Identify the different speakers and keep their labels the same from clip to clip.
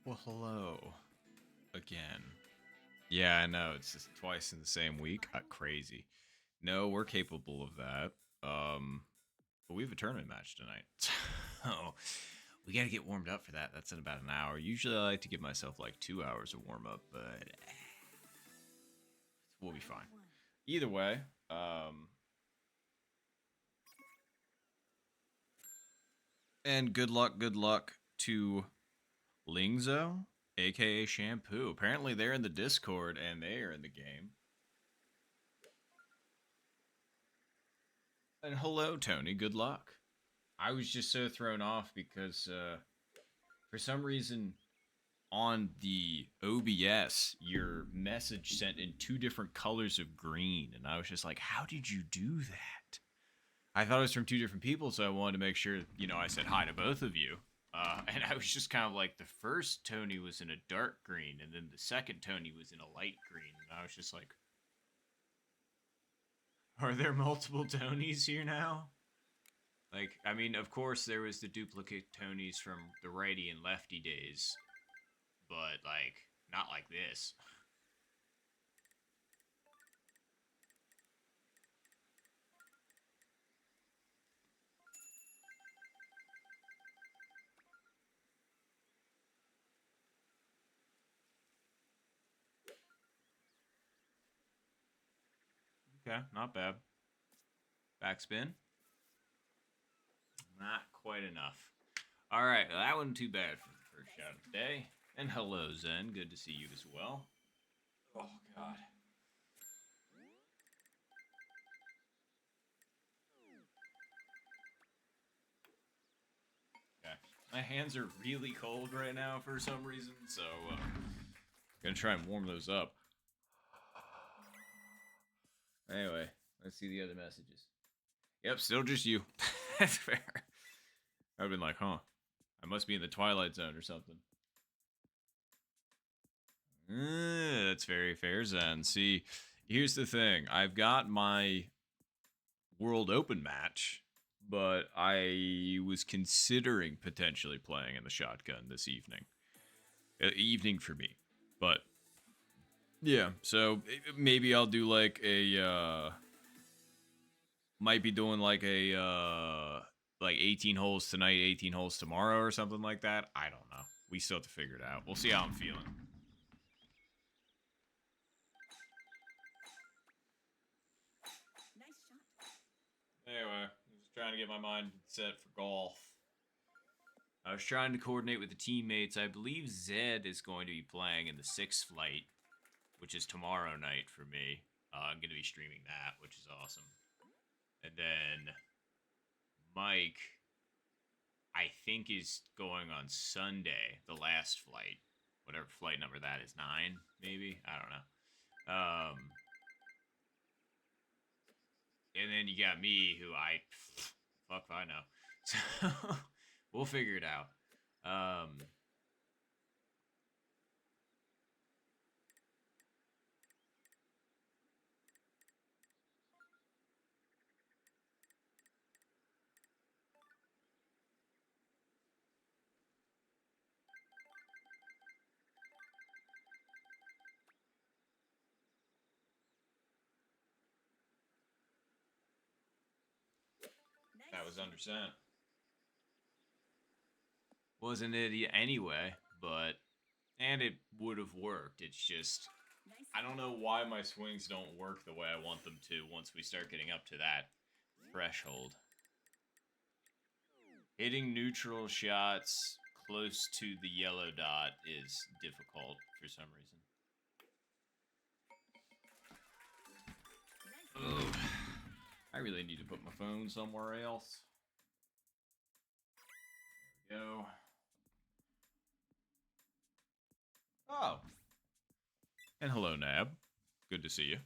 Speaker 1: Well, hello again. Yeah, I know it's just twice in the same week. Crazy. No, we're capable of that. Um, but we have a tournament match tonight, so we got to get warmed up for that. That's in about an hour. Usually, I like to give myself like 2 hours of warm up, but we'll be fine. Either way, and good luck to Lingzo, aka Shampoo. Apparently, they're in the Discord and they are in the game. And hello, Tony. Good luck. I was just so thrown off because for some reason on the OBS, your message sent in two different colors of green. And I was just like, how did you do that? I thought it was from two different people, so I wanted to make sure, I said hi to both of you. And I was just kind of like, the first Tony was in a dark green, and then the second Tony was in a light green. And I was just like, are there multiple Tonys here now? Like, I mean, of course, there was the duplicate Tonys from the righty and lefty days, but, like, not like this. Okay, not bad. Backspin. Not quite enough. All right, well, that wasn't too bad for the first shot of the day. And hello, Zen. Good to see you as well. Oh, God. Okay. My hands are really cold right now for some reason, so gonna try and warm those up. Anyway, let's see the other messages. Yep, still just you. That's fair. I've been like, huh, I must be in the Twilight Zone or something. That's very fair, Zen. See, here's the thing. I've got my World Open match, but I was considering potentially playing in the shotgun this evening. Evening for me. But, yeah, so maybe I'll do like a, might be doing like a, like 18 holes tonight, 18 holes tomorrow or something like that. I don't know. We still have to figure it out. We'll see how I'm feeling. Anyway, I was trying to get my mind set for golf. I was trying to coordinate with the teammates. I believe Zed is going to be playing in the sixth flight, which is tomorrow night for me. I'm going to be streaming that, which is awesome. And then Mike, I think, is going on Sunday, the last flight. Whatever flight number that is, 9, maybe? I don't know. And then you got me, who fuck if I know. So, we'll figure it out. That was undersent. Wasn't it anyway, but... And it would have worked. It's just... I don't know why my swings don't work the way I want them to once we start getting up to that threshold. Hitting neutral shots close to the yellow dot is difficult for some reason. Oh, I really need to put my phone somewhere else. There we go. Oh. And hello, Nab. Good to see you.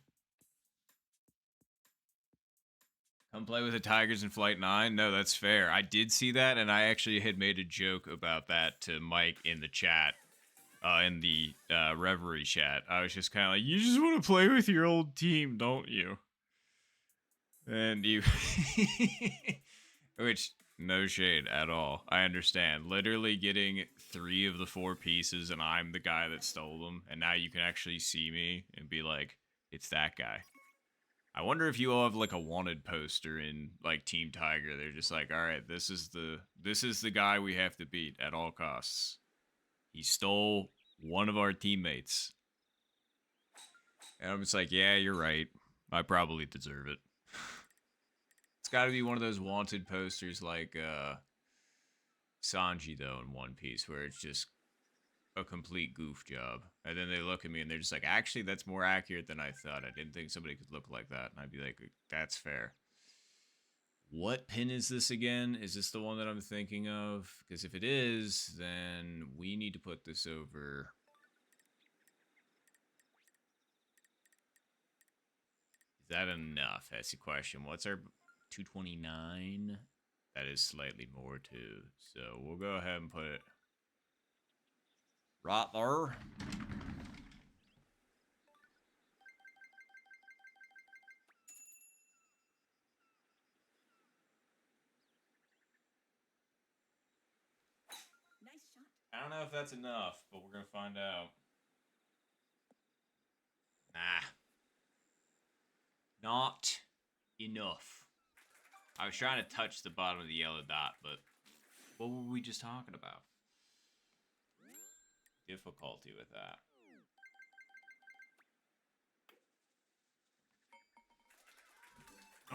Speaker 1: Come play with the Tigers in Flight 9? No, that's fair. I did see that, and I actually had made a joke about that to Mike in the chat. In the Reverie chat. I was just kind of like, you just want to play with your old team, don't you? And you... Which, no shade at all. I understand. Literally getting 3 of the 4 pieces and I'm the guy that stole them, and now you can actually see me and be like, it's that guy. I wonder if you all have like a wanted poster in like Team Tiger. They're just like, all right, this is the guy we have to beat at all costs. He stole one of our teammates. And I'm just like, yeah, you're right. I probably deserve it. It's got to be one of those wanted posters like Sanji, though, in One Piece, where it's just a complete goof job. And then they look at me and they're just like, actually, that's more accurate than I thought. I didn't think somebody could look like that. And I'd be like, that's fair. What pin is this again? Is this the one that I'm thinking of? Because if it is, then we need to put this over. Is that enough? That's the question. What's our 229? That is slightly more too. So we'll go ahead and put it right there.
Speaker 2: Nice shot.
Speaker 1: I don't know if that's enough, but we're going to find out. Nah. Not enough. I was trying to touch the bottom of the yellow dot, but what were we just talking about? Difficulty with that.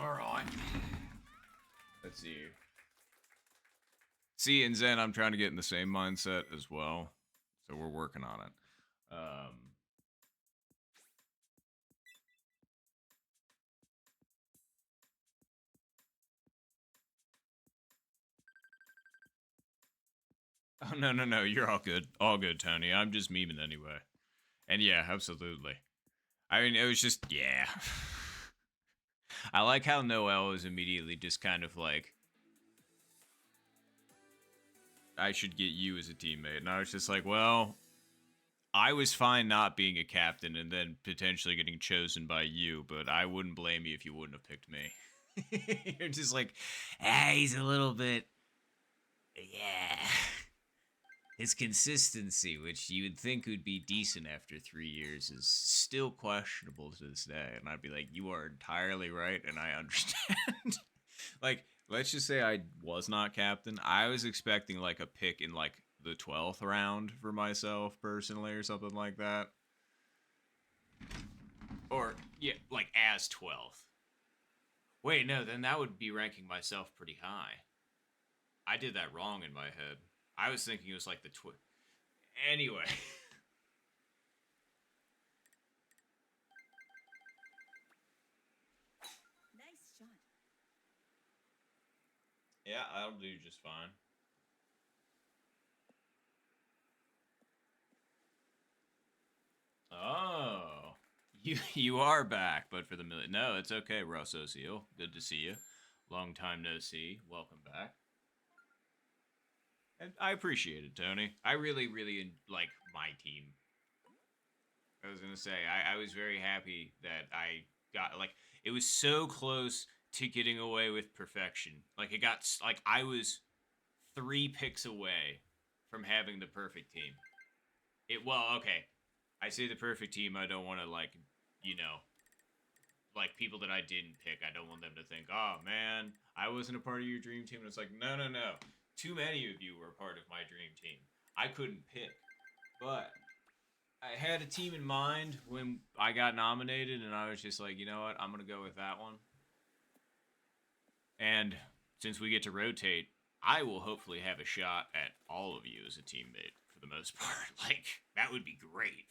Speaker 1: Alright. Let's see. See, in Zen, I'm trying to get in the same mindset as well. So we're working on it. Oh, no. You're all good. All good, Tony. I'm just memeing anyway. And yeah, absolutely. I mean, it was just, yeah. I like how Noelle was immediately just kind of like, I should get you as a teammate. And I was just like, well, I was fine not being a captain and then potentially getting chosen by you, but I wouldn't blame you if you wouldn't have picked me. You're just like, he's a little bit, yeah. His consistency, which you would think would be decent after 3 years, is still questionable to this day. And I'd be like, you are entirely right, and I understand. Like, let's just say I was not captain. I was expecting, like, a pick in, like, the 12th round for myself, personally, or something like that. Or, yeah, like, as 12th. Wait, no, then that would be ranking myself pretty high. I did that wrong in my head. I was thinking it was like the Anyway.
Speaker 2: Nice shot.
Speaker 1: Yeah, I'll do just fine. Oh. You are back, but for the million. No, it's okay, Ross Ocio. Good to see you. Long time no see. Welcome back. And I appreciate it, Tony. I really like my team. I was gonna say, I was very happy that I got, like, it was so close to getting away with perfection. Like, it got, like, I was 3 picks away from having the perfect team. Well, okay. I say the perfect team, I don't want to, like, you know, like, people that I didn't pick, I don't want them to think, oh, man, I wasn't a part of your dream team. And it's like, no. Too many of you were a part of my dream team. I couldn't pick. But I had a team in mind when I got nominated, and I was just like, you know what? I'm going to go with that one. And since we get to rotate, I will hopefully have a shot at all of you as a teammate for the most part. Like, that would be great.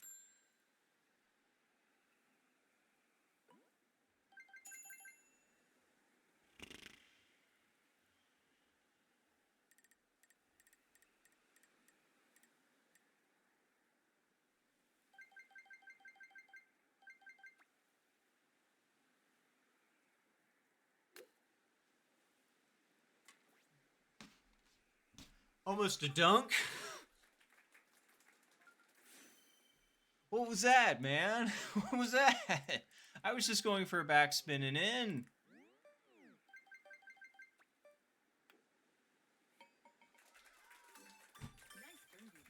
Speaker 1: Almost a dunk. What was that, man? What was that? I was just going for a backspin and in.
Speaker 2: Nice birdie.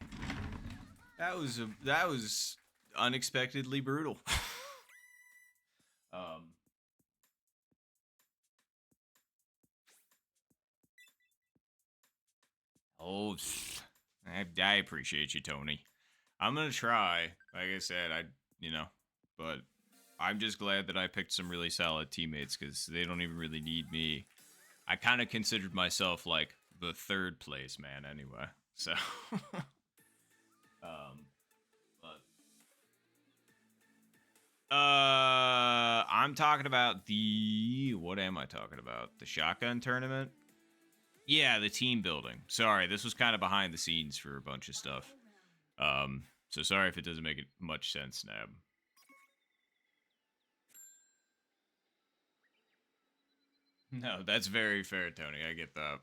Speaker 1: that was unexpectedly brutal. um. Oh, I appreciate you, Tony. I'm gonna try. Like I said, but I'm just glad that I picked some really solid teammates because they don't even really need me. I kind of considered myself like the third place man anyway. So, um, but I'm talking about what am I talking about? The shotgun tournament? Yeah, the team building. Sorry, this was kind of behind the scenes for a bunch of stuff. So sorry if it doesn't make it much sense, Nab. No, that's very fair, Tony. I get that.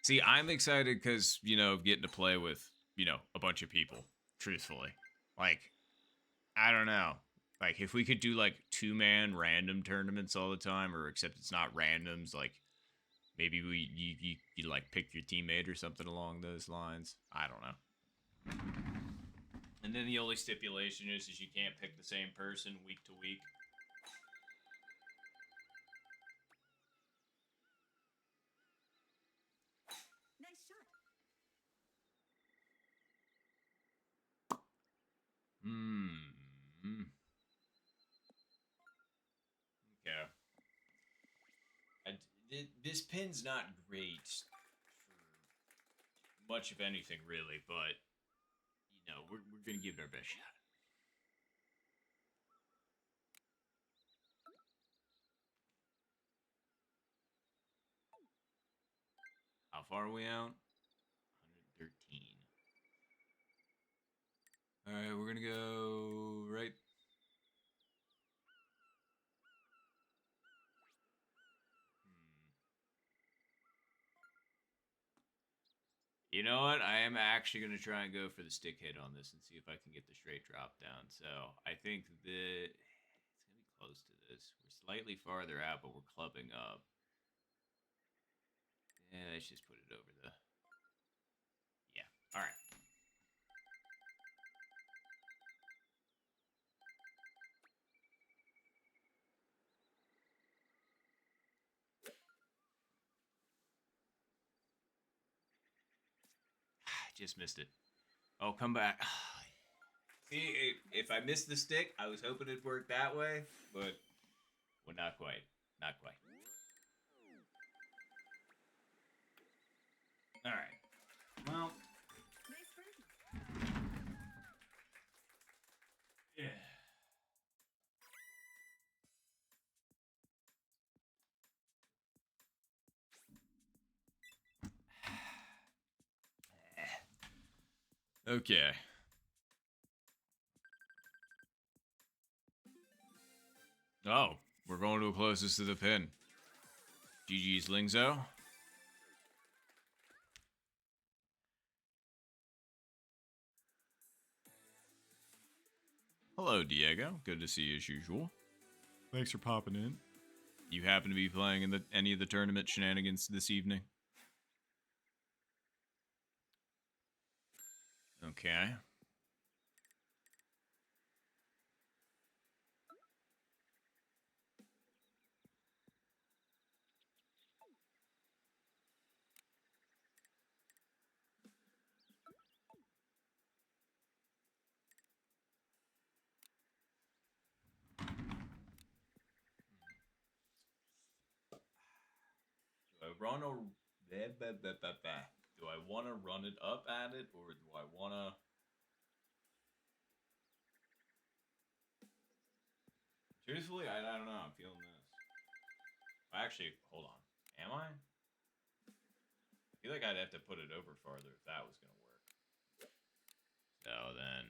Speaker 1: See, I'm excited because, getting to play with, a bunch of people, truthfully. Like, I don't know. Like, if we could do, like, two-man random tournaments all the time, or except it's not randoms, like, maybe you like, pick your teammate or something along those lines. I don't know. And then the only stipulation is you can't pick the same person week to week.
Speaker 2: Nice shot.
Speaker 1: Okay. This pin's not great for much of anything, really, but, we're going to give it our best shot. How far are we out? 113. Alright, we're going to go right. You know what? I am actually going to try and go for the stick hit on this and see if I can get the straight drop down. So I think that it's going to be close to this. We're slightly farther out, but we're clubbing up. Yeah, let's just put it over the... Yeah, alright. Just missed it. Oh, come back. See, if I missed the stick, I was hoping it'd work that way, but well, not quite. Not quite. All right. Well.
Speaker 2: Nice birdie.
Speaker 1: Yeah. Okay. Oh, we're going to the closest to the pin. GG's Lingzo. Hello, Diego. Good to see you as usual. Thanks for popping in. You happen to be playing in any of the tournament shenanigans this evening? Okay. Do I run a... Do I want to run it up at it, or do I want to... Truthfully, I don't know. I'm feeling this. Actually, hold on. Am I? I feel like I'd have to put it over farther if that was going to work. So then...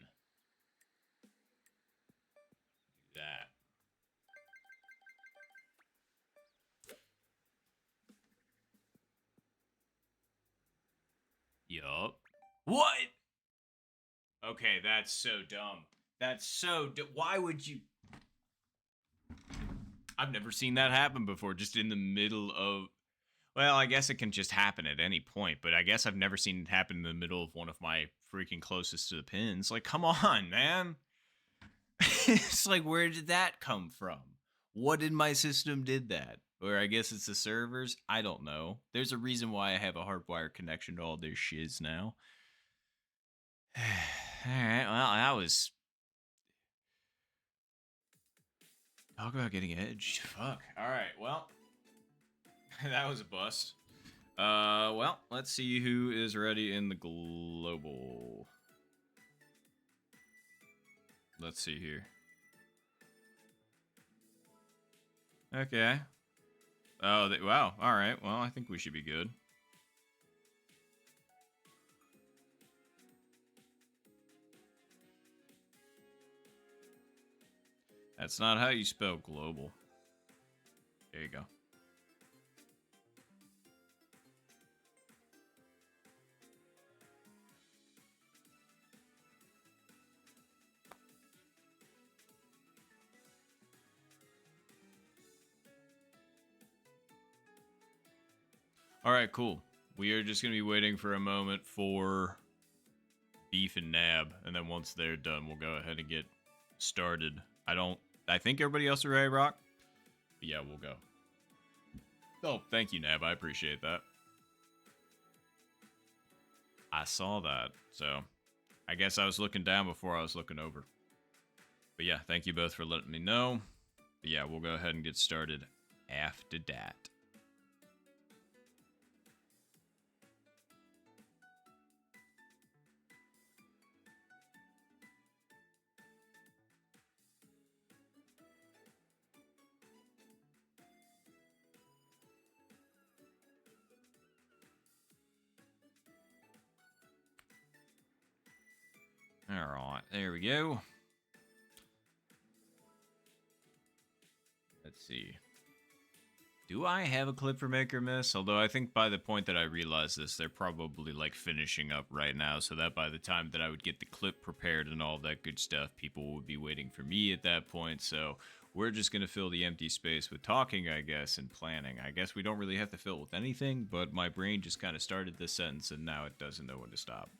Speaker 1: do that. Yup. What? Okay, that's so dumb. That's so... Why would you... I've never seen that happen before, just in the middle of... Well, I guess it can just happen at any point, but I guess I've never seen it happen in the middle of one of my freaking closest to the pins. Like, come on, man. It's like, where did that come from? What in my system did that? Or I guess it's the servers. I don't know. There's a reason why I have a hardwired connection to all this shiz now. All right, well, that was... Talk about getting edged. Fuck. All right, well, that was a bust. Well, let's see who is ready in the global. Let's see here. Okay. Oh, wow. All right. Well, I think we should be good. That's not how you spell global. There you go. All right, cool. We are just going to be waiting for a moment for Beef and Nab, and then once they're done, we'll go ahead and get started. I think everybody else is ready, Rock? But yeah, we'll go. Oh, thank you, Nab. I appreciate that. I saw that, so I guess I was looking down before I was looking over. But yeah, thank you both for letting me know. But yeah, we'll go ahead and get started after that. Alright, there we go. Let's see. Do I have a clip for Make or Miss? Although I think by the point that I realize this, they're probably like finishing up right now, so that by the time that I would get the clip prepared and all that good stuff, people would be waiting for me at that point. So we're just going to fill the empty space with talking, I guess, and planning. I guess we don't really have to fill it with anything, but my brain just kind of started this sentence and now it doesn't know when to stop.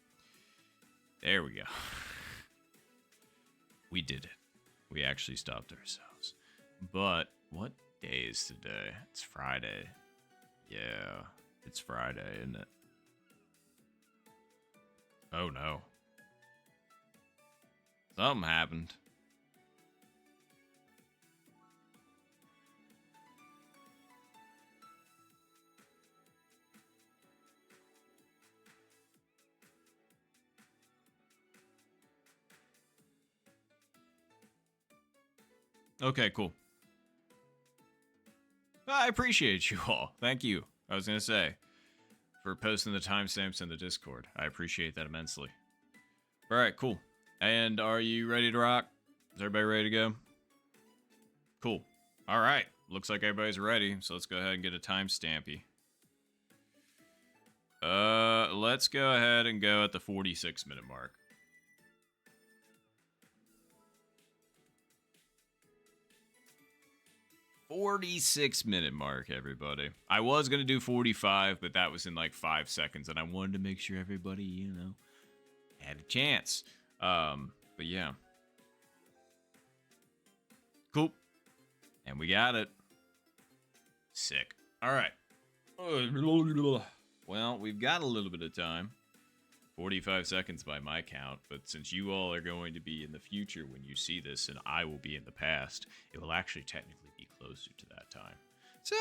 Speaker 1: There we go. We did it. We actually stopped ourselves. But what day is today? It's Friday. Yeah, it's Friday, isn't it? Oh no. Something happened. Okay, cool. I appreciate you all. Thank you. I was going to say, for posting the timestamps in the Discord. I appreciate that immensely. All right, cool. And are you ready to rock? Is everybody ready to go? Cool. All right. Looks like everybody's ready, so let's go ahead and get a timestampy. Let's go ahead and go at the 46-minute mark. 46-minute mark, everybody. I was going to do 45, but that was in like 5 seconds, and I wanted to make sure everybody, you know, had a chance. But yeah. Cool. And we got it. Sick. All right. Well, we've got a little bit of time. 45 seconds by my count, but since you all are going to be in the future when you see this, and I will be in the past, it will actually technically be closer to that time. So,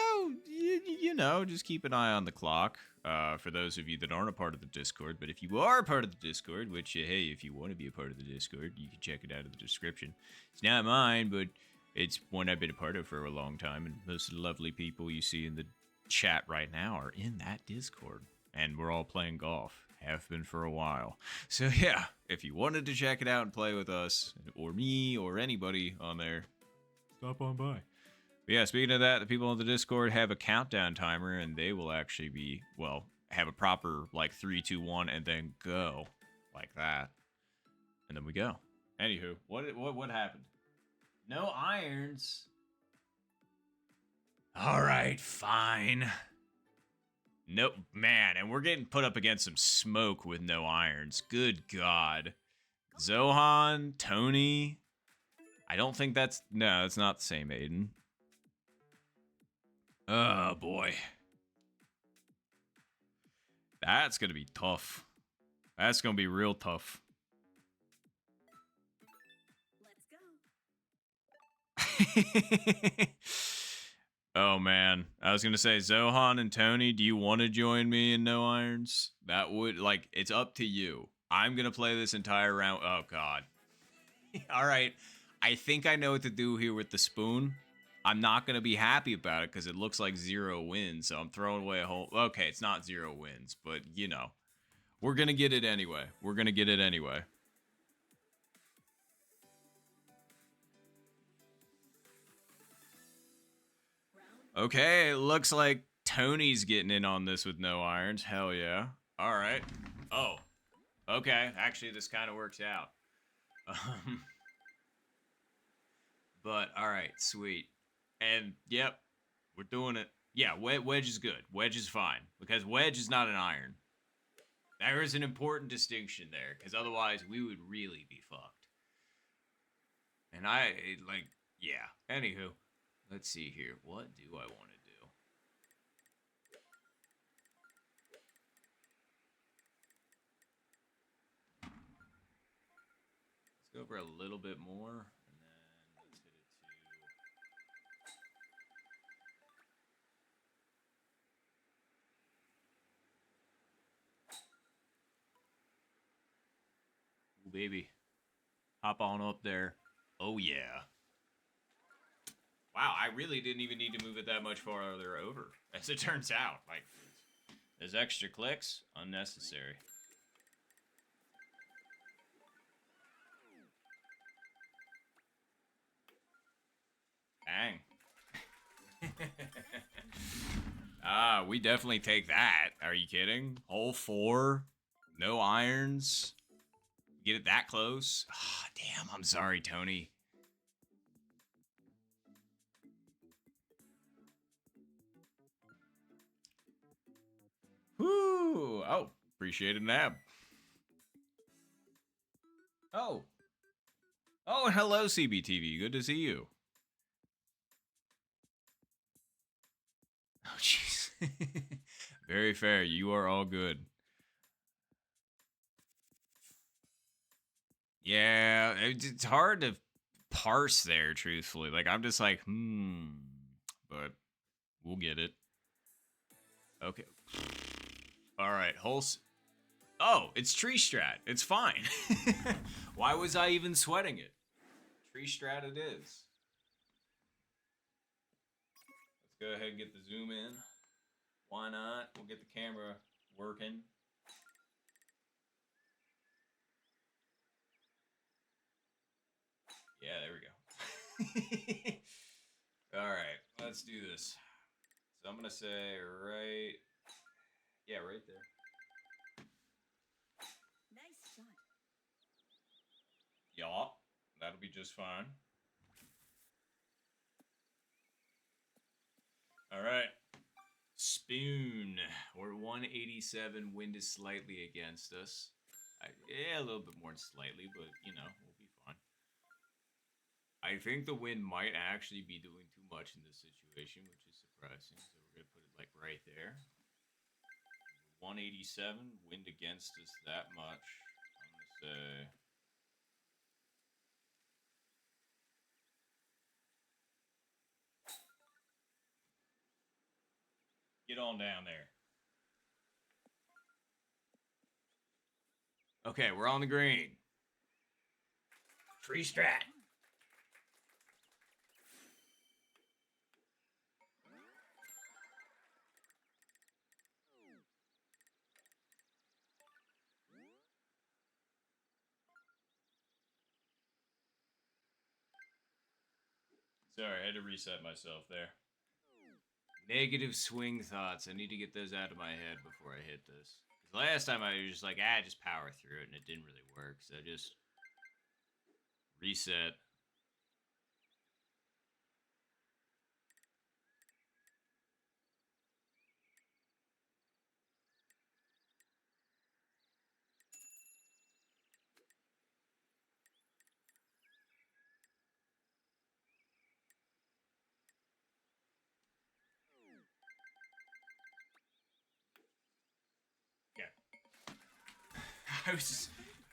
Speaker 1: you know, just keep an eye on the clock for those of you that aren't a part of the Discord. But if you are a part of the Discord, which, hey, if you want to be a part of the Discord, you can check it out in the description. It's not mine, but it's one I've been a part of for a long time, and most of the lovely people you see in the chat right now are in that Discord. And we're all playing golf. Have been for a while. So yeah, if you wanted to check it out and play with us, or me, or anybody on there, stop on by. But yeah, speaking of that, the people on the Discord have a countdown timer, and they will actually be, well, have a proper, like, 3, 2, 1, and then go. Like that. And then we go. Anywho, what happened? No irons. Alright, fine. Nope, man, and we're getting put up against some smoke with no irons. Good God. Zohan, Tony. I don't think that's... No, it's not the same Aiden. Oh, boy. That's going to be tough. That's going to be real tough.
Speaker 2: Let's go.
Speaker 1: Oh, man. I was going to say, Zohan and Tony, do you want to join me in no irons? That would... Like, it's up to you. I'm going to play this entire round... Oh, God. All right. I think I know what to do here with the spoon. I'm not going to be happy about it because it looks like 0 wins. So I'm throwing away a whole... Okay, it's not 0 wins, but, you know. We're going to get it anyway. We're going to get it anyway. Okay, looks like Tony's getting in on this with no irons. Hell yeah. All right. Oh, okay. Actually, this kind of works out. But, all right, sweet. And, yep, we're doing it. Yeah, wedge is good. Wedge is fine. Because wedge is not an iron. There is an important distinction there. Because otherwise, we would really be fucked. And yeah. Anywho, let's see here. What do I want to do? Let's go over a little bit more. And then let's hit it to... Ooh, baby. Hop on up there. Oh, yeah. Wow, I really didn't even need to move it that much farther over. As it turns out, like, there's extra clicks, unnecessary. Dang. We definitely take that. Are you kidding? Hole 4, no irons. Get it that close. Ah, damn, I'm sorry, Tony. Whoo! Oh, appreciate a nab. Oh. Oh, hello, CBTV. Good to see you. Oh, jeez. Very fair. You are all good. Yeah, it's hard to parse there, truthfully. Like, I'm just like, but we'll get it. Okay. All right, Oh, it's tree strat. It's fine. Why was I even sweating it? Tree strat it is. Let's go ahead and get the zoom in. Why not? We'll get the camera working. Yeah, there we go. All right, let's do this. So I'm gonna say right there.
Speaker 2: Nice shot.
Speaker 1: Yeah, that'll be just fine. All right. Spoon. We're 187. Wind is slightly against us. Yeah, a little bit more than slightly, but, you know, we'll be fine. I think the wind might actually be doing too much in this situation, which is surprising. So we're going to put it, like, right there. 187. Wind against us that much. I'm going to say... Get on down there. Okay, we're on the green. Tree strat. Sorry, I had to reset myself there. Negative swing thoughts. I need to get those out of my head before I hit this. Because last time I was just like, just power through it, and it didn't really work. So just reset.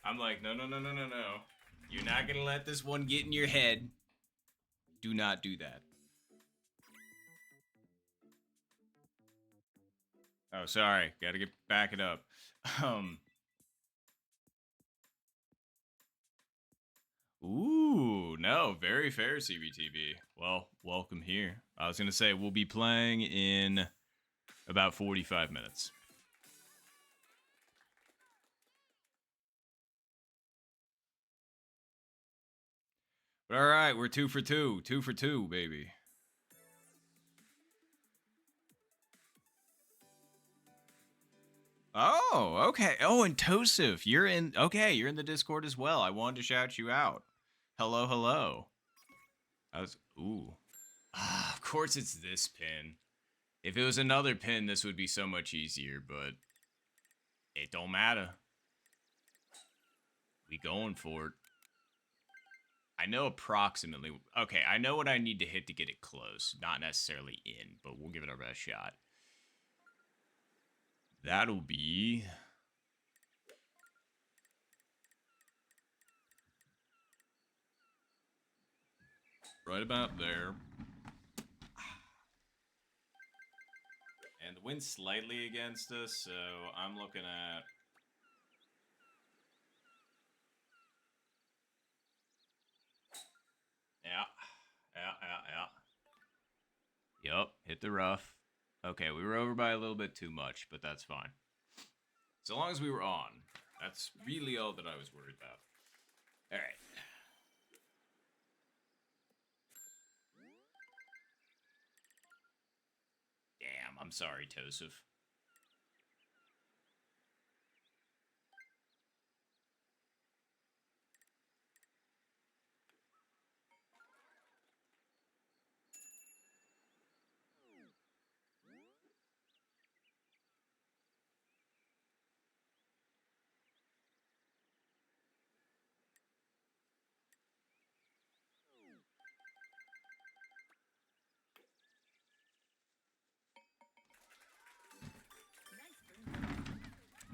Speaker 1: I'm like, no, no, no, no, no, no. You're not gonna let this one get in your head. Do not do that. Oh, sorry. Gotta back it up. Um. Ooh, no, very fair, CBTV. Well, welcome here. I was gonna say we'll be playing in about 45 minutes. But all right, we're 2 for 2. 2 for 2, baby. Oh, okay. Oh, and Tosif, you're in. Okay, you're in the Discord as well. I wanted to shout you out. Hello, hello. I was. Ooh. Ah, of course it's this pin. If it was another pin, this would be so much easier, but it don't matter. We going for it. I know approximately. Okay, I know what I need to hit to get it close. Not necessarily in, but we'll give it our best shot. That'll be... right about there. And the wind's slightly against us, so I'm looking at... Yeah. Yup, hit the rough. Okay, we were over by a little bit too much, but that's fine. So long as we were on. That's really all that I was worried about. Alright. Damn, I'm sorry, Tosif.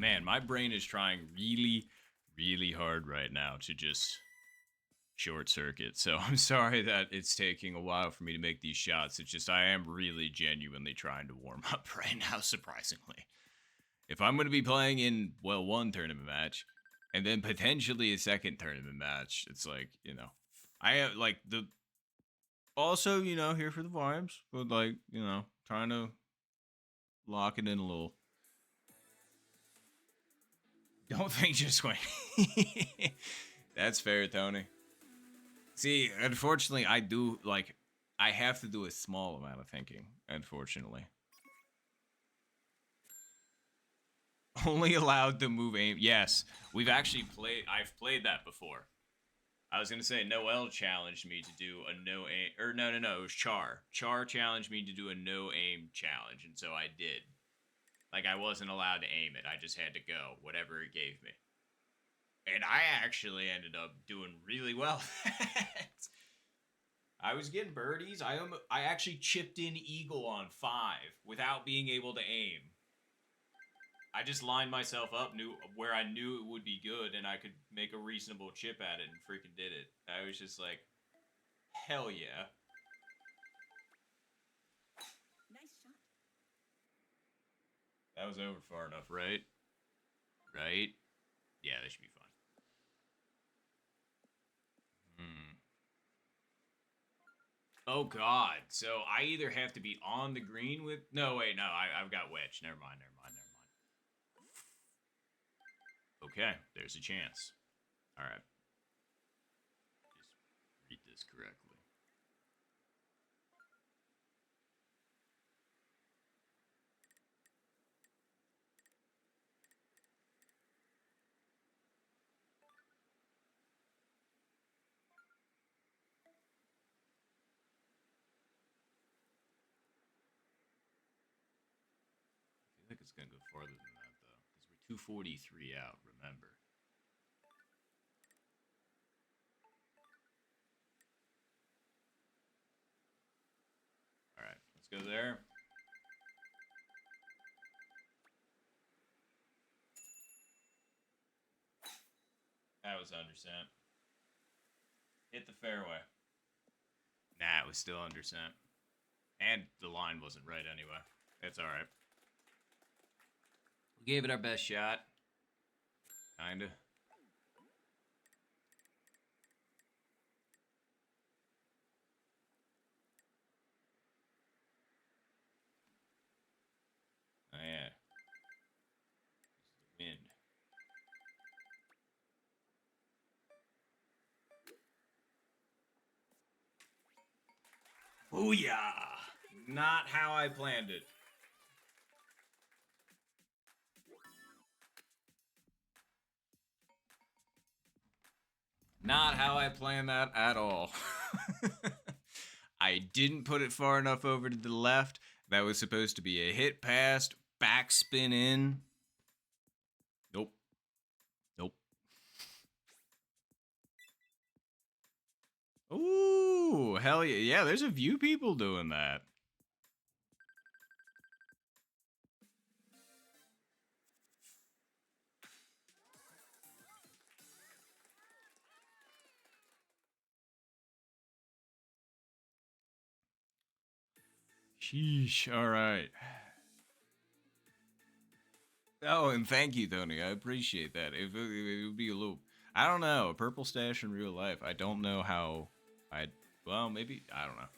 Speaker 1: Man, my brain is trying really, really hard right now to just short circuit. So I'm sorry that it's taking a while for me to make these shots. It's just I am really genuinely trying to warm up right now, surprisingly. If I'm going to be playing in, well, one tournament match and then potentially a second tournament match, it's like, you know, I have like the... Also, you know, here for the vibes, but like, you know, trying to lock it in a little. Don't think just went. That's fair, Tony. See, unfortunately, I do, like, I have to do a small amount of thinking, unfortunately. Only allowed to move aim. Yes, we've actually played, I've played that before. I was going to say, Noel challenged me to do a no aim, or no, it was Char. Char challenged me to do a no aim challenge, and so I did. Like, I wasn't allowed to aim it. I just had to go, whatever it gave me. And I actually ended up doing really well. I was getting birdies. I actually chipped in eagle on 5 without being able to aim. I just lined myself up where I knew it would be good and I could make a reasonable chip at it and freaking did it. I was just like, hell yeah.
Speaker 2: Nice shot.
Speaker 1: That was over far enough, right? Right? Yeah, that should be fun. Oh, God. So I either have to be on the green with... No, wait, no. I've got wedge. Never mind. Okay, there's a chance. All right. Just read this correctly. I feel like it's going to go farther than that, though, because we're 243 out, remember. All right, let's go there. That was under cent. Hit the fairway. Nah, it was still under cent. And the line wasn't right anyway. It's alright. We gave it our best shot. Kinda. Oh yeah. This is the wind. Booyah! Not how I planned it. Not how I planned that at all. I didn't put it far enough over to the left. That was supposed to be a hit past, backspin in. Nope. Nope. Ooh, hell yeah. Yeah, there's a few people doing that. Sheesh. All right. Oh, and thank you, Tony. I appreciate that. If it would be a little, I don't know, a purple stash in real life. I don't know how I'd, well, maybe, I don't know.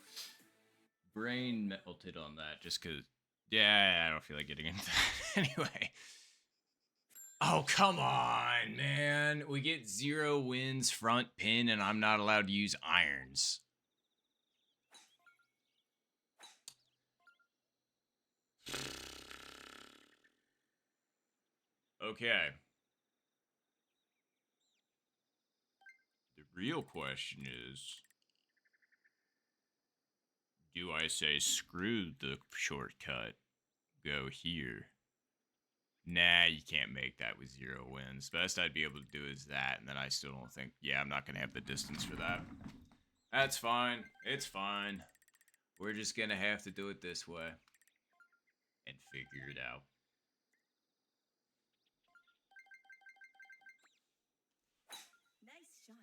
Speaker 1: Brain melted on that just because, yeah, I don't feel like getting into that anyway. Oh, come on, man. We get 0 wins front pin and I'm not allowed to use irons. Okay. The real question is, do I say screw the shortcut, go here? Nah, you can't make that with 0 wins. Best I'd be able to do is that, and then I still don't think, yeah, I'm not going to have the distance for that. That's fine. It's fine. We're just going to have to do it this way and figure it out.
Speaker 2: Nice shot.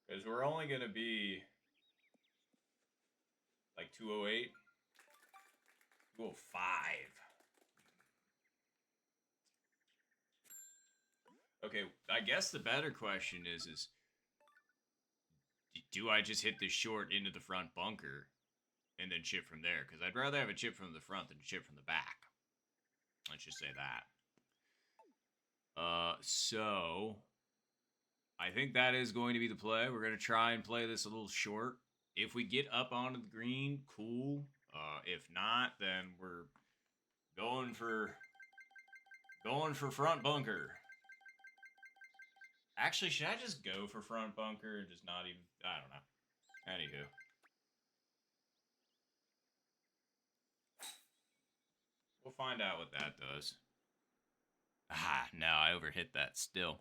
Speaker 1: Because we're only going to be like 208, 205. Okay, I guess the better question is do I just hit the short into the front bunker and then chip from there? Because I'd rather have a chip from the front than a chip from the back. Let's just say that. So I think that is going to be the play. We're going to try and play this a little short. If we get up onto the green, cool. If not, then we're going for front bunker. Actually, should I just go for front bunker and just not even, I don't know. Anywho. We'll find out what that does. Ah, no, I overhit that still.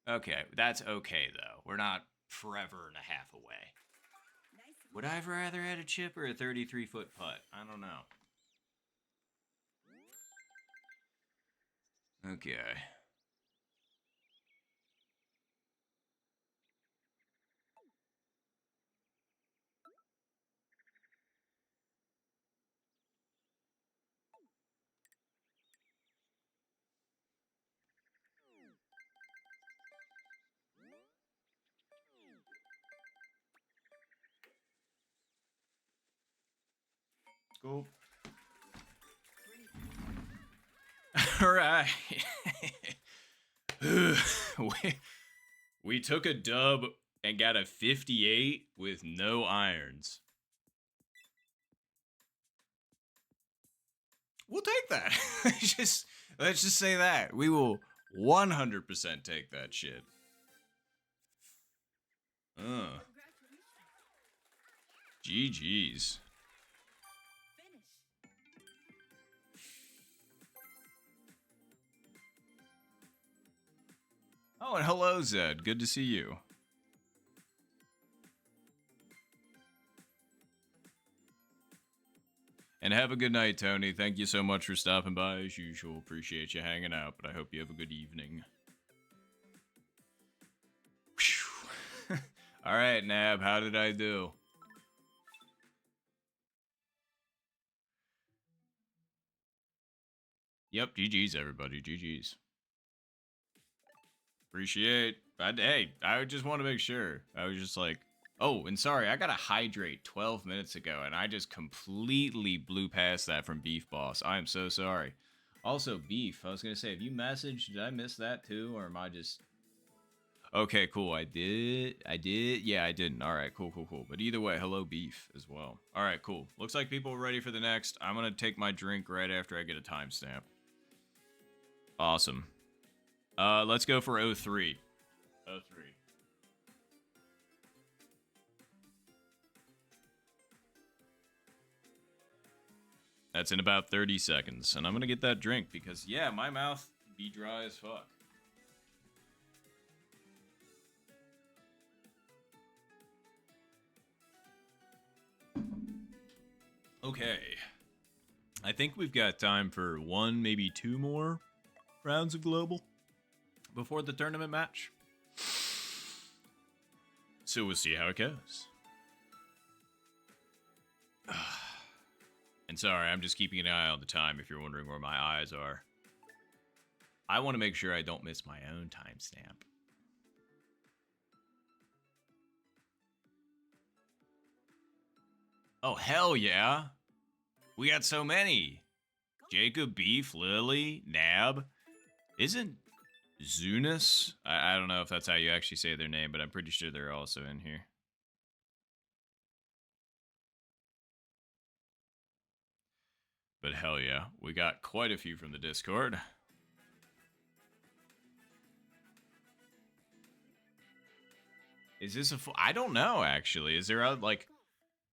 Speaker 1: Okay, that's okay, though. We're not forever and a half away.
Speaker 2: Nice.
Speaker 1: Would I have rather had a chip or a 33-foot putt? I don't know. Okay. Cool. All right. we took a dub and got a 58 with no irons. We'll take that. let's just say that. We will 100% take that shit.
Speaker 2: Congratulations.
Speaker 1: GG's.
Speaker 2: Finish.
Speaker 1: Oh, and hello, Zed. Good to see you. And have a good night, Tony. Thank you so much for stopping by as usual. Appreciate you hanging out, but I hope you have a good evening. All right, Nab, how did I do? Yep, GG's, everybody. GG's. Appreciate. Hey, I just want to make sure. I was just like, oh, and sorry, I got to hydrate 12 minutes ago, and I just completely blew past that from Beef Boss. I am so sorry. Also, Beef, I was going to say, have you messaged? Did I miss that too, or am I just... Okay, cool. I did. Yeah, I didn't. All right, cool. But either way, hello, Beef, as well. All right, cool. Looks like people are ready for the next. I'm going to take my drink right after I get a timestamp. Awesome. Let's go for 03. 03. That's in about 30 seconds. And I'm going to get that drink because, yeah, my mouth can be dry as fuck. Okay. I think we've got time for one, maybe two more rounds of Global before the tournament match. So we'll see how it goes. And sorry, I'm just keeping an eye on the time if you're wondering where my eyes are. I want to make sure I don't miss my own timestamp. Oh, hell yeah. We got so many. Jacob, Beef, Lily, Nab. Isn't Zunis? I don't know if that's how you actually say their name, but I'm pretty sure they're also in here. But hell yeah, we got quite a few from the Discord. Is this a full... I don't know, actually. Is there a, like...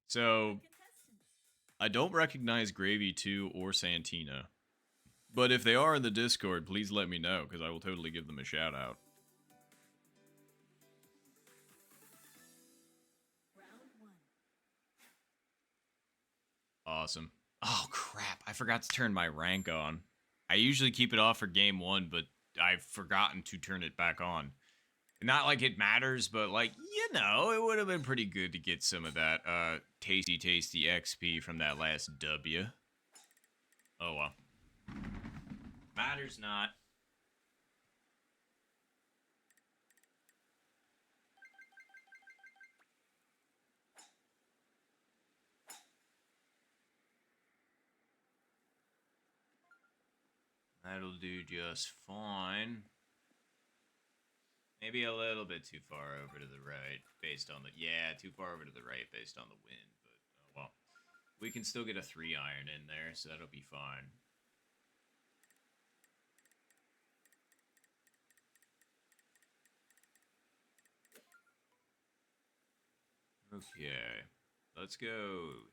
Speaker 1: So, I don't recognize Gravy 2 or Santina. But if they are in the Discord, please let me know, because I will totally give them a shout out. Awesome. Oh, crap. I forgot to turn my rank on. I usually keep it off for game one, but I've forgotten to turn it back on. Not like it matters, but like, you know, it would have been pretty good to get some of that tasty XP from that last W. Oh, well. Matters not. That'll do just fine. Maybe a little bit too far over to the right based on the... Yeah, too far over to the right based on the wind. But, oh well. We can still get a 3 iron in there, so that'll be fine. Okay. Let's go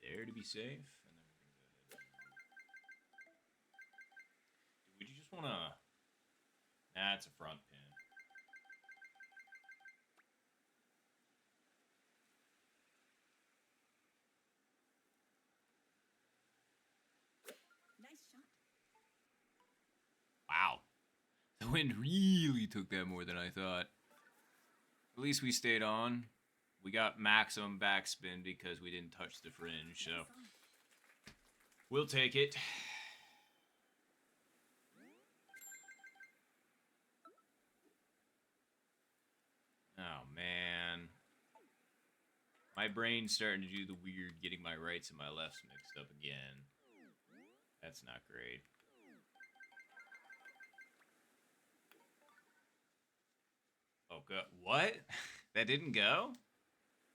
Speaker 1: there to be safe. And then we're going to go ahead. Would you just want to... Nah, it's a front pin.
Speaker 2: Nice shot.
Speaker 1: Wow. The wind really took that more than I thought. At least we stayed on. We got maximum backspin because we didn't touch the fringe, so we'll take it. Oh, man. My brain's starting to do the weird getting my rights and my lefts mixed up again. That's not great. Oh, God. What? That didn't go?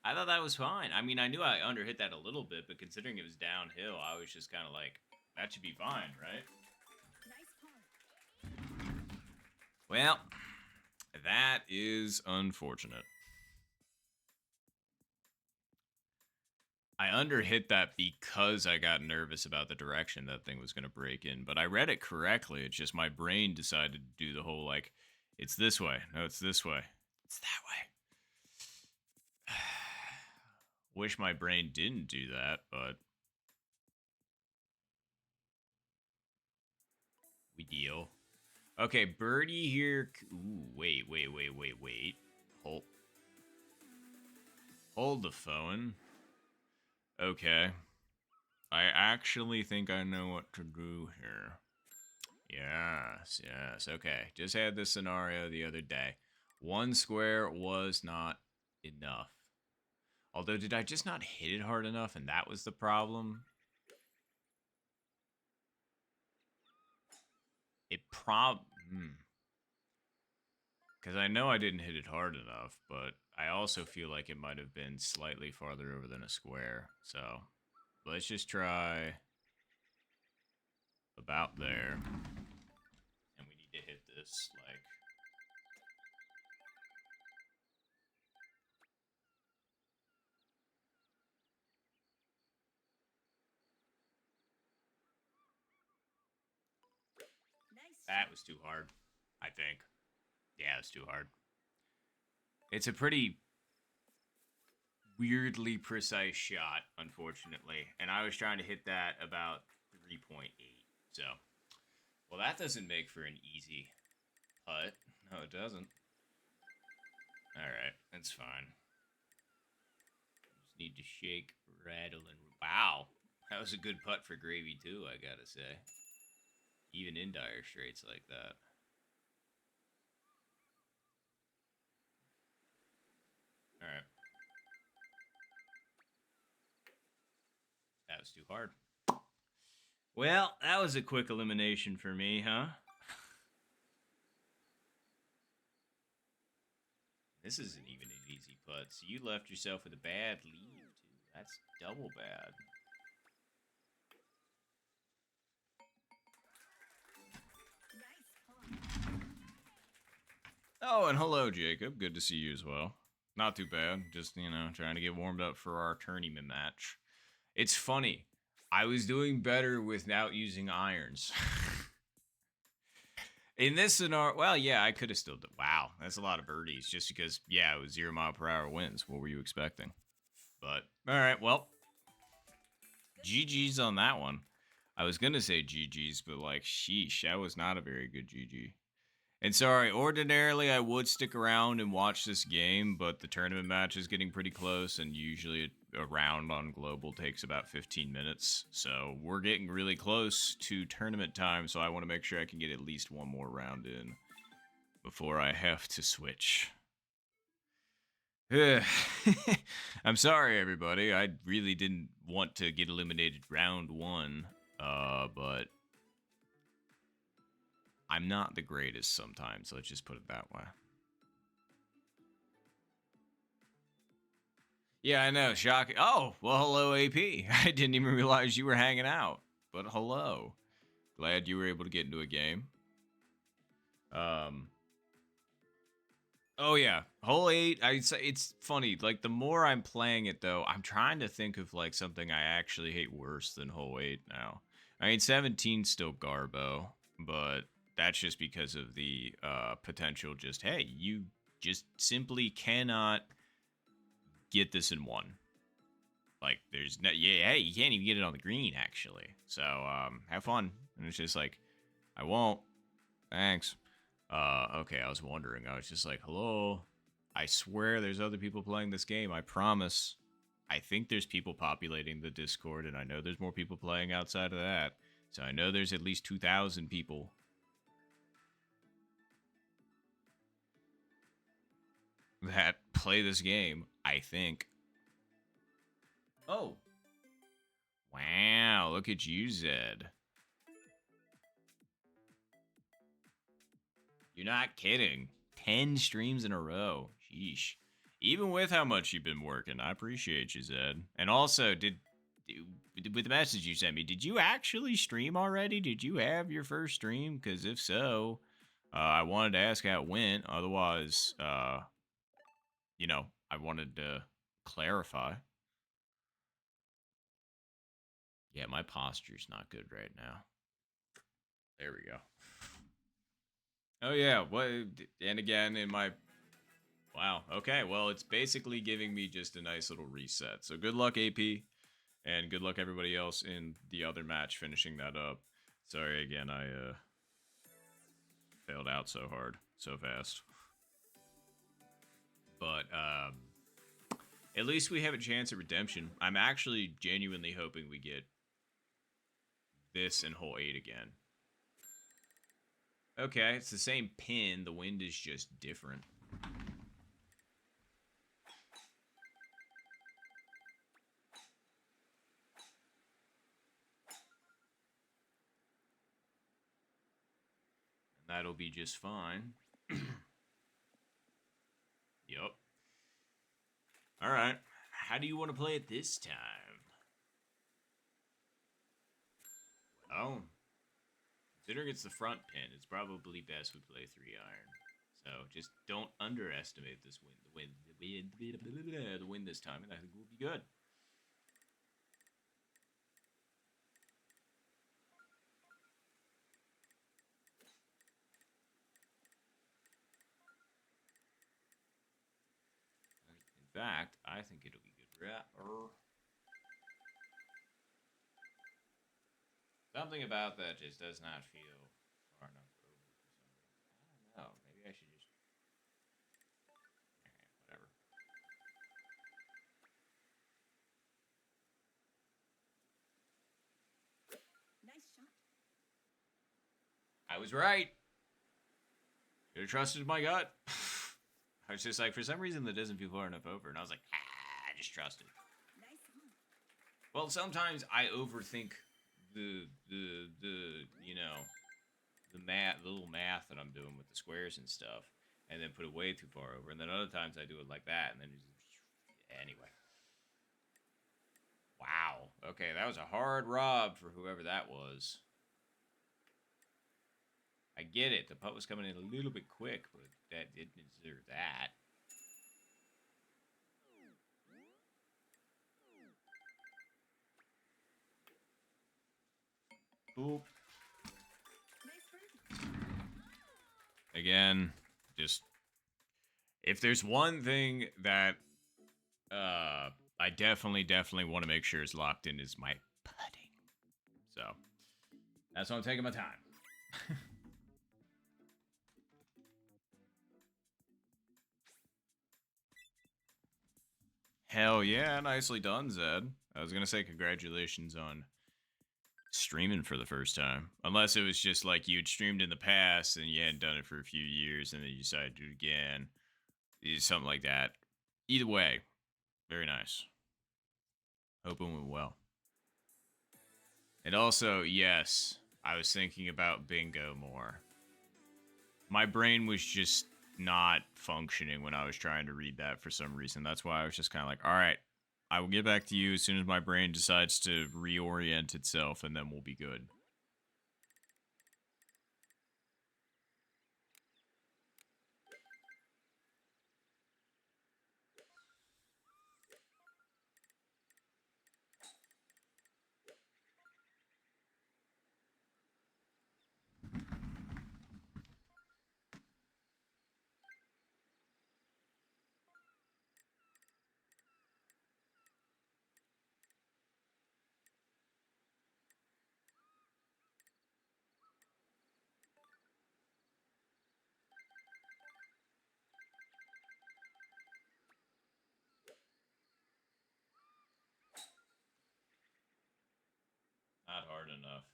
Speaker 1: I thought that was fine. I mean, I knew I underhit that a little bit, but considering it was downhill, I was just kind of like, that should be fine, right?
Speaker 2: Nice par.
Speaker 1: Well, that is unfortunate. I underhit that because I got nervous about the direction that thing was going to break in, but I read it correctly. It's just my brain decided to do the whole, like, it's this way. No, it's this way. It's that way. Wish my brain didn't do that, but We deal. Okay, birdie here. Ooh, wait. Hold the phone. Okay. I actually think I know what to do here. Yes. Okay. Just had this scenario the other day. One square was not enough. Although, did I just not hit it hard enough and that was the problem? It Because I know I didn't hit it hard enough, but I also feel like it might have been slightly farther over than a square. So, let's just try about there. And we need to hit this, like...
Speaker 2: Nice
Speaker 1: That
Speaker 2: shot.
Speaker 1: was too hard, I think. Yeah, it's too hard. It's a pretty weirdly precise shot, unfortunately. And I was trying to hit that about 3.8. So, well, that doesn't make for an easy putt. No, it doesn't. Alright, that's fine. Just need to shake, rattle, and... Wow! That was a good putt for gravy, too, I gotta say. Even in dire straits like that. Alright. That was too hard. Well, that was a quick elimination for me, huh? This isn't even an easy putt. So you left yourself with a bad lead, too. That's double bad.
Speaker 2: Nice putt.
Speaker 1: Oh, and hello, Jacob. Good to see you as well. Not too bad. Just, trying to get warmed up for our tournament match. It's funny. I was doing better without using irons. In this scenario, well, yeah, I could have still done. Wow, that's a lot of birdies just because, yeah, it was 0 mph winds. What were you expecting? But, all right, well, GG's on that one. I was going to say GG's, but, like, sheesh, that was not a very good GG. And sorry, ordinarily I would stick around and watch this game, but the tournament match is getting pretty close, and usually a round on Global takes about 15 minutes. So we're getting really close to tournament time, so I want to make sure I can get at least one more round in before I have to switch. I'm sorry, everybody. I really didn't want to get eliminated round one, but I'm not the greatest sometimes. Let's just put it that way. Yeah, I know. Shocking. Oh, well, hello, AP. I didn't even realize you were hanging out. But hello. Glad you were able to get into a game. Oh yeah, hole 8. I'd say it's funny. Like the more I'm playing it, though, I'm trying to think of like something I actually hate worse than hole 8 now. I mean, 17's still garbo, but that's just because of the potential. Just hey, you just simply cannot get this in one. Like there's no, yeah, hey, you can't even get it on the green actually. So have fun. And it's just like, I won't. Thanks. Okay, I was wondering. I was just like, hello. I swear there's other people playing this game. I promise. I think there's people populating the Discord, and I know there's more people playing outside of that. So I know there's at least 2,000 people that play this game, I think. Oh. Wow, look at you, Zed. You're not kidding. 10 streams in a row. Sheesh. Even with how much you've been working, I appreciate you, Zed. And also, with the message you sent me, did you actually stream already? Did you have your first stream? Because if so, I wanted to ask how it went. Otherwise, I wanted to clarify. Yeah, my posture's not good right now. There we go. Oh yeah, what? And again, in my... Wow, okay, well, it's basically giving me just a nice little reset. So good luck, AP, and good luck everybody else in the other match finishing that up. Sorry again, I failed out so hard, so fast. But at least we have a chance at redemption. I'm actually genuinely hoping we get this in hole 8 again. Okay, it's the same pin. The wind is just different. And that'll be just fine. Yep. All right. How do you want to play it this time? Well, considering it's the front pin, it's probably best we play 3-iron. So just don't underestimate this wind. The wind this time, and I think we'll be good. In fact, I think it'll be good. Something about that just does not feel far enough over for some reason. I don't know. Maybe I should just. Whatever.
Speaker 2: Nice shot.
Speaker 1: I was right. Should have trusted my gut. I was just like, for some reason, that doesn't feel far enough over. And I was like, I just trusted.
Speaker 2: Nice on.
Speaker 1: Well, sometimes I overthink the you know, the little math that I'm doing with the squares and stuff, and then put it way too far over. And then other times I do it like that, and then just, anyway. Wow. Okay, that was a hard rob for whoever that was. I get it. The putt was coming in a little bit quick, but that didn't deserve that. Boop.
Speaker 2: Nice birdie.
Speaker 1: Again, just if there's one thing that I definitely want to make sure is locked in is my putting. So that's why I'm taking my time. Hell yeah, nicely done, Zed. I was gonna say congratulations on streaming for the first time. Unless it was just like you'd streamed in the past and you hadn't done it for a few years and then you decided to do it again. Something like that. Either way, very nice. Hope it went well. And also, yes, I was thinking about bingo more. My brain was just not functioning when I was trying to read that for some reason. That's why I was just kind of like, all right, I will get back to you as soon as my brain decides to reorient itself, and then we'll be good. Not hard enough.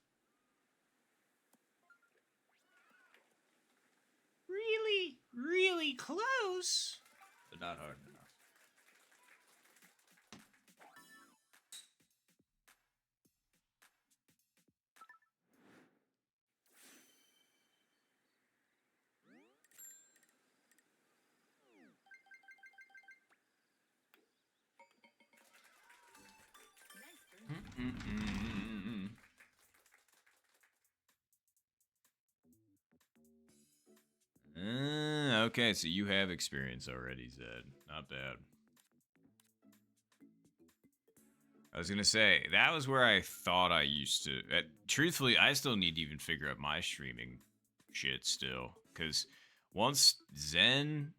Speaker 1: Really, really close, but not hard enough.
Speaker 2: Nice birdie.
Speaker 1: Okay, so you have experience already, Zed. Not bad. I was gonna say that was where I thought I used to. Truthfully, I still need to even figure out my streaming shit still, because once Zen,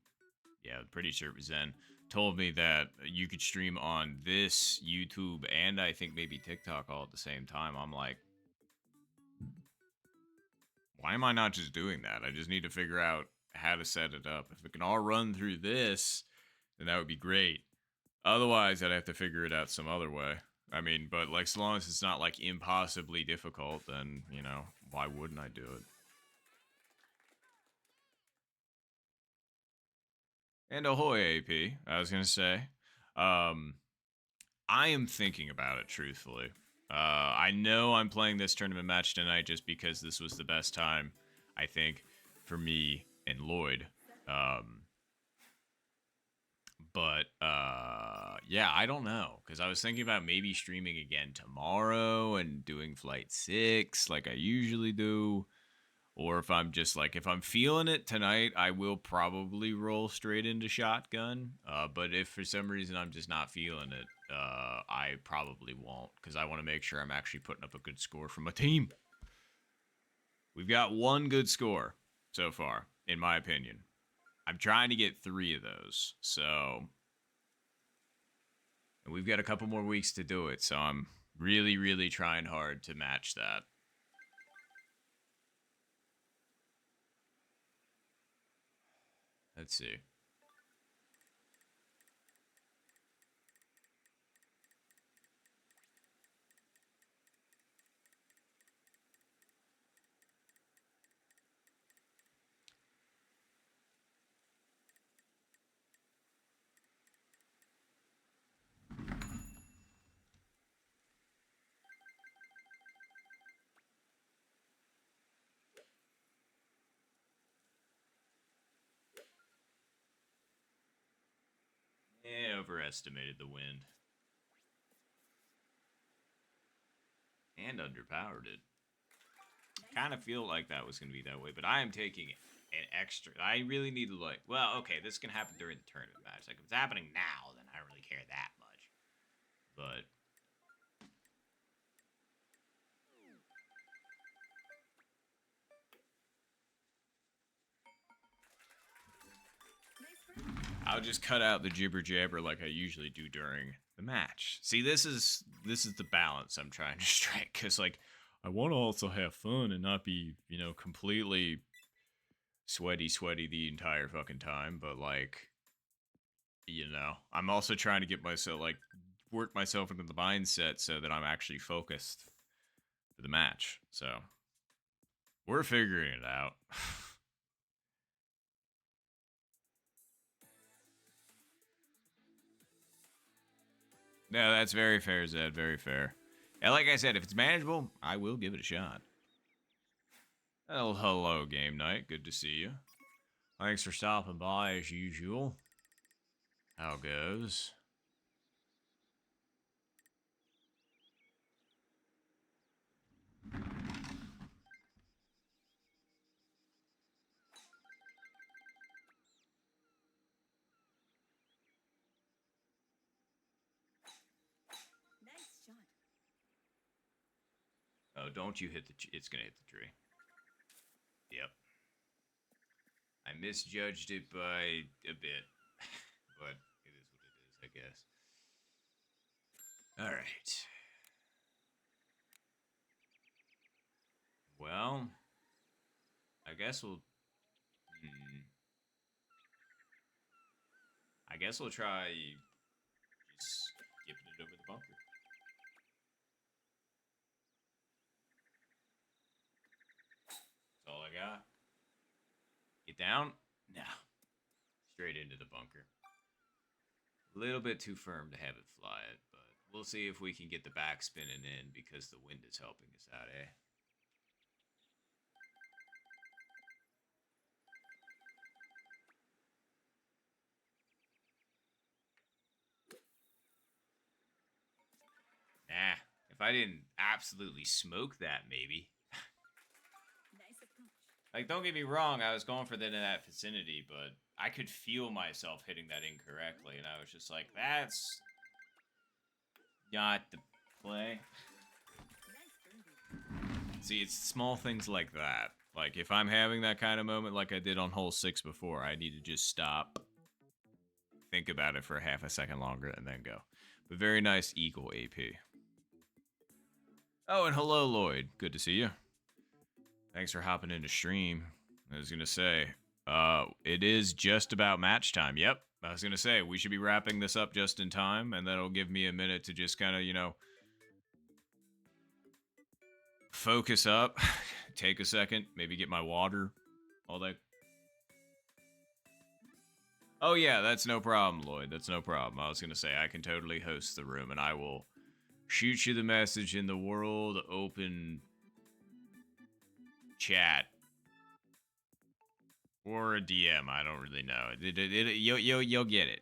Speaker 1: yeah, I'm pretty sure it was Zen, told me that you could stream on this YouTube and I think maybe TikTok all at the same time. I'm like, Why am I not just doing that? I just need to figure out how to set it up. If it can all run through this, then that would be great. Otherwise, I'd have to figure it out some other way. I mean, but like, so long as it's not like impossibly difficult, then, you know, why wouldn't I do it? And ahoy, AP, I was going to say. I am thinking about it, truthfully. I know I'm playing this tournament match tonight just because this was the best time, I think, for me and Lloyd. But yeah, I don't know, because I was thinking about maybe streaming again tomorrow and doing flight 6 like I usually do. Or if I'm just like, if I'm feeling it tonight, I will probably roll straight into shotgun. But if for some reason I'm just not feeling it, I probably won't, because I want to make sure I'm actually putting up a good score for my team. We've got one good score so far, in my opinion. I'm trying to get 3 of those, so. And we've got a couple more weeks to do it, so I'm really, really trying hard to match that. Let's see. Overestimated the wind. And underpowered it. Kind of feel like that was going to be that way, but I am taking an extra. I really need to, like, well, okay, this can happen during the tournament match. Like, if it's happening now, then I don't really care that much. But I'll just cut out the jibber jabber like I usually do during the match. See, this is the balance I'm trying to strike, because like I want to also have fun and not be, you know, completely sweaty the entire fucking time, but like, you know, I'm also trying to get myself, like, work myself into the mindset so that I'm actually focused for the match. So we're figuring it out. No, that's very fair, Zed. Very fair. And like I said, if it's manageable, I will give it a shot. Oh, hello, game night. Good to see you. Thanks for stopping by as usual. How goes?
Speaker 2: Nice shot.
Speaker 1: Oh, don't you hit the... It's gonna hit the tree. Yep. I misjudged it by a bit. But it is what it is, I guess. Alright. Well, I guess we'll... I guess we'll try just skipping it over the bunker. That's all I got. Get down? No. Straight into the bunker. A little bit too firm to have it fly it, but we'll see if we can get the back spinning in because the wind is helping us out, eh? Nah, if I didn't absolutely smoke that, maybe.
Speaker 2: Nice approach.
Speaker 1: Like, don't get me wrong, I was going for that in that vicinity, but I could feel myself hitting that incorrectly, and I was just like, that's not the play.
Speaker 2: Nice birdie.
Speaker 1: See, it's small things like that. Like, if I'm having that kind of moment like I did on hole 6 before, I need to just stop, think about it for a half a second longer, and then go. But very nice eagle AP. Oh, and hello, Lloyd. Good to see you. Thanks for hopping into stream. I was gonna say, it is just about match time. Yep. I was gonna say we should be wrapping this up just in time, and that'll give me a minute to just kind of, focus up, take a second, maybe get my water, all that. Oh yeah, that's no problem, Lloyd. That's no problem. I was gonna say I can totally host the room, and I will shoot you the message in the world open chat or a DM. I don't really know. You'll get it.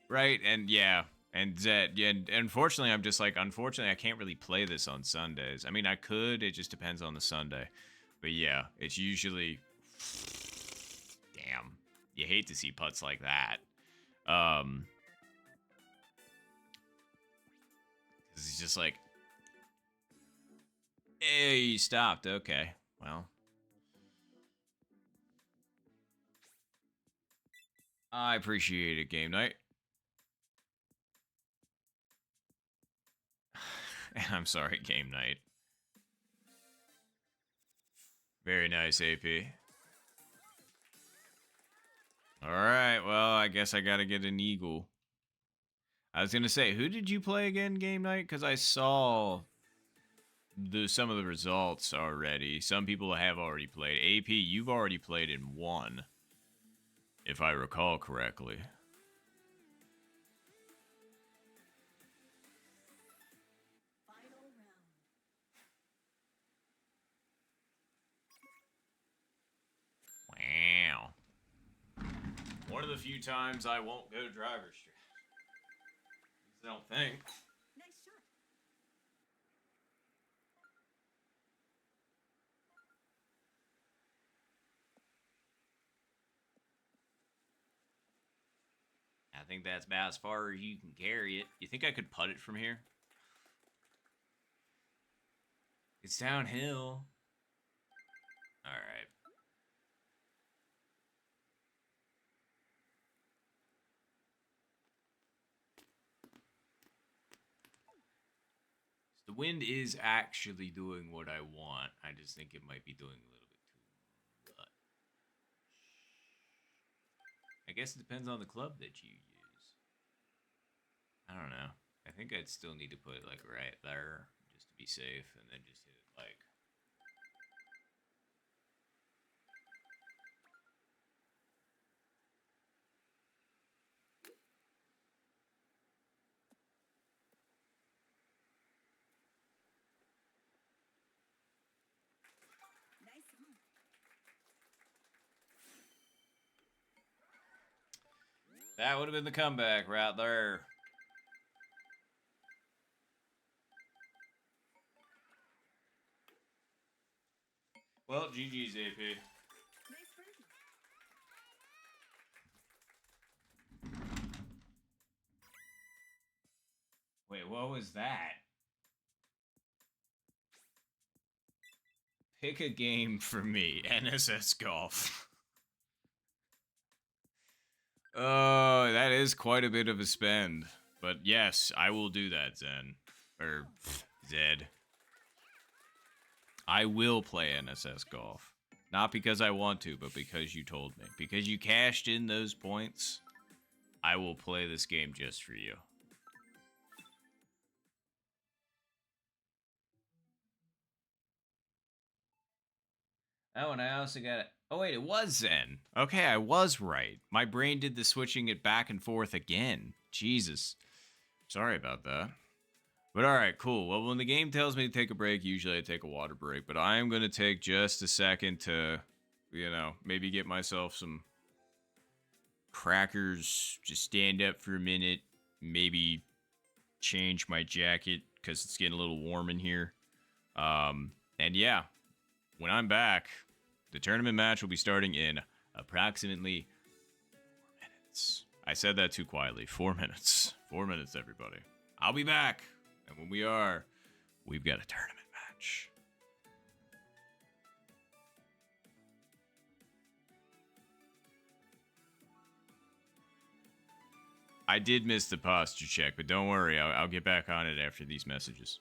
Speaker 1: Right, and yeah, and Zed, yeah, and unfortunately, I'm just like, unfortunately, I can't really play this on Sundays. I mean, I could, it just depends on the Sunday. But yeah, it's usually, damn, you hate to see putts like that. 'Cause he's just like, hey, you stopped, okay, well. I appreciate it, game night. I'm sorry, game night. Very nice, AP. Alright, well, I guess I gotta get an eagle. I was gonna say, who did you play again, game night? Because I saw some of the results already. Some people have already played. AP, you've already played in one, if I recall correctly.
Speaker 2: Final round.
Speaker 1: Wow. One of the few times I won't go driver's street. I don't think.
Speaker 2: Nice shot.
Speaker 1: I think that's about as far as you can carry it. You think I could putt it from here? It's downhill. Alright. The wind is actually doing what I want. I just think it might be doing a little bit too much. I guess it depends on the club that you use. I don't know. I think I'd still need to put it like right there just to be safe, and then just hit it like.
Speaker 2: Nice one.
Speaker 1: That would have been the comeback right there. Well, GG's, AP.
Speaker 2: Nice birdie.
Speaker 1: Wait, what was that? Pick a game for me. NSS Golf. Oh, that is quite a bit of a spend. But yes, I will do that, Zen. Or Zed. I will play NSS Golf. Not because I want to, but because you told me. Because you cashed in those points, I will play this game just for you. Oh, and I also got it. Oh, wait, it was Zen. Okay, I was right. My brain did the switching it back and forth again. Jesus. Sorry about that. But alright, cool. Well, when the game tells me to take a break, usually I take a water break. But I am going to take just a second to, maybe get myself some crackers, just stand up for a minute, maybe change my jacket because it's getting a little warm in here. And yeah, when I'm back, the tournament match will be starting in approximately 4 minutes. I said that too quietly. 4 minutes. 4 minutes, everybody. I'll be back. And when we are, we've got a tournament match. I did miss the posture check, but don't worry, I'll get back on it after these messages.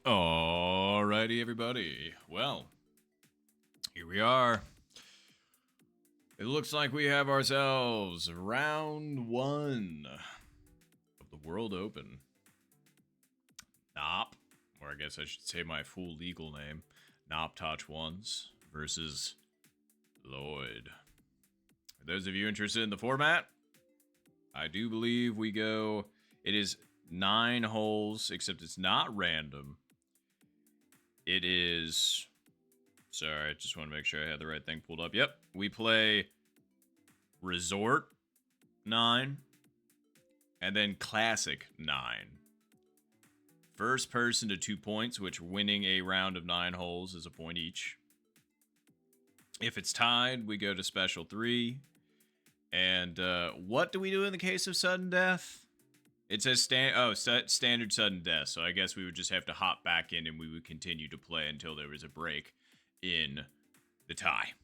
Speaker 1: Alrighty, everybody. Well, here we are. It looks like we have ourselves round 1 of the World Open. Nop, or I guess I should say my full legal name, Noptotch1s versus Lloyd. For those of you interested in the format, I do believe we go, it is 9 holes, except it's not random. It is, sorry, I just want to make sure I had the right thing pulled up. Yep, we play Resort 9 and then Classic 9. First person to 2 points, which winning a round of 9 holes is a point each. If it's tied, we go to Special 3. And what do we do in the case of sudden death? It says standard sudden death, so I guess we would just have to hop back in and we would continue to play until there was a break in the tie.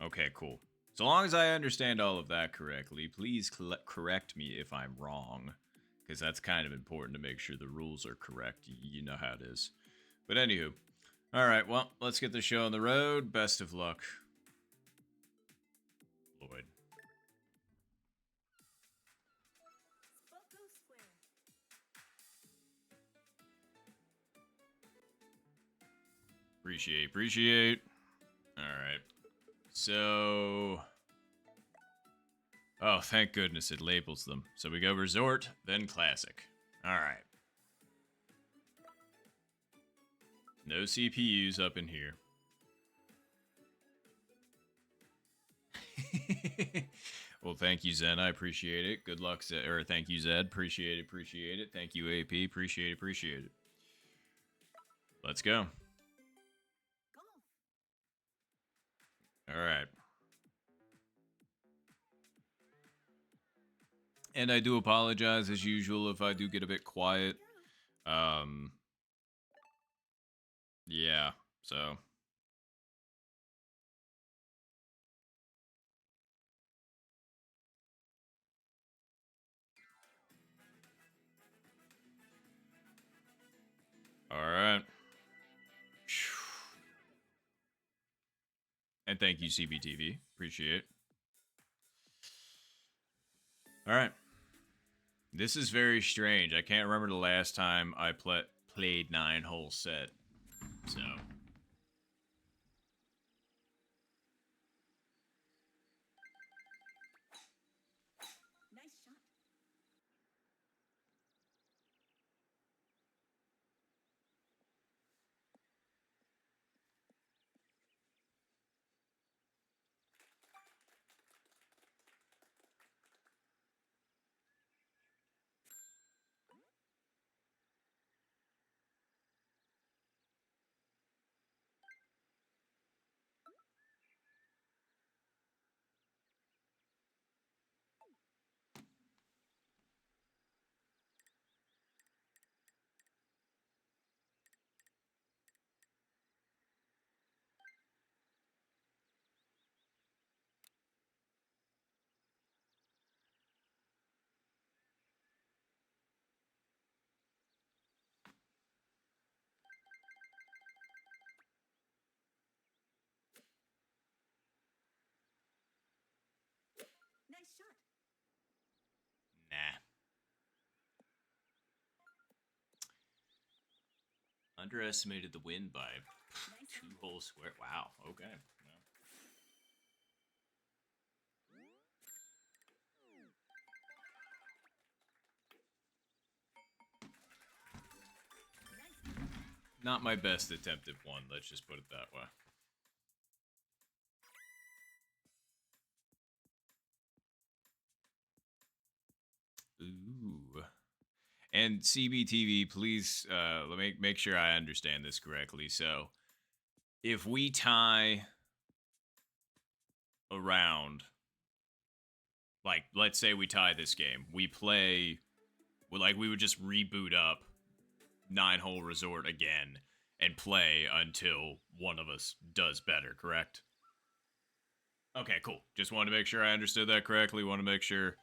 Speaker 1: Okay, cool. So long as I understand all of that correctly, please correct me if I'm wrong, because that's kind of important to make sure the rules are correct. You know how it is. But anywho, All right, well, let's get the show on the road. Best of luck, Lloyd.
Speaker 2: Spoko Square.
Speaker 1: Appreciate. All right. So, oh, thank goodness it labels them. So we go resort, then classic. All right. No CPUs up in here. Well, thank you, Zen. I appreciate it. Good luck, Zed. Or thank you, Zed. Appreciate it. Thank you, AP. Appreciate it. Let's go.
Speaker 2: Golf.
Speaker 1: All right. And I do apologize as usual if I do get a bit quiet. Yeah. So. All right. And thank you, CBTV. Appreciate it. All right. This is very strange. I can't remember the last time I played 9-hole set. So.
Speaker 2: Nice shot. Nice shot.
Speaker 1: Nah. Underestimated the win by
Speaker 2: Nice
Speaker 1: 2-hole square. Wow. Okay. Well.
Speaker 2: Nice.
Speaker 1: Not my best attempt at one. Let's just put it that way. Ooh. And CBTV, please let me make sure I understand this correctly. So, if we tie a round, like let's say we tie this game, we play, like we would just reboot up 9-hole resort again and play until one of us does better. Correct? Okay, cool. Just wanted to make sure I understood that correctly. Want to make sure.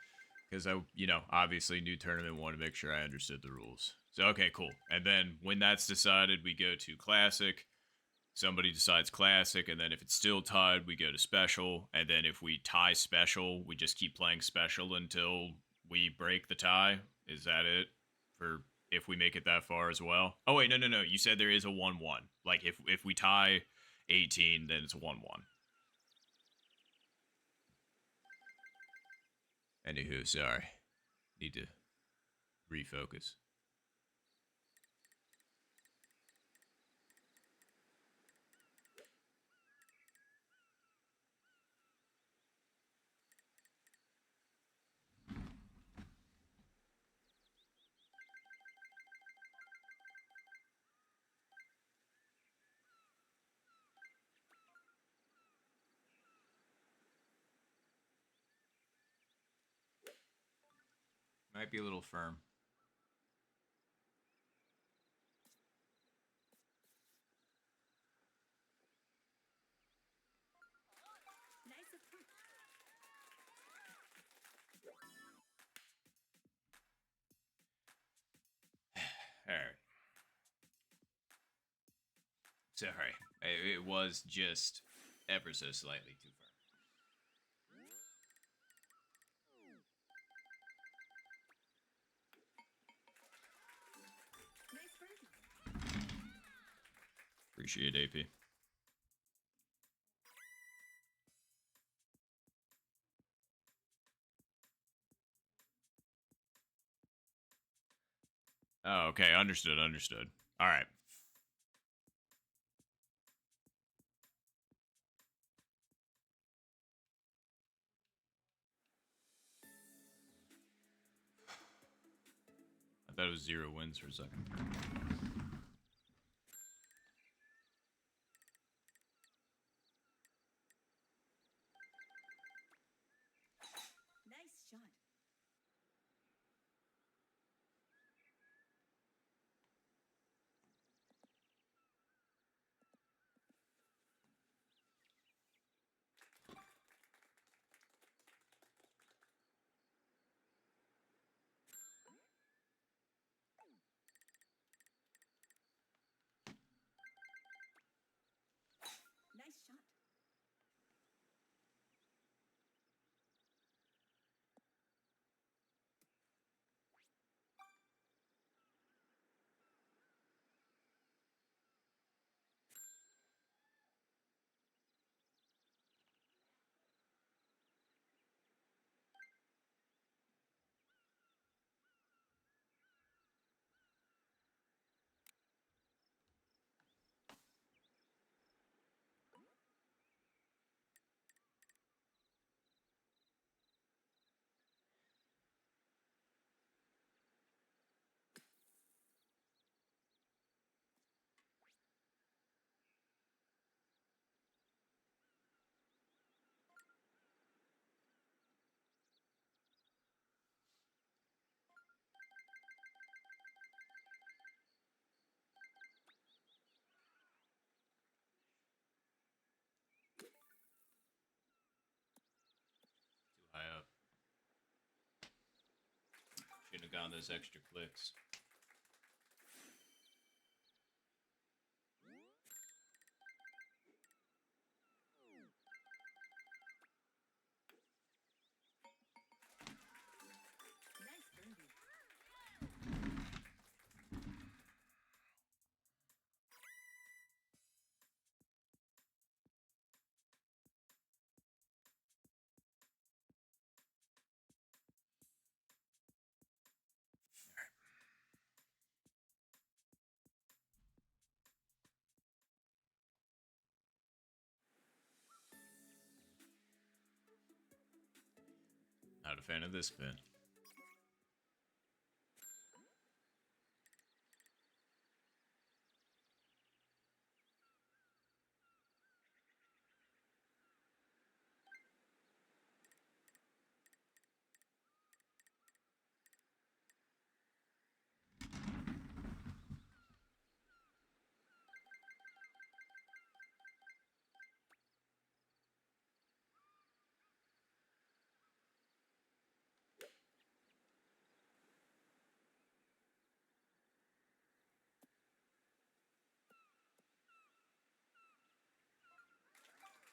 Speaker 1: Because obviously new tournament, want to make sure I understood the rules. So, okay, cool. And then when that's decided, we go to classic. Somebody decides classic, and then if it's still tied, we go to special. And then if we tie special, we just keep playing special until we break the tie. Is that it? For if we make it that far as well? Oh wait, no. You said there is a 1-1. Like if we tie 18, then it's a 1-1. Anywho, sorry. Need to refocus. Might be a little firm.
Speaker 2: Nice approach.
Speaker 1: All right. Sorry, it was just ever so slightly too far.
Speaker 2: Nice birdie.
Speaker 1: Appreciate AP. Oh, okay. Understood. Understood. All right. I thought it was 0 wins for a second.
Speaker 2: Nice shot. Nice shot.
Speaker 1: Too high up. Shouldn't have gone those extra clicks.
Speaker 2: Nice birdie.
Speaker 1: Not a fan of this pin.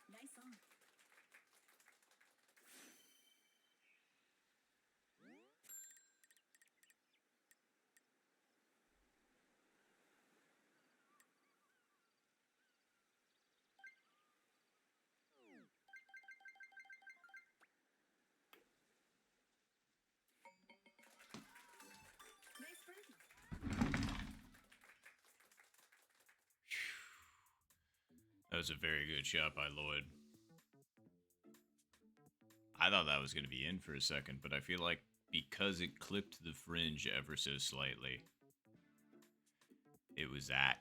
Speaker 2: Nice on. Nice birdie.
Speaker 1: That was a very good shot by Lloyd. I thought that was going to be in for a second, but I feel like because it clipped the fringe ever so slightly, it was that.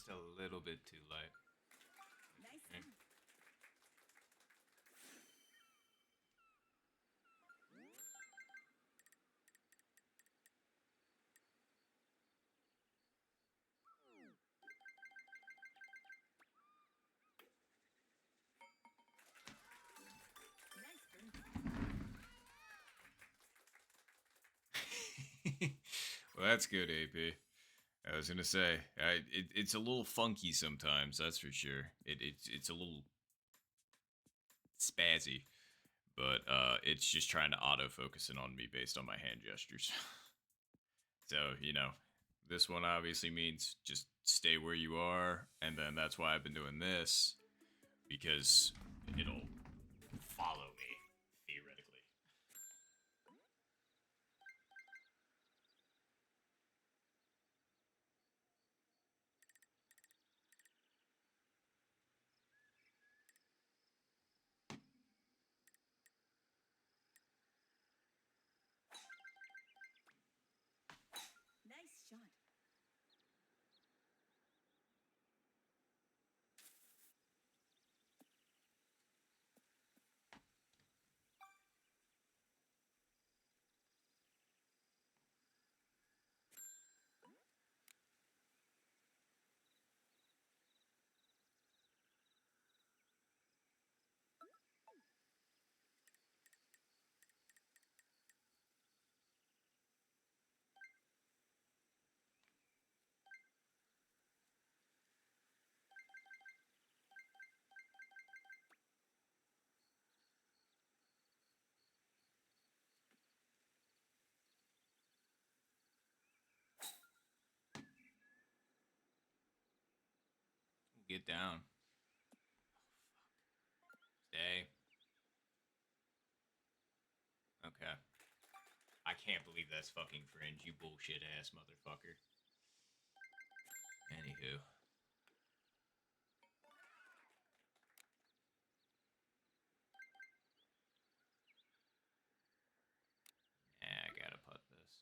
Speaker 1: just a little bit too light.
Speaker 2: Nice
Speaker 1: Okay.
Speaker 2: shot. Nice birdie.
Speaker 1: Well, that's good, AP. I was gonna say, it's a little funky sometimes. That's for sure. It's a little spazzy, but it's just trying to autofocus in on me based on my hand gestures. So this one obviously means just stay where you are, and then that's why I've been doing this because it'll follow me theoretically.
Speaker 2: Nice shot.
Speaker 1: Get down. Stay. Okay. I can't believe that's fucking fringe, you bullshit ass motherfucker. Anywho. I gotta putt this.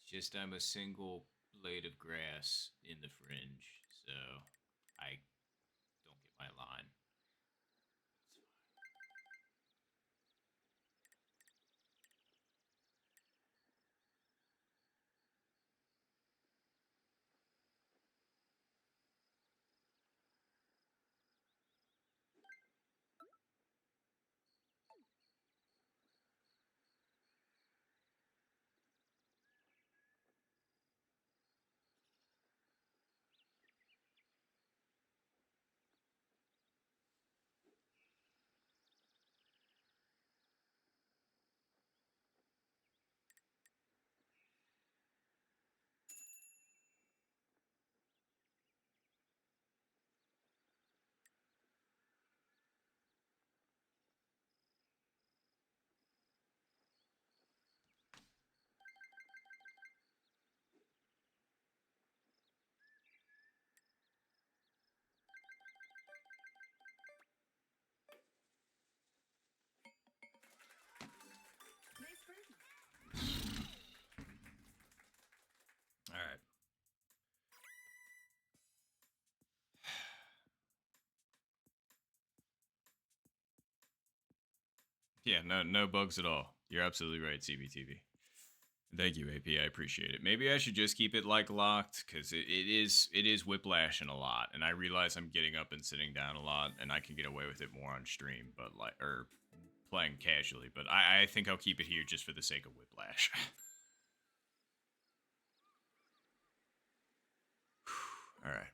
Speaker 1: It's just I'm a single blade of grass in the fringe, so I don't get my line.
Speaker 2: Nice birdie.
Speaker 1: All right. Yeah, no bugs at all. You're absolutely right, CBTV. Thank you, AP. I appreciate it. Maybe I should just keep it like locked because it is whiplashing a lot, and I realize I'm getting up and sitting down a lot, and I can get away with it more on stream, but playing casually. But I think I'll keep it here just for the sake of whiplash. All right.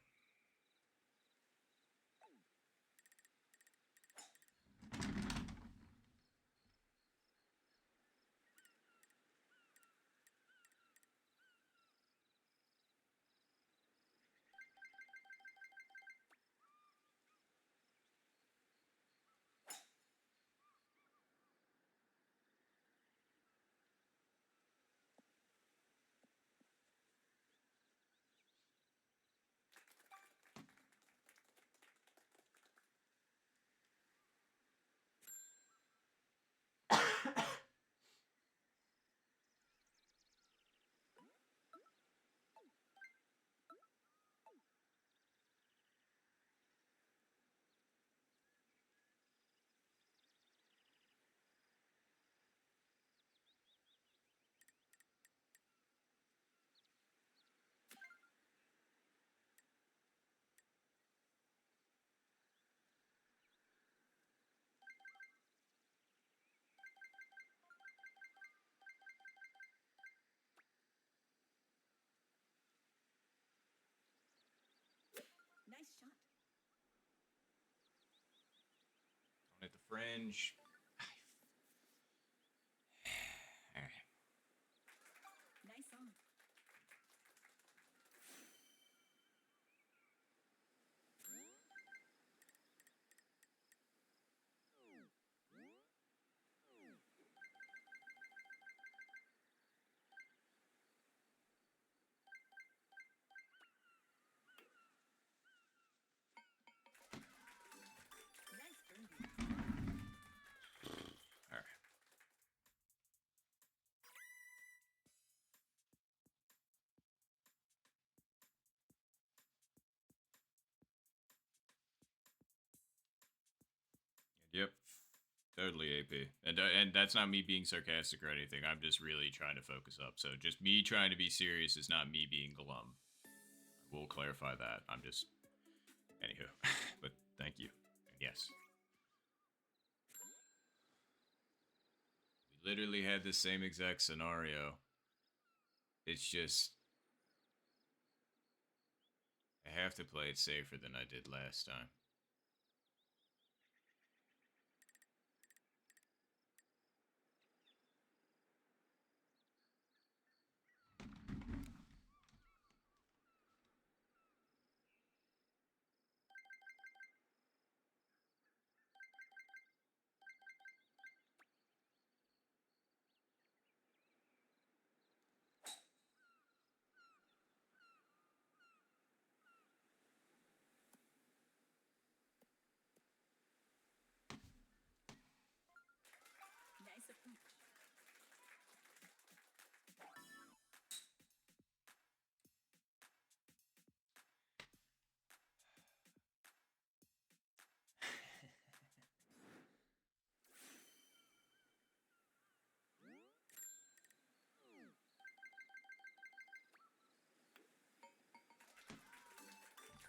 Speaker 1: Fringe. All right.
Speaker 2: Nice on. Nice birdie.
Speaker 1: All right. Yep. Totally AP. And that's not me being sarcastic or anything. I'm just really trying to focus up. So just me trying to be serious is not me being glum. We'll clarify that. I'm just anywho. But thank you. And yes. We literally had the same exact scenario. It's just I have to play it safer than I did last time.
Speaker 2: Nice approach.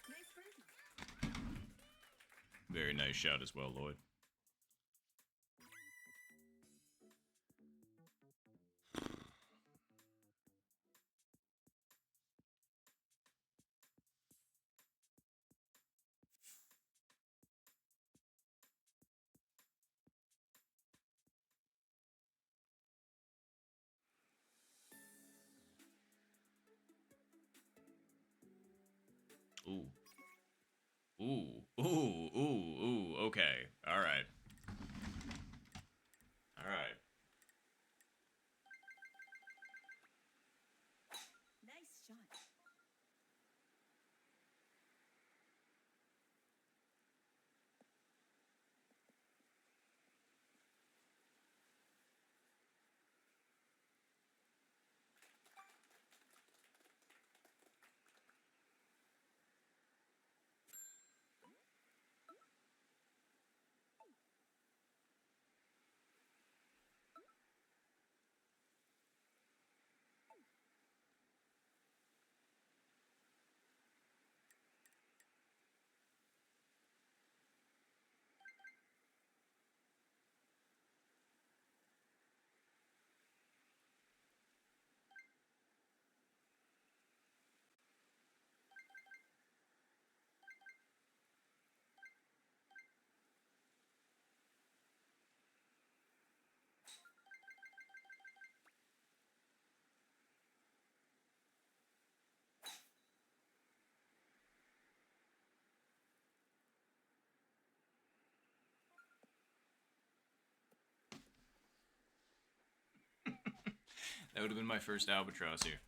Speaker 2: Nice birdie.
Speaker 1: Very nice shot as well, Lloyd. Ooh. Ooh. Ooh. Ooh. Ooh. Okay. All right. All right.
Speaker 2: Nice shot.
Speaker 1: That would have been my first albatross here.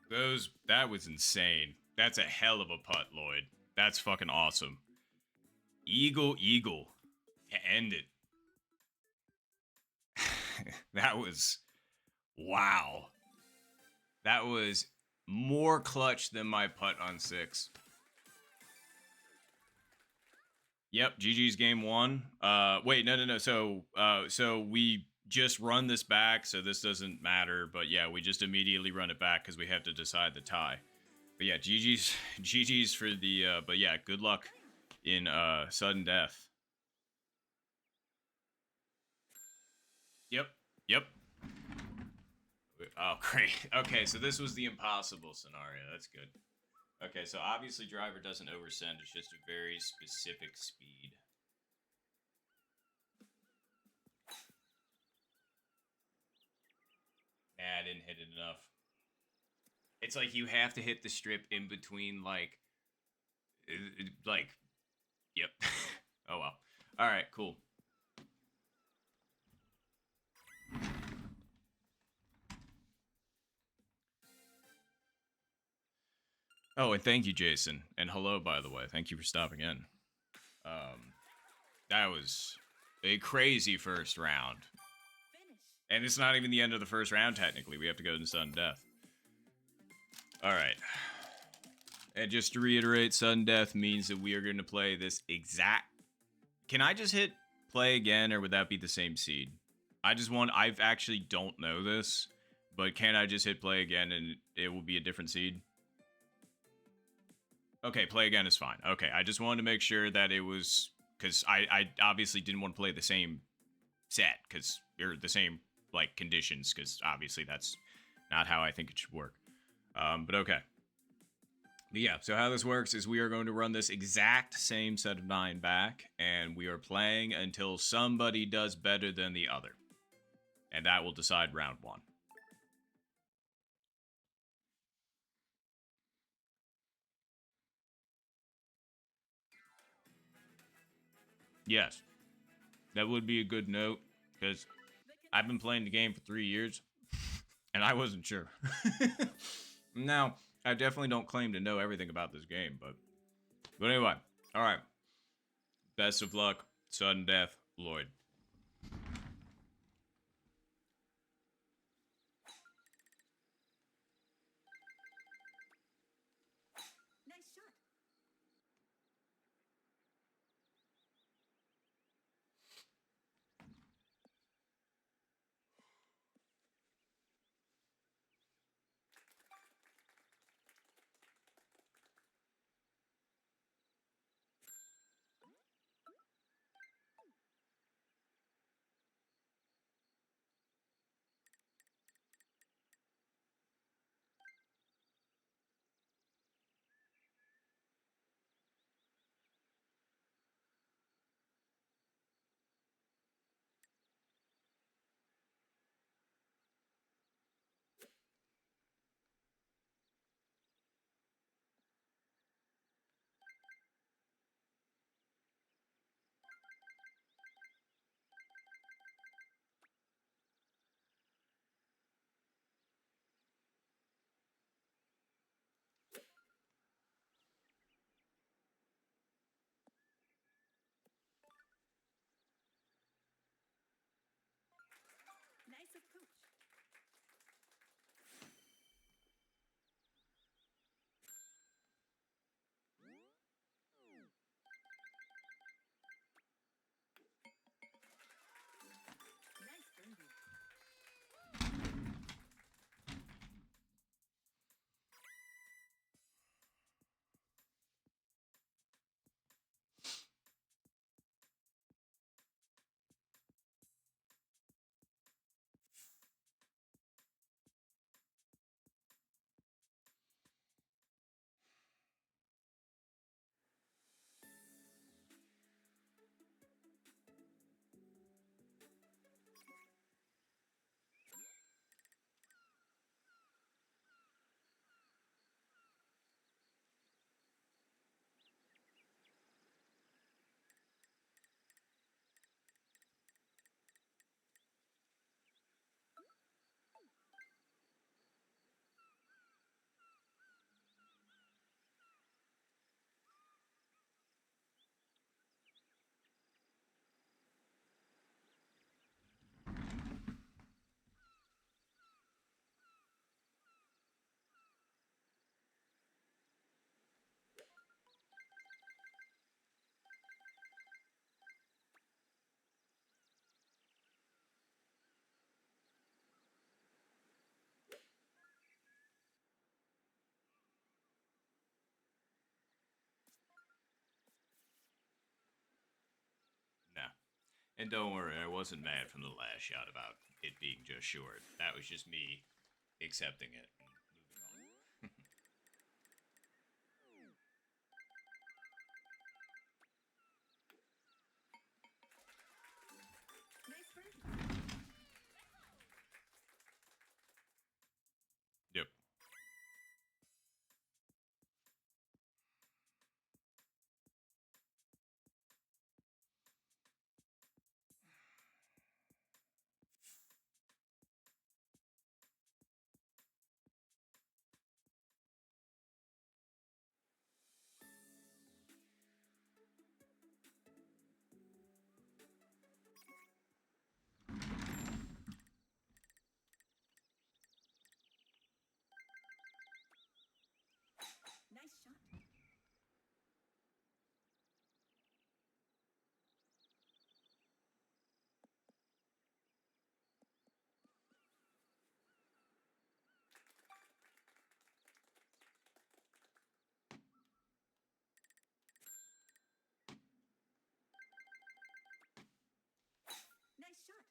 Speaker 1: That was insane. That's a hell of a putt, Lloyd. That's fucking awesome. Eagle to end it. That was wow. That was more clutch than my putt on 6. Yep, GG's game 1. Wait, no. So we just run this back, so this doesn't matter. But yeah, we just immediately run it back because we have to decide the tie. But yeah, GG's for the. But yeah, good luck in sudden death. Yep. Oh, great. Okay, so this was the impossible scenario. That's good. Okay, so obviously driver doesn't oversend. It's just a very specific speed. Nah, I didn't hit it enough. It's like you have to hit the strip in between, like, yep. Oh, well. All right, cool. Oh, and thank you, Jason. And hello, by the way. Thank you for stopping in. That was a crazy first round.
Speaker 2: Finish.
Speaker 1: And it's not even the end of the first round, technically. We have to go to sudden death. All right. And just to reiterate, sudden death means that we are going to play this exact... Can I just hit play again, or would that be the same seed? I actually don't know this, but can I just hit play again and it will be a different seed? Okay, play again is fine. Okay, I just wanted to make sure that it was... Because I obviously didn't want to play the same set, or the same, like, conditions, because obviously that's not how I think it should work. But okay. But yeah, so how this works is we are going to run this exact same set of 9 back, and we are playing until somebody does better than the other. And that will decide round 1. Yes, that would be a good note, because I've been playing the game for 3 years, and I wasn't sure. Now, I definitely don't claim to know everything about this game, but anyway, all right. Best of luck, sudden death, Lloyd.
Speaker 2: Nice shot.
Speaker 1: And don't worry, I wasn't mad from the last shot about it being just short. That was just me accepting it and moving on.
Speaker 2: Nice birdie.
Speaker 1: Yep.
Speaker 2: Nice shot. Nice shot.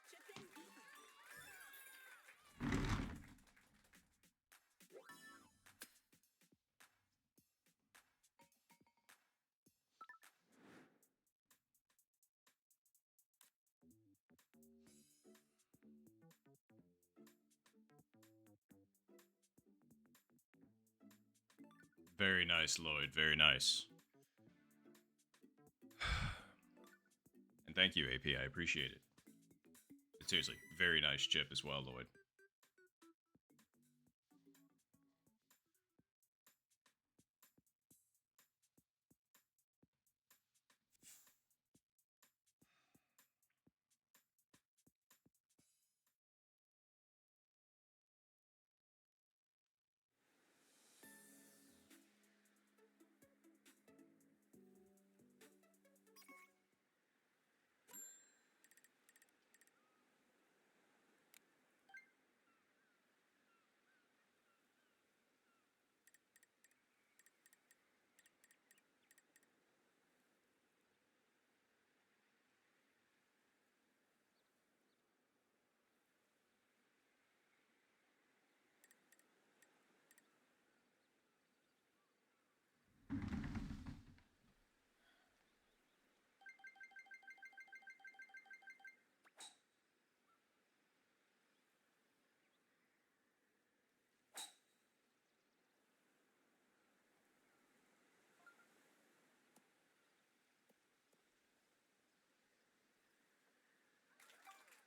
Speaker 2: Chip in even.
Speaker 1: Very nice, Lloyd. Very nice. And thank you, AP. I appreciate it. But seriously, very nice chip as well, Lloyd.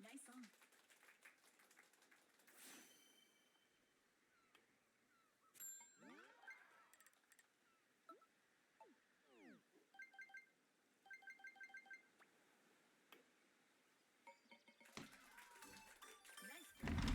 Speaker 2: Nice on. Nice birdie.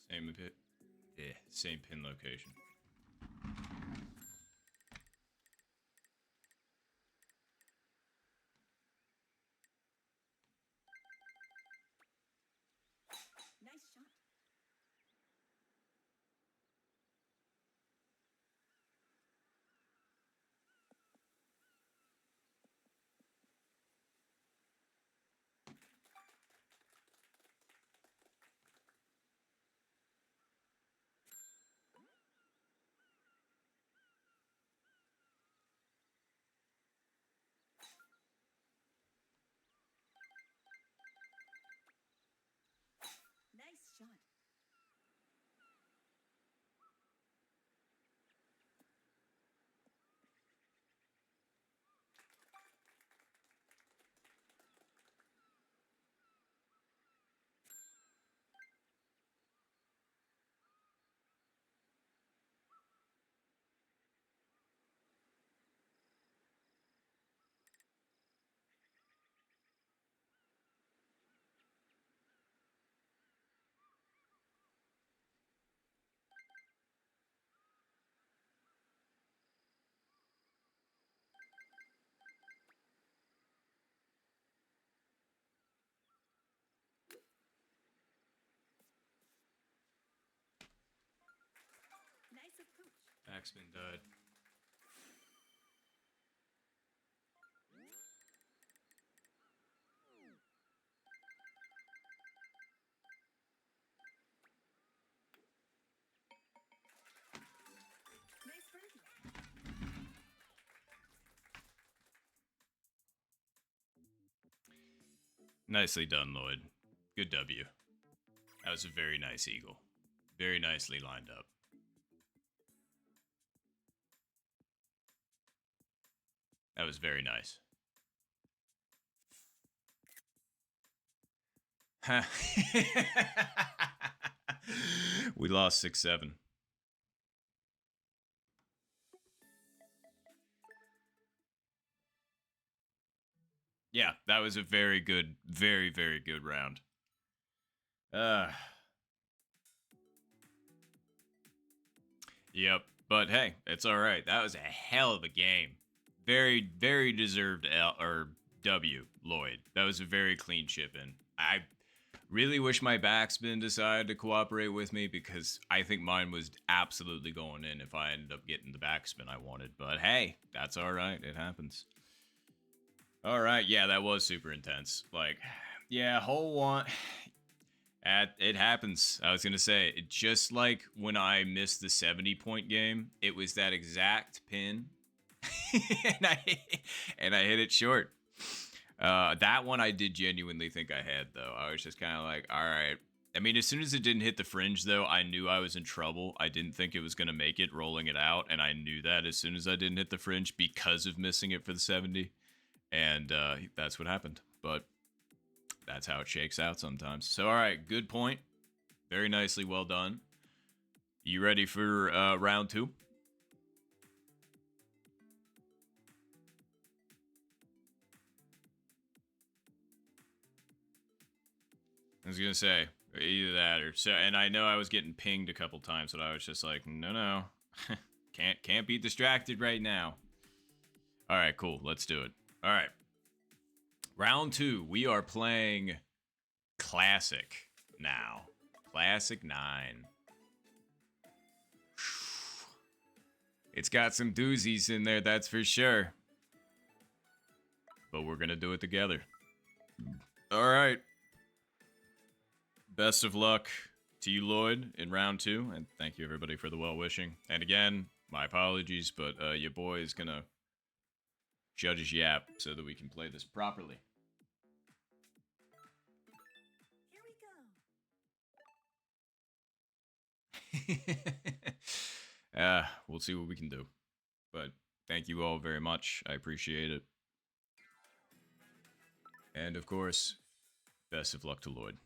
Speaker 1: Same pin. Yeah, same pin location.
Speaker 2: Nice shot.
Speaker 1: backspin died.
Speaker 2: Nice birdie.
Speaker 1: Nicely done, Lloyd. Good W. That was a very nice eagle. Very nicely lined up. That was very nice. We lost 6-7. Yeah, that was a very good, very, very good round. Yep. But hey, it's all right. That was a hell of a game. Very, very deserved L or W, Lloyd. That was a very clean chip in. I really wish my backspin decided to cooperate with me because I think mine was absolutely going in if I ended up getting the backspin I wanted. But hey, that's all right. It happens. All right. Yeah, that was super intense. Like, yeah, hole one. It happens. I was gonna say, just like when I missed the 70-point game, it was that exact pin, and I hit it short. That one I did genuinely think I had though. I was just kind of like, all right. I mean, as soon as it didn't hit the fringe though, I knew I was in trouble. I didn't think it was gonna make it rolling it out, and I knew that as soon as I didn't hit the fringe because of missing it for the 70, and that's what happened. But that's how it shakes out sometimes. So, all right, good point. Very nicely well done. You ready for round two? I was gonna say either that or so. And I know I was getting pinged a couple times, but I was just like, no, can't be distracted right now. All right, cool. Let's do it. All right, round two. We are playing classic now. Classic 9. It's got some doozies in there, that's for sure. But we're gonna do it together. All right. Best of luck to you, Lloyd, in round two, and thank you everybody for the well wishing. And again, my apologies, but your boy is gonna judge his yap so that we can play this properly.
Speaker 2: Here we go.
Speaker 1: We'll see what we can do. But thank you all very much. I appreciate it. And of course, best of luck to Lloyd.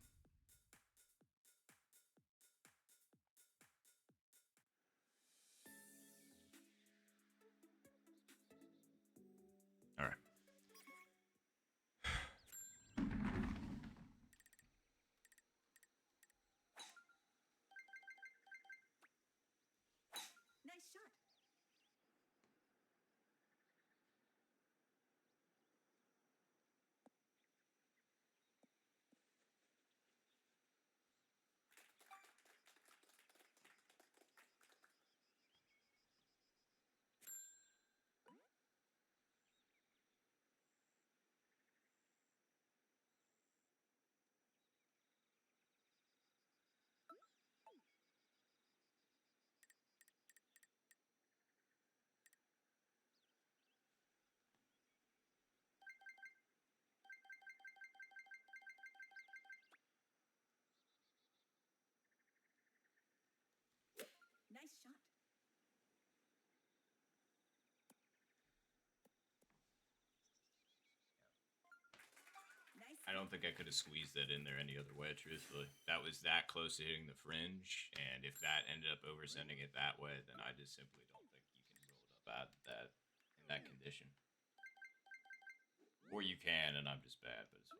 Speaker 1: All right.
Speaker 2: Nice shot. Nice shot. Nice.
Speaker 1: I don't think I could have squeezed that in there any other way, truthfully. That was that close to hitting the fringe, and if that ended up oversending it that way, then I just simply don't think you can roll it up at that in that condition. Or you can, and I'm just bad, but it's fine.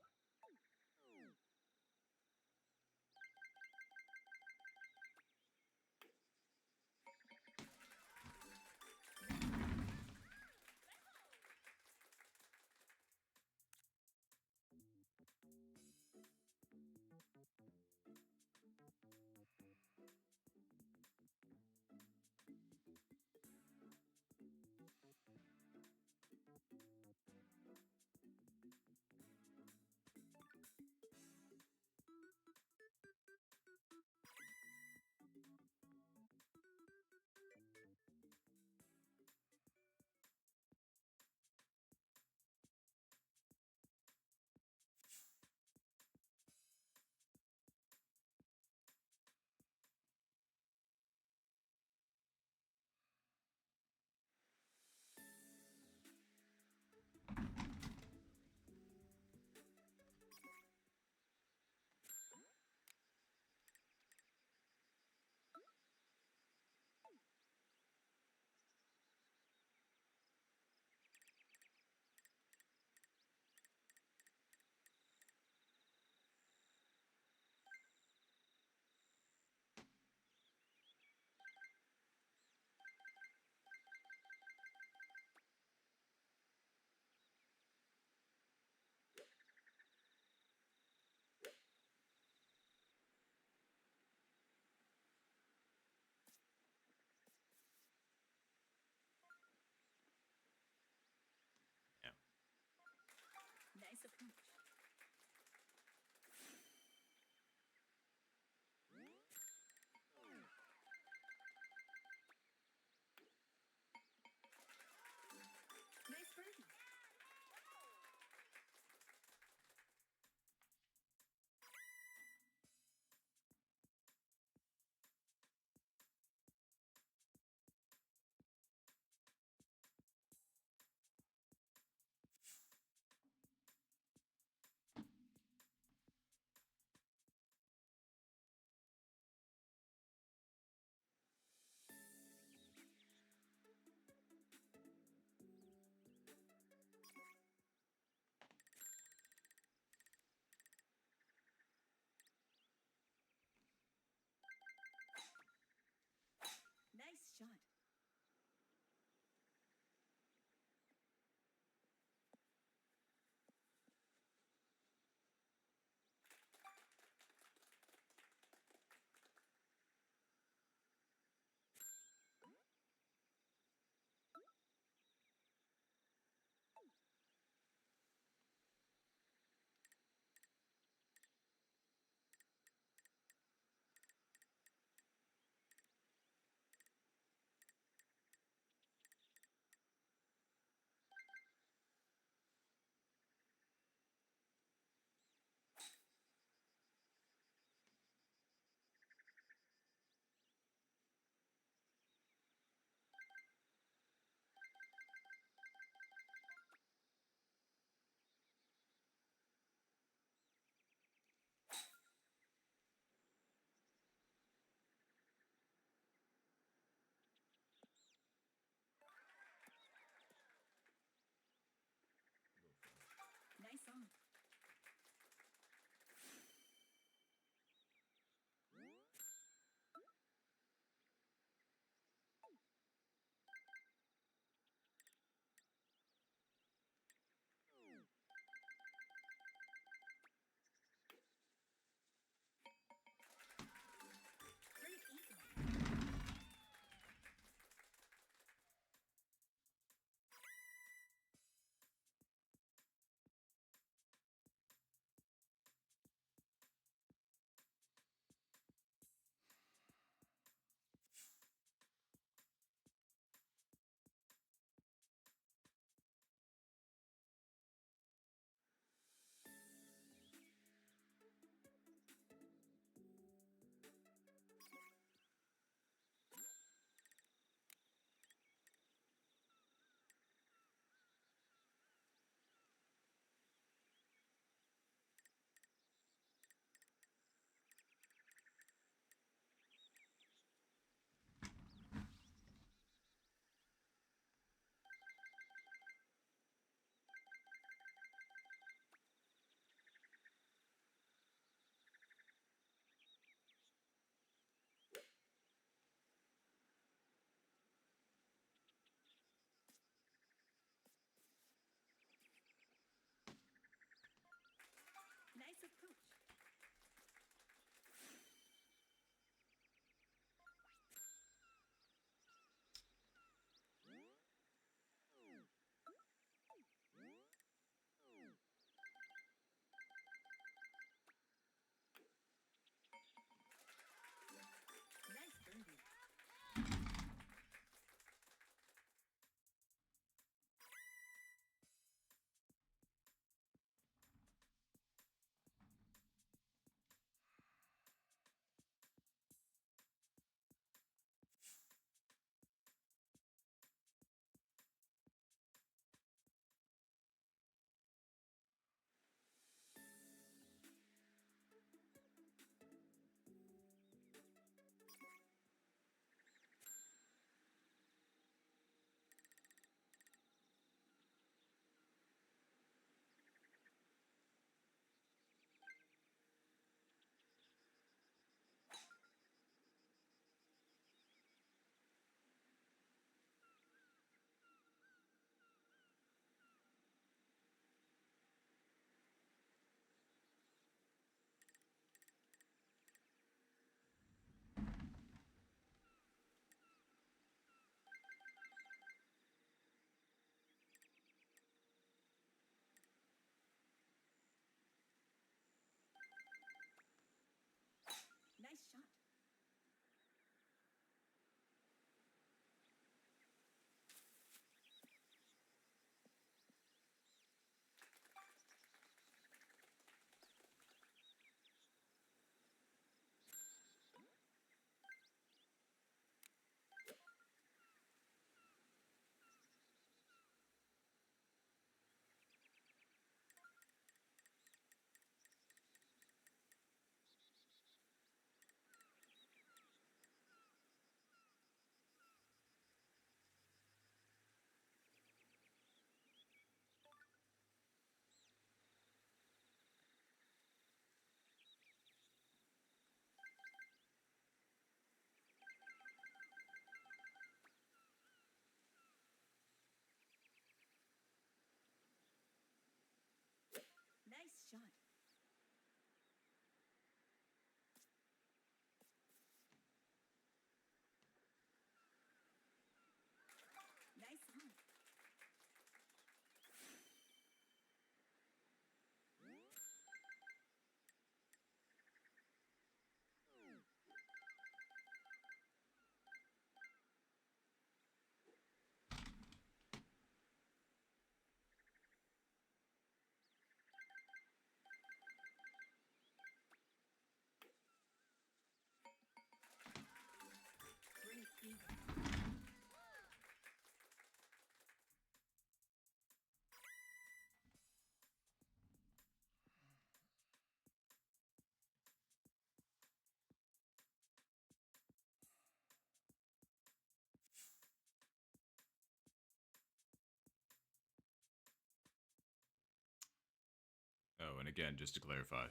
Speaker 1: again, just to clarify,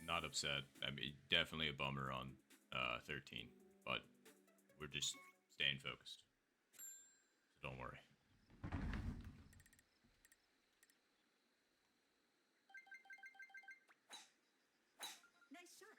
Speaker 1: not upset. I mean, definitely a bummer on 13, but we're just staying focused. So don't worry.
Speaker 2: Nice shot.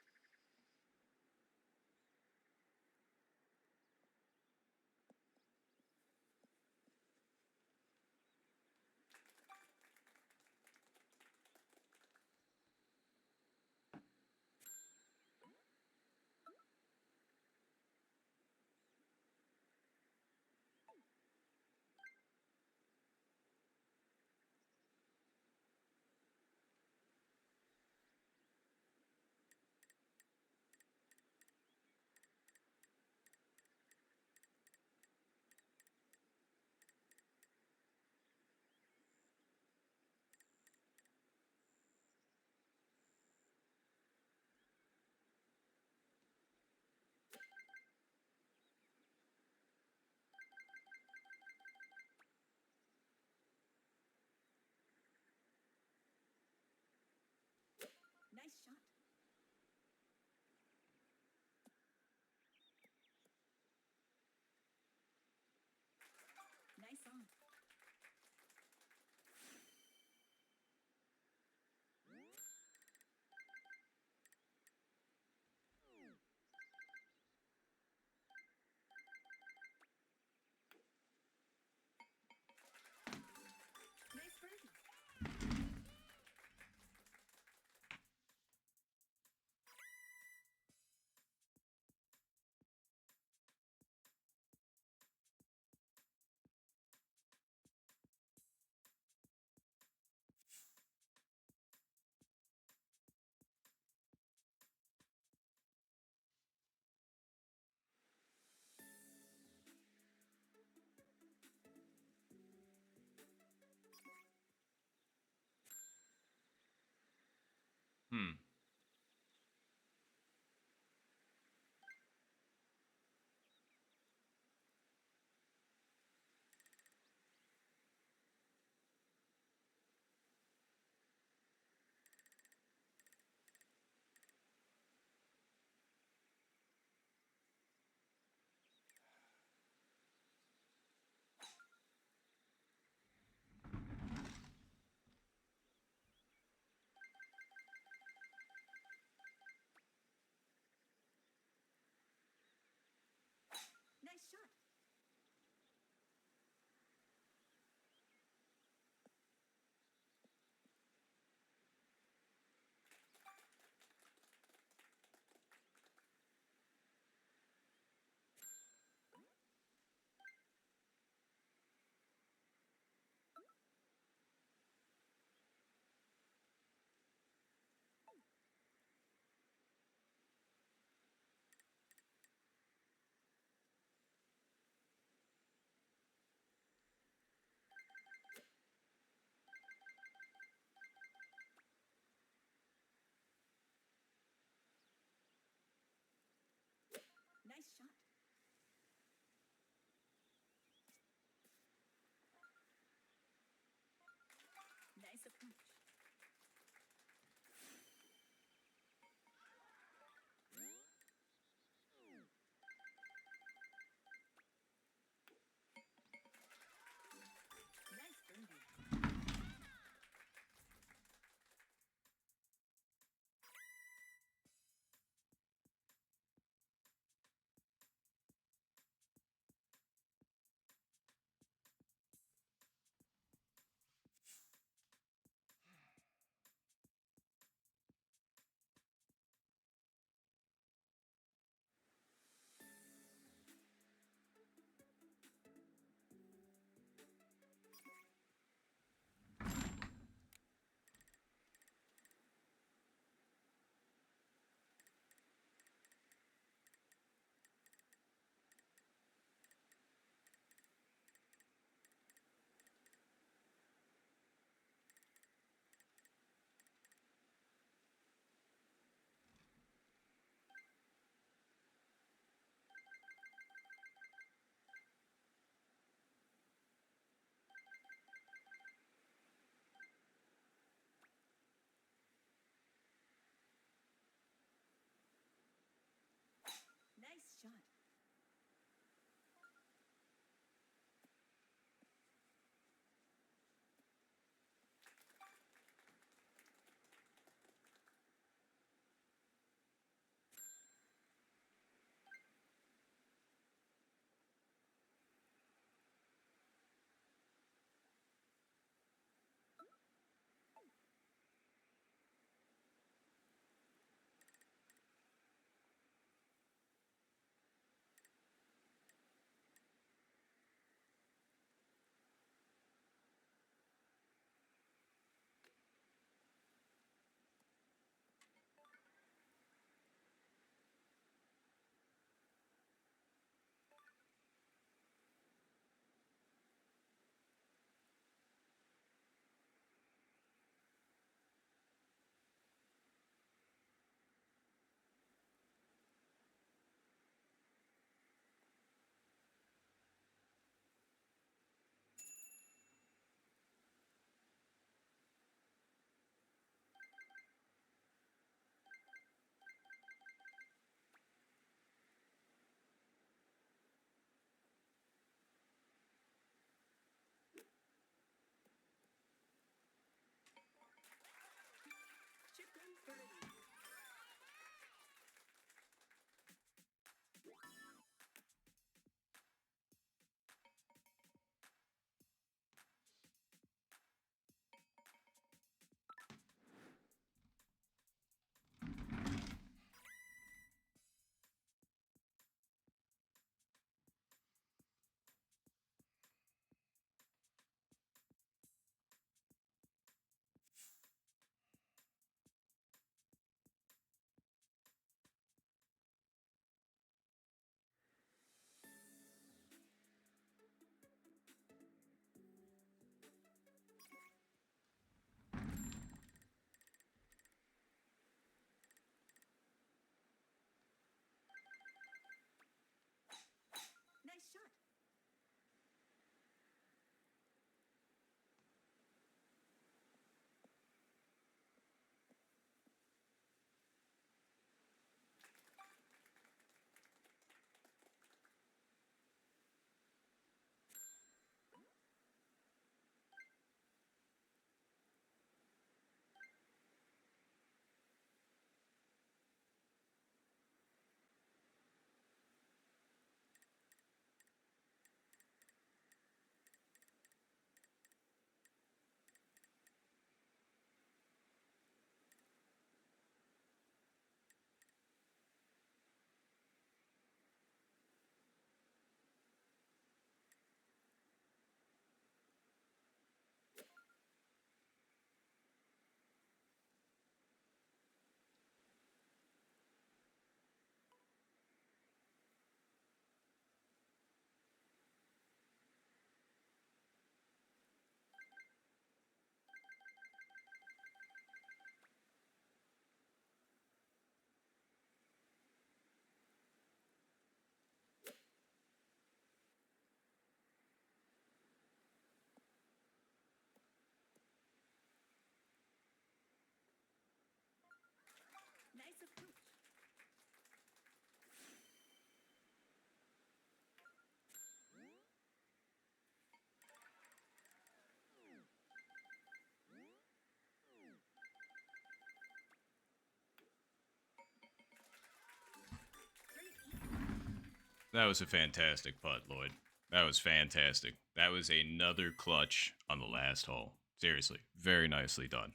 Speaker 1: That was a fantastic putt, Lloyd. That was fantastic. That was another clutch on the last hole. Seriously, very nicely done.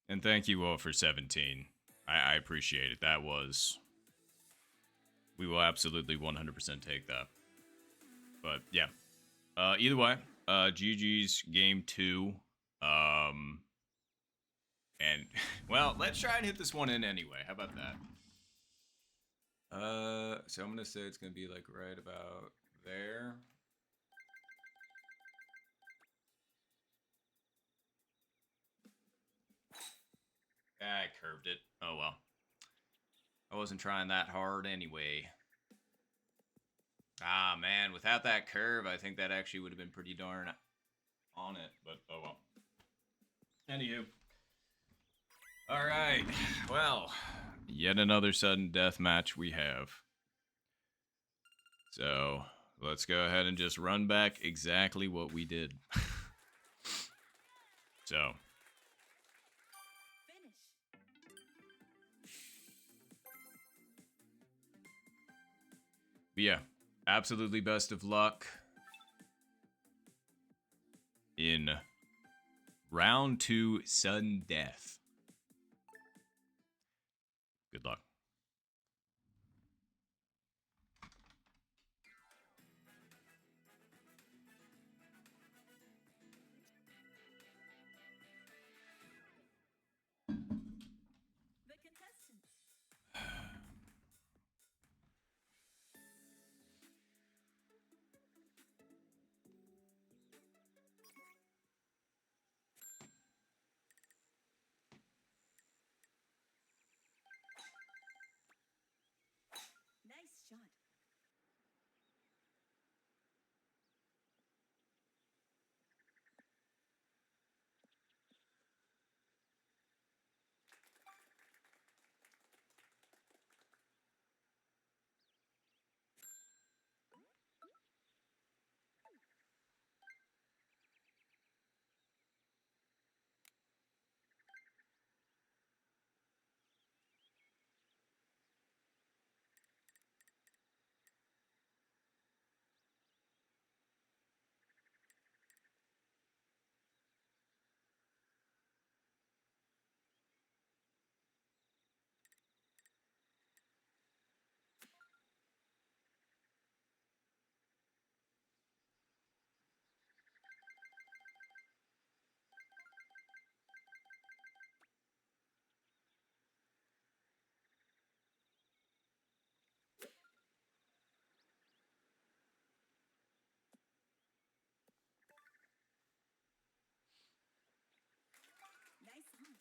Speaker 1: And thank you all for 17. I appreciate it. That was... We will absolutely 100% take that. But, yeah. Either way, GG's game 2. And, well, let's try and hit this one in anyway. How about that? So I'm going to say it's going to be, like, right about there. I curved it. Oh, well. I wasn't trying that hard anyway. Ah, man, without that curve, I think that actually would have been pretty darn on it, but oh well. Anywho. Alright, well, yet another sudden death match we have. So, let's go ahead and just run back exactly what we did. So.
Speaker 2: Finish.
Speaker 1: But yeah, absolutely best of luck in round 2 sudden death. Good luck.
Speaker 2: The contestants. Nice shot. Nice on.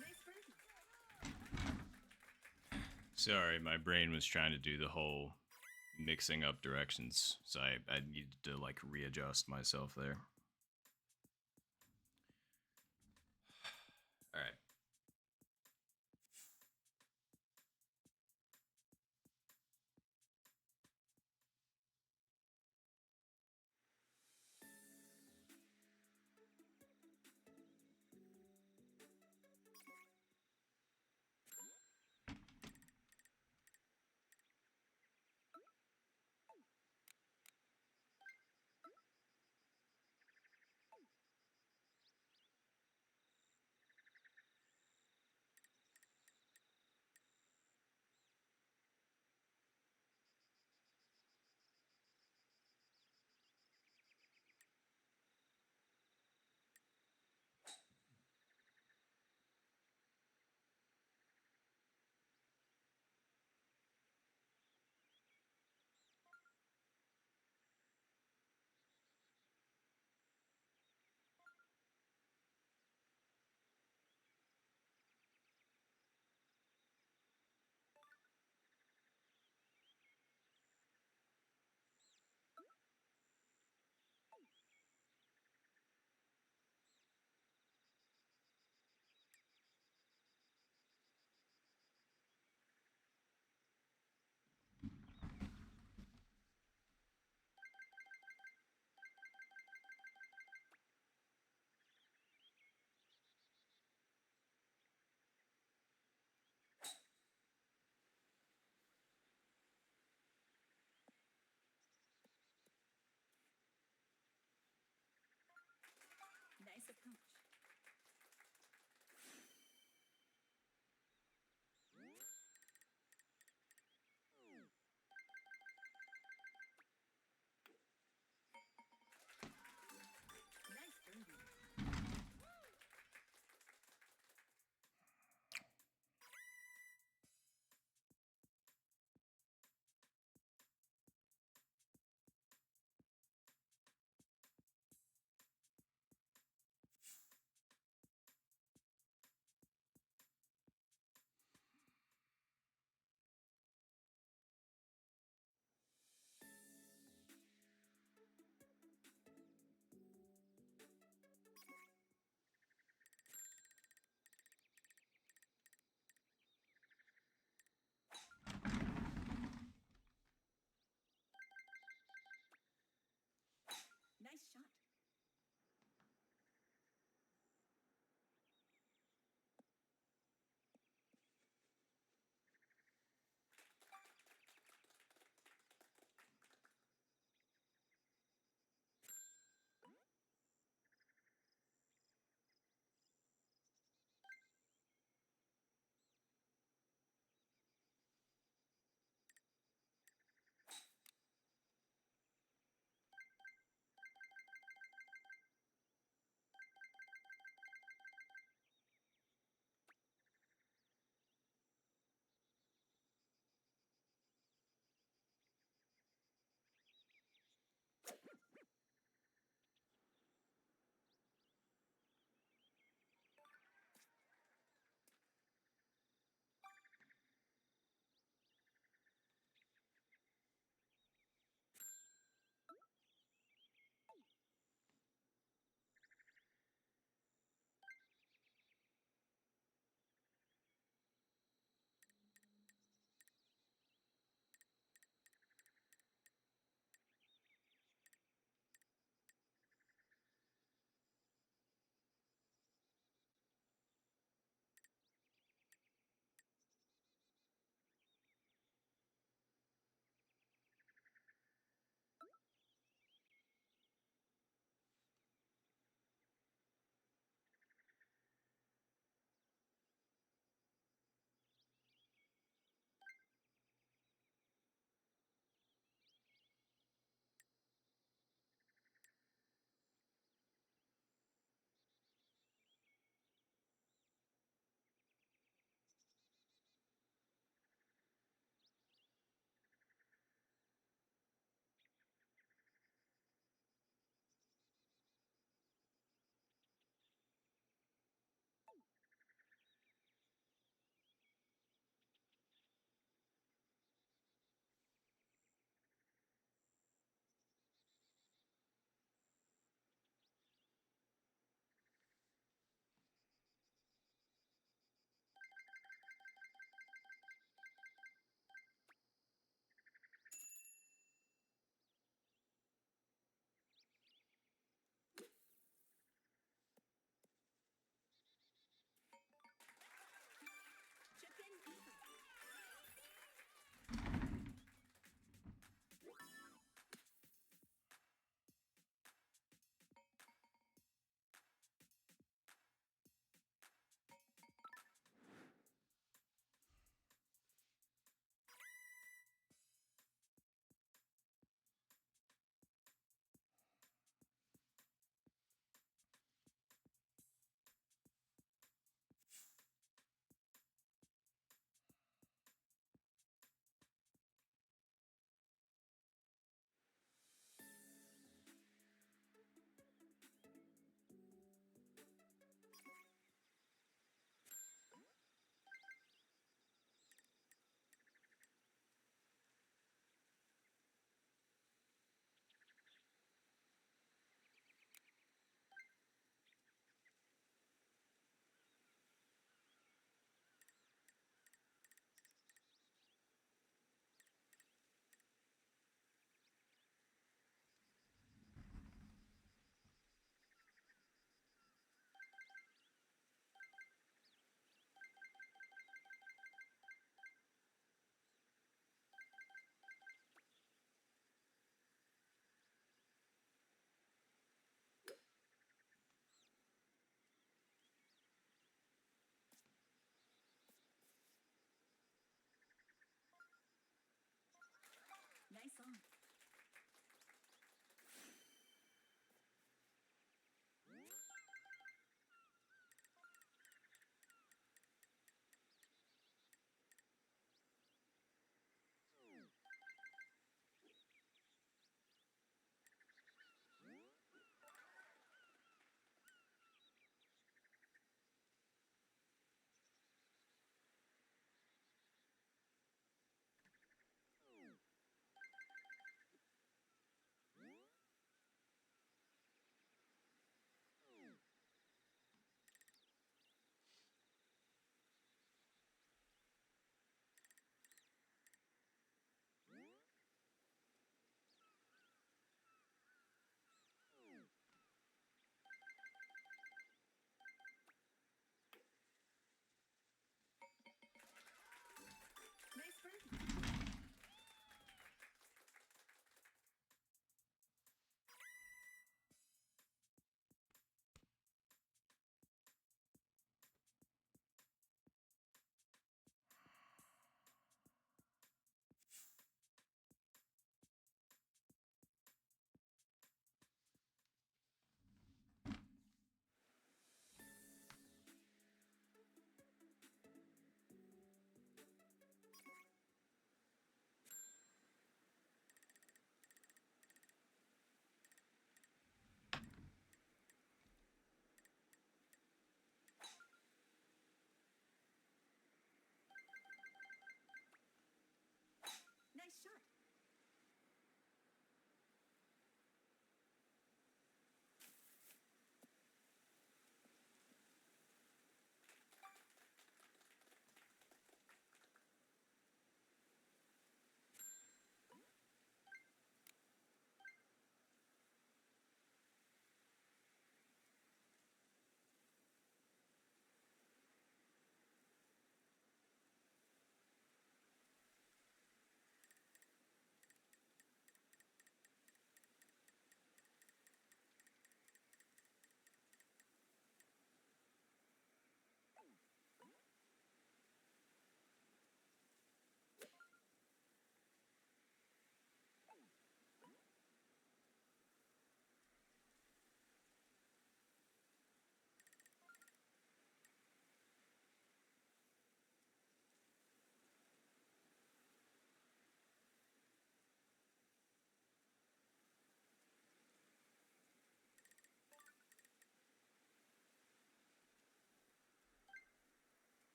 Speaker 2: Nice birdie.
Speaker 1: Sorry, my brain was trying to do the whole mixing up directions, so I needed to like readjust myself there. All right.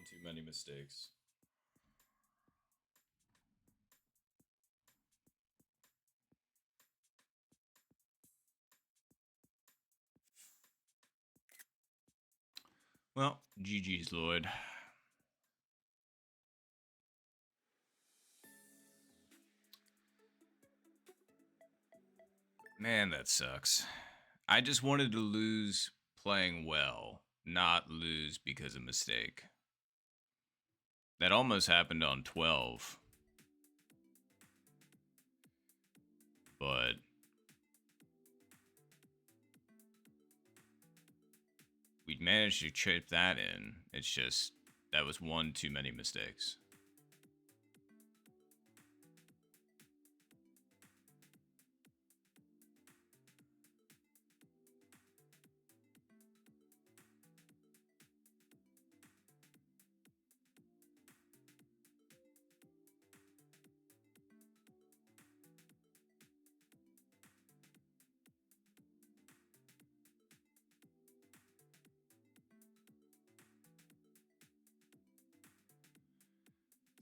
Speaker 1: too many mistakes. Well, GG's, Lloyd. Man, that sucks. I just wanted to lose playing well, not lose because of mistake. That almost happened on 12. But we managed to chip that in. It's just that was one too many mistakes.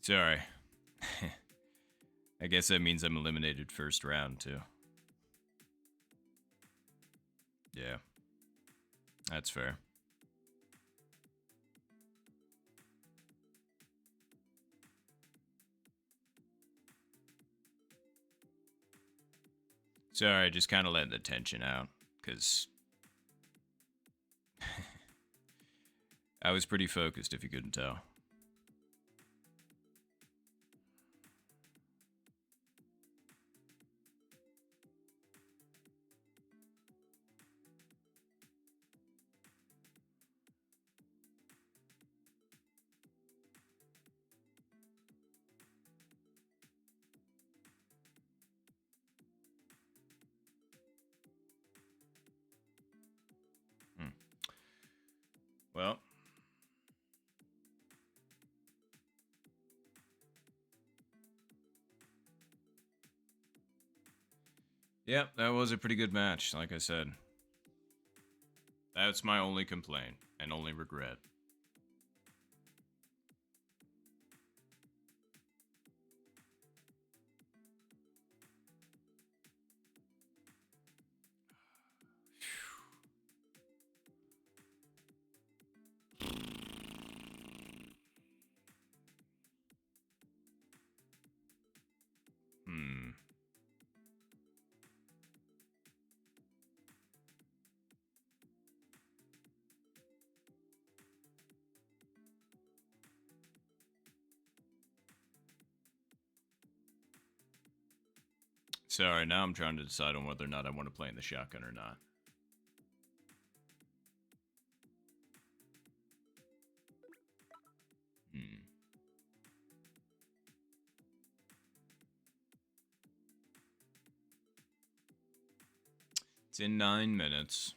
Speaker 1: Sorry. I guess that means I'm eliminated first round, too. Yeah. That's fair. Sorry, just kind of letting the tension out. Because I was pretty focused, if you couldn't tell. Hmm. Well. Yep, that was a pretty good match, like I said. That's my only complaint and only regret. Hmm. Sorry, now I'm trying to decide on whether or not I want to play in the shotgun or not. Hmm. It's in 9 minutes.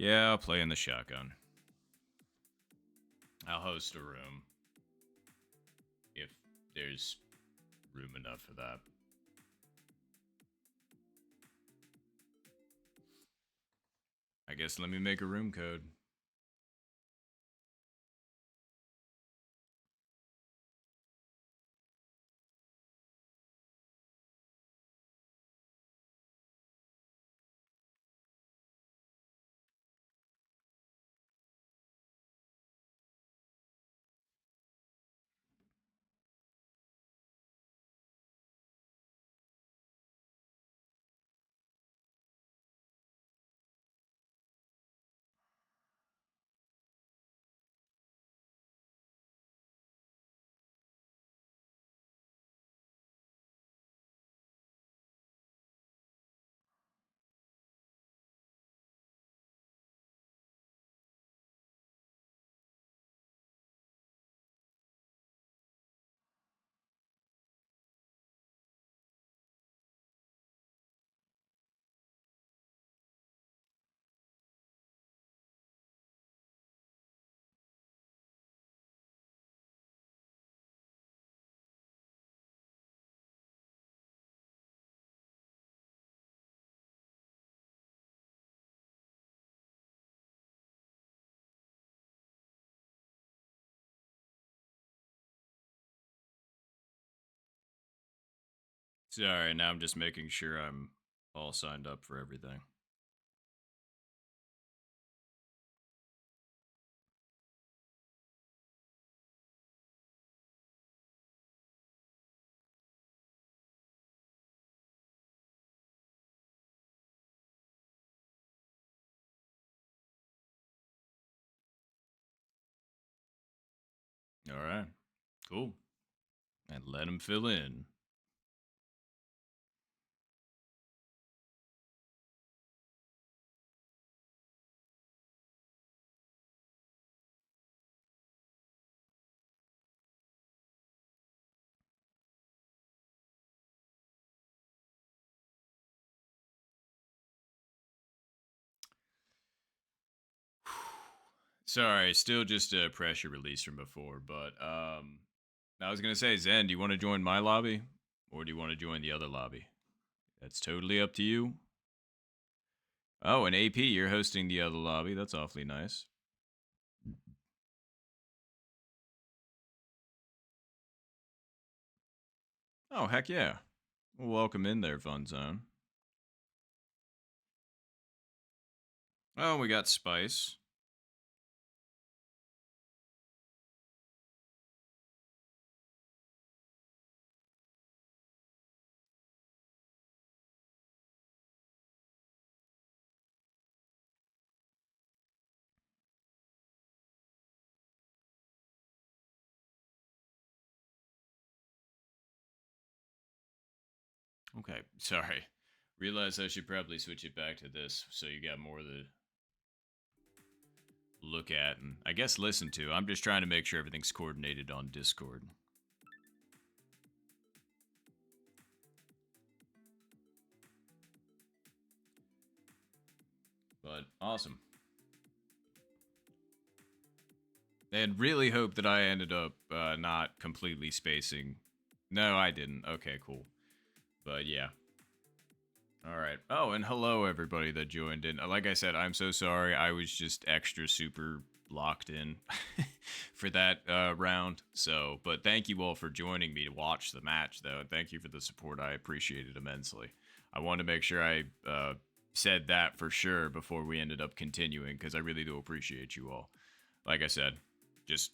Speaker 1: Yeah, I'll play in the shotgun. I'll host a room. If there's room enough for that. I guess let me make a room code. Sorry, now I'm just making sure I'm all signed up for everything. All right, cool. And let him fill in. Sorry, still just a pressure release from before, but I was gonna say, Zen, do you want to join my lobby, or do you want to join the other lobby? That's totally up to you. Oh, and AP, you're hosting the other lobby. That's awfully nice. Oh, heck yeah. Well, welcome in there, Fun Zone. Oh, we got Spice. Okay, sorry. Realize I should probably switch it back to this so you got more to look at and I guess listen to. I'm just trying to make sure everything's coordinated on Discord. But awesome. And really hope that I ended up not completely spacing. No, I didn't. Okay, cool. But yeah. All right. Oh, and hello everybody that joined in. Like I said, I'm so sorry. I was just extra super locked in for that round. So, but thank you all for joining me to watch the match, though. And thank you for the support. I appreciate it immensely. I wanted to make sure I said that for sure before we ended up continuing because I really do appreciate you all. Like I said, just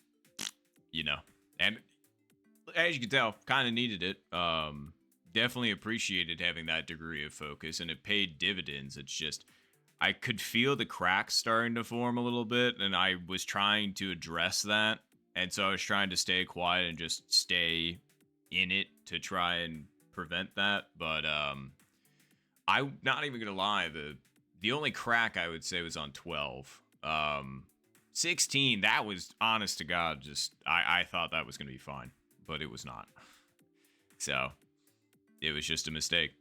Speaker 1: and as you can tell, kind of needed it. Definitely appreciated having that degree of focus, and it paid dividends. It's just I could feel the cracks starting to form a little bit, and I was trying to address that, and so I was trying to stay quiet and just stay in it to try and prevent that. But I'm not even gonna lie, the only crack I would say was on 12. 16, that was honest to God, just I thought that was gonna be fine, but it was not. So it was just a mistake.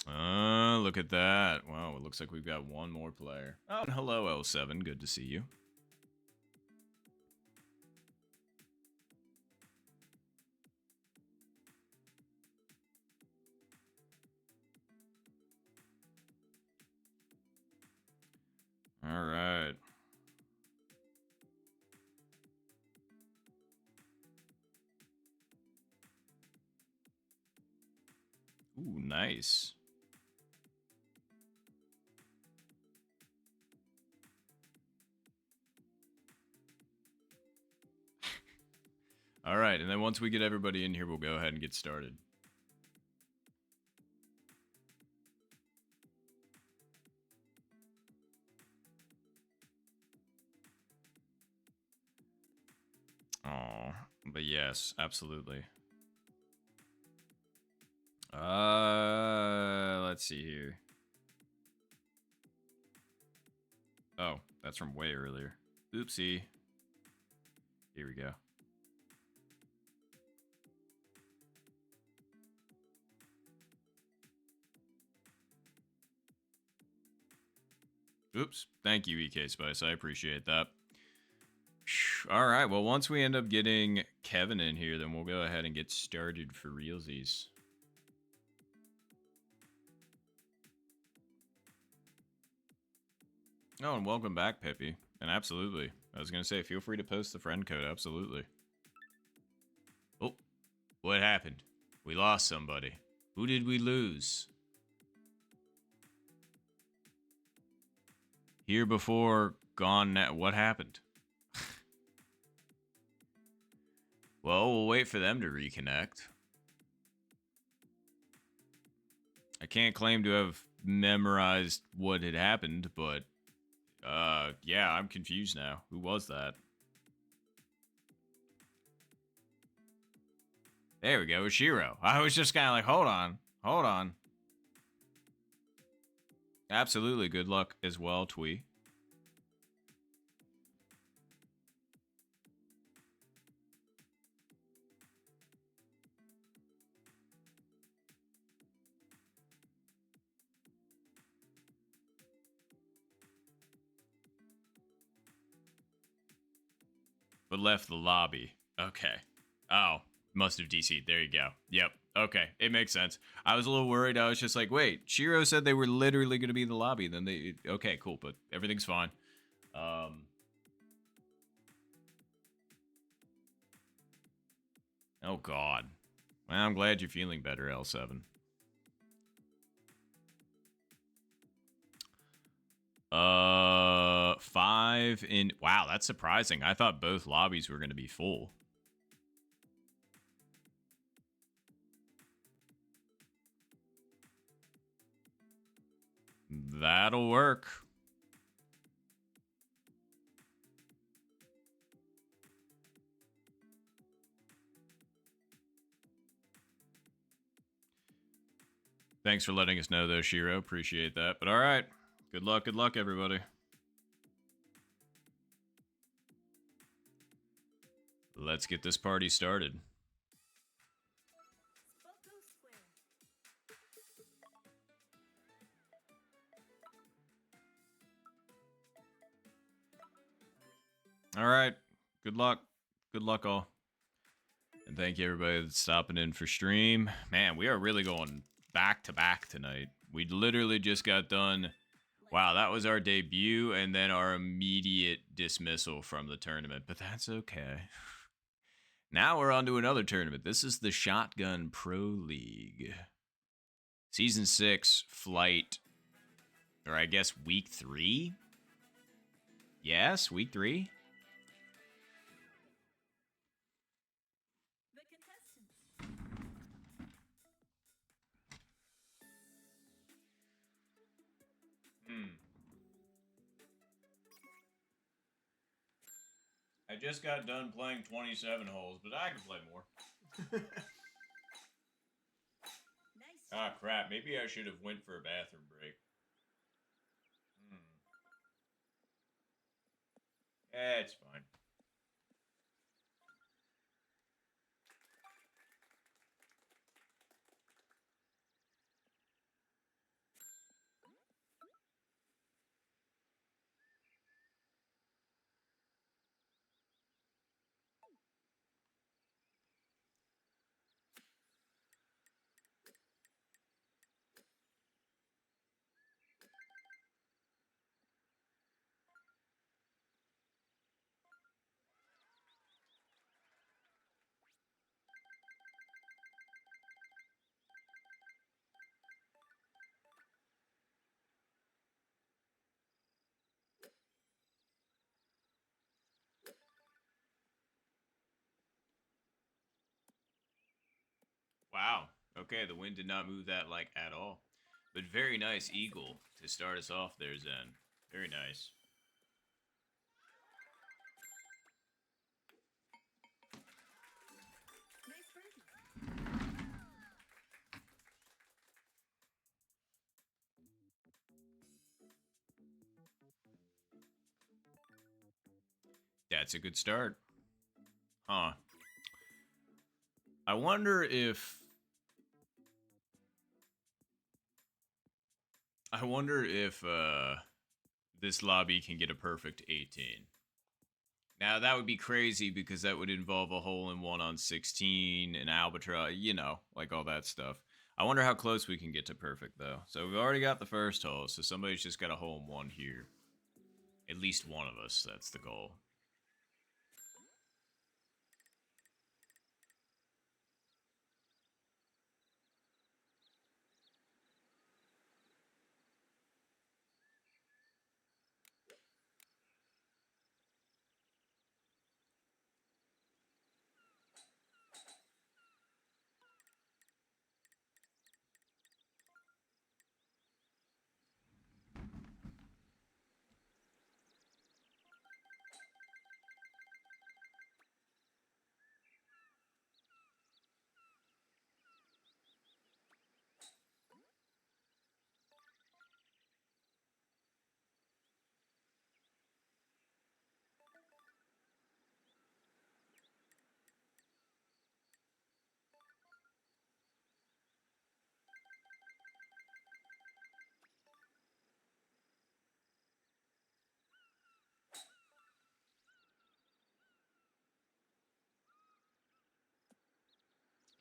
Speaker 1: Look at that. Wow, it looks like we've got one more player. Oh, and hello, L7. Good to see you. All right. Ooh, nice. All right, and then once we get everybody in here, we'll go ahead and get started. Oh, but yes, absolutely. Let's see here. Oh, that's from way earlier. Oopsie. Here we go. Oops. Thank you, EK Spice. I appreciate that. All right. Well, once we end up getting Kevin in here, then we'll go ahead and get started for realsies. Oh, and welcome back, Peppy. And absolutely. I was going to say, feel free to post the friend code. Absolutely. Oh, what happened? We lost somebody. Who did we lose? Here before, gone now. What happened? Well, we'll wait for them to reconnect. I can't claim to have memorized what had happened, but yeah, I'm confused now. Who was that? There we go, it's Shiro. I was just kind of like, hold on. Absolutely, good luck as well, Twee. But left the lobby. Okay. Oh, must have DC'd. There you go. Yep. Okay, it makes sense. I was a little worried. I was just like, wait, Shiro said they were literally going to be in the lobby. Then they... Okay, cool, but everything's fine. Oh, God. Well, I'm glad you're feeling better, L7. Five in... Wow, that's surprising. I thought both lobbies were going to be full. That'll work. Thanks for letting us know, though, Shiro. Appreciate that. But all right. Good luck, everybody. Let's get this party started.
Speaker 2: Spoko Square.
Speaker 1: All right. Good luck. Good luck, all. And thank you, everybody, that's stopping in for stream. Man, we are really going back to back tonight. We literally just got done. Wow, that was our debut and then our immediate dismissal from the tournament. But that's okay. Now we're on to another tournament. This is the Shotgun Pro League. Season 6, Flight, or I guess week 3? Yes, week 3?
Speaker 2: The contestants.
Speaker 1: I just got done playing 27 holes, but I can play more.
Speaker 2: Nice.
Speaker 1: Ah, crap. Maybe I should have went for a bathroom break. It's fine. Wow. Okay, the wind did not move that, like, at all. But very nice eagle to start us off there, Zen. Very nice.
Speaker 2: Nice birdie.
Speaker 1: That's a good start. Huh. I wonder if... this lobby can get a perfect 18. Now, that would be crazy because that would involve a hole-in-one on 16, an albatross, you know, like all that stuff. I wonder how close we can get to perfect, though. So we've already got the first hole, so somebody's just got a hole-in-one here. At least one of us, that's the goal.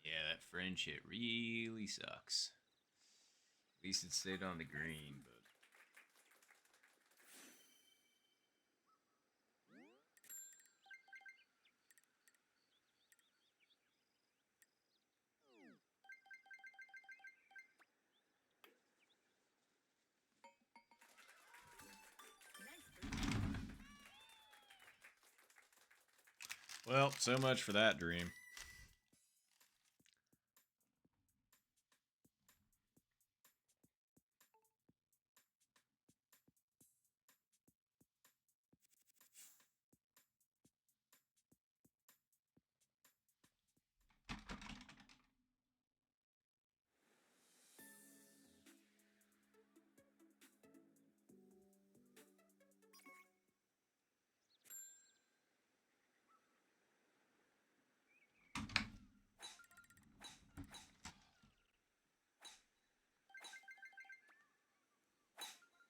Speaker 1: Yeah, that fringe hit really sucks. At least it stayed on the green, but
Speaker 2: Nice birdie.
Speaker 1: well, so much for that dream.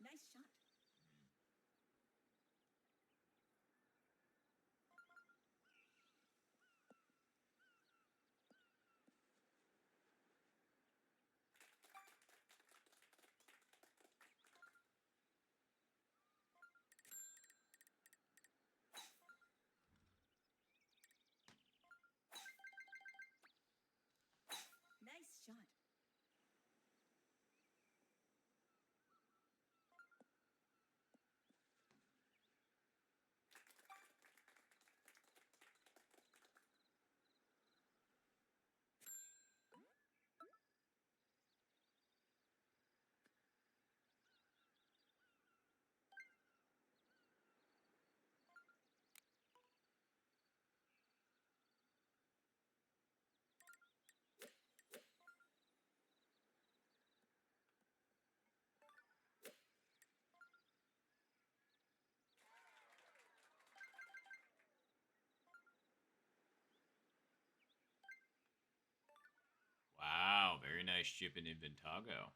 Speaker 2: Nice shot. Nice shot.
Speaker 1: Wow, very nice chip in Inventago.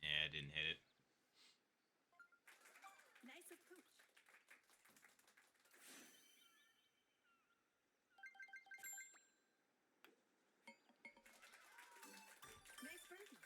Speaker 1: Yeah, I didn't hit it.
Speaker 2: Nice approach. Nice birdie.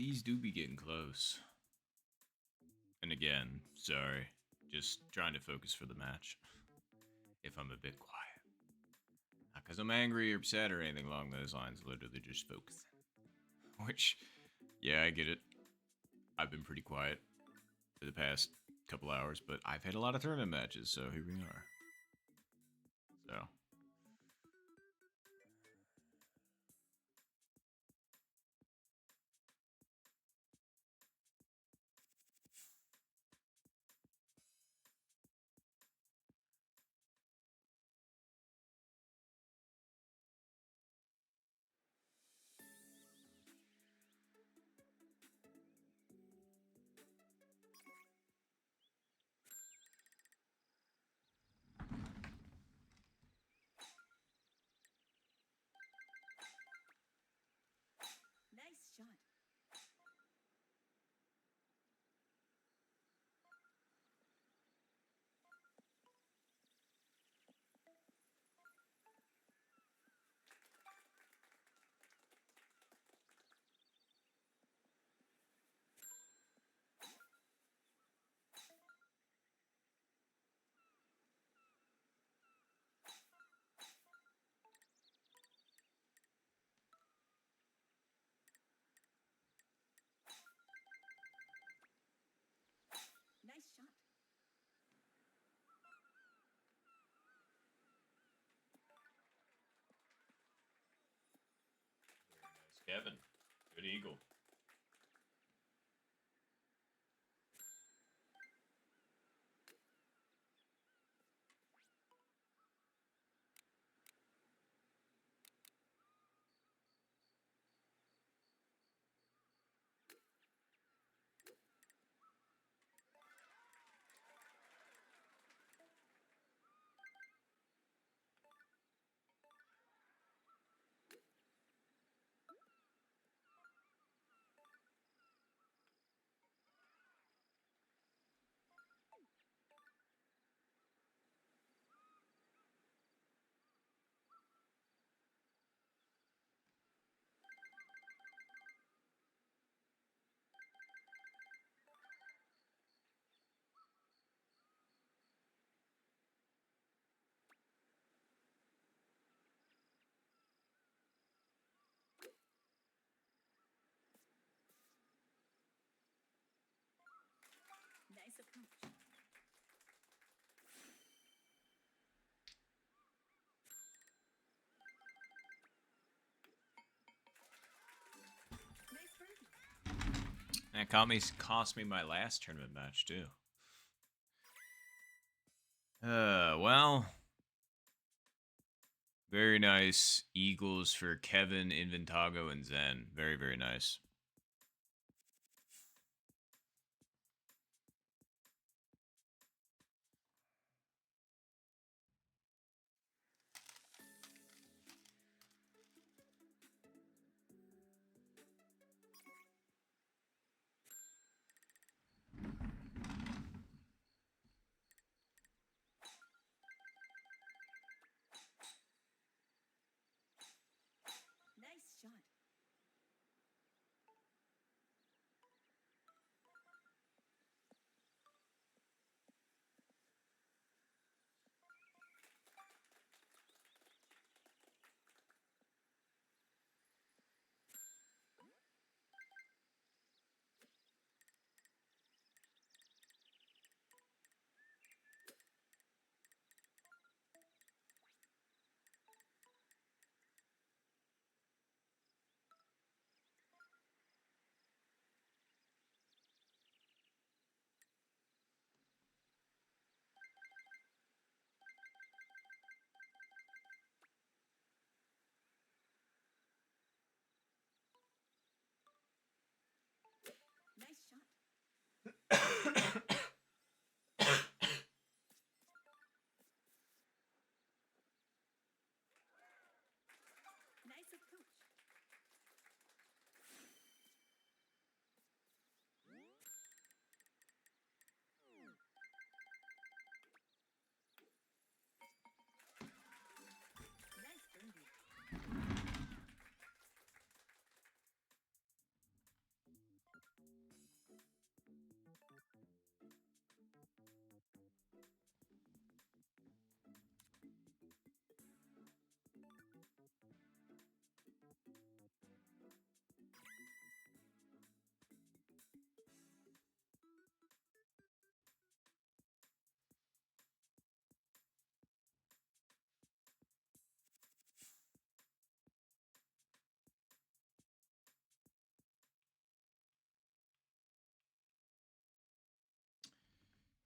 Speaker 1: these do be getting close. And again, sorry, just trying to focus for the match. If I'm a bit quiet. Not because I'm angry or upset or anything along those lines, literally just focusing. Which, yeah, I get it. I've been pretty quiet for the past couple hours, but I've had a lot of tournament matches, so here we are. So.
Speaker 2: Nice shot. Nice shot.
Speaker 1: Very nice, Kevin. Good eagle.
Speaker 2: Nice approach. Nice birdie.
Speaker 1: That cost me my last tournament match too. Well, very nice eagles for Kevin, Inventago, and Zen. Very, very nice.
Speaker 2: Nice shot.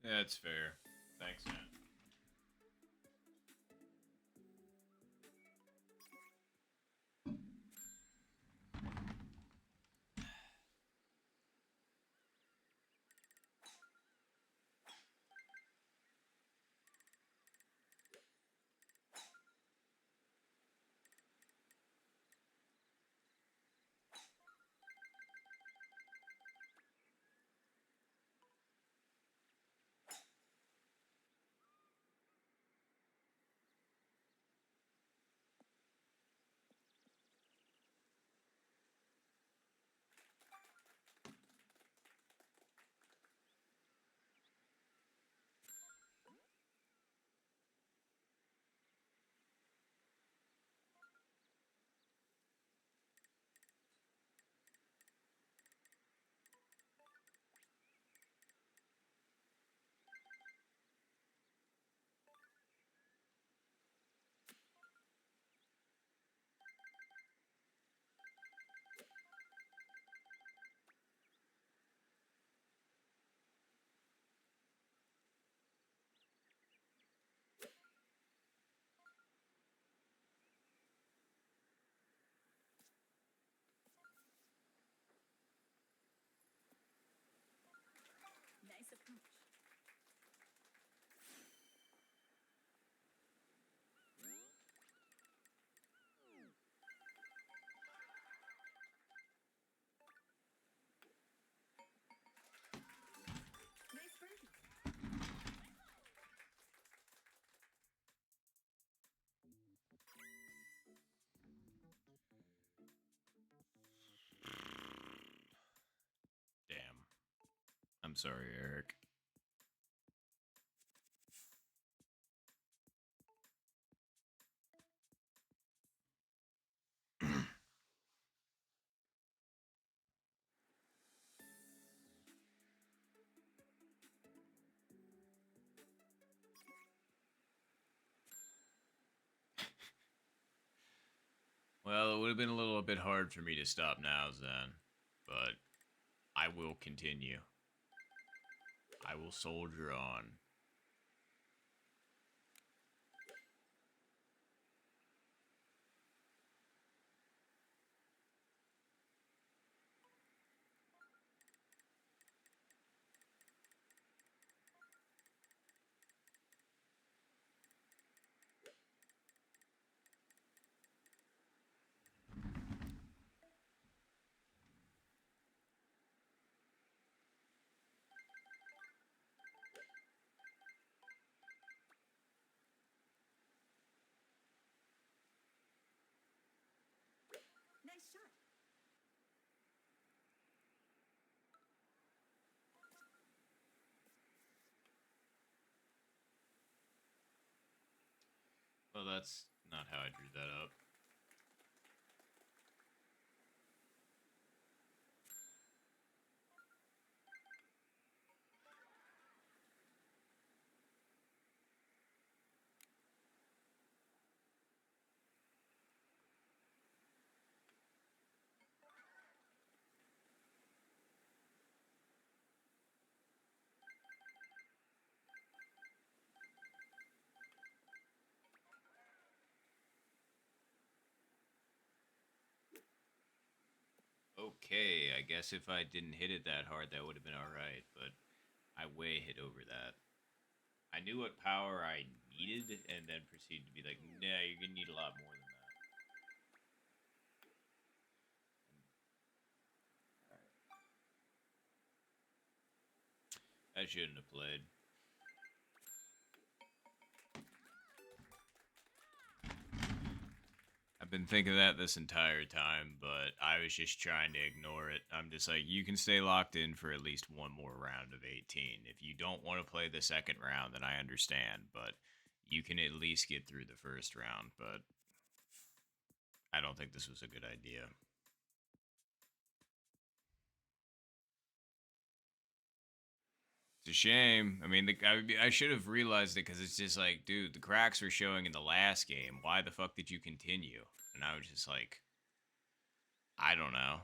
Speaker 1: That's fair. Thanks, man.
Speaker 2: Nice approach. Nice birdie.
Speaker 1: Damn. I'm sorry, Eric. Well, it would have been a little bit hard for me to stop now, Zen, but I will continue. I will soldier on.
Speaker 2: Nice shot.
Speaker 1: Well, that's not how I drew that up. Okay, I guess if I didn't hit it that hard, that would have been alright, but I way hit over that. I knew what power I needed and then proceeded to be like, nah, you're gonna need a lot more than that. I shouldn't have played. I've been thinking that this entire time, but I was just trying to ignore it. I'm just like, you can stay locked in for at least one more round of 18. If you don't want to play the second round, then I understand, but you can at least get through the first round, but I don't think this was a good idea. It's a shame. I mean, I should have realized it because it's just like, dude, the cracks were showing in the last game. Why the fuck did you continue? And I was just like, I don't know.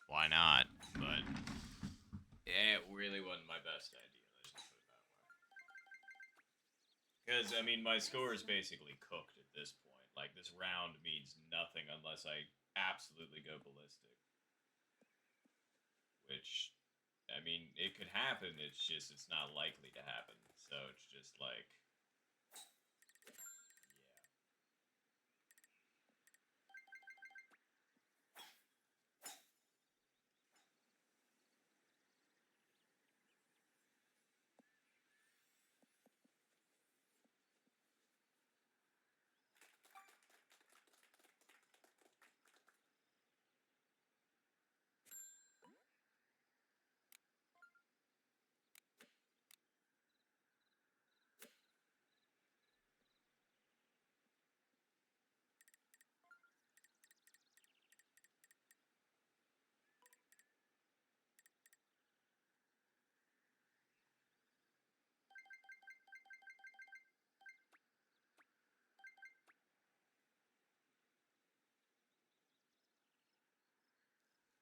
Speaker 1: Why not? But yeah, it really wasn't my best idea. Because, I mean, my score is basically cooked at this point. Like, this round means nothing unless I absolutely go ballistic. Which, I mean, it could happen. It's just, it's not likely to happen. So it's just like,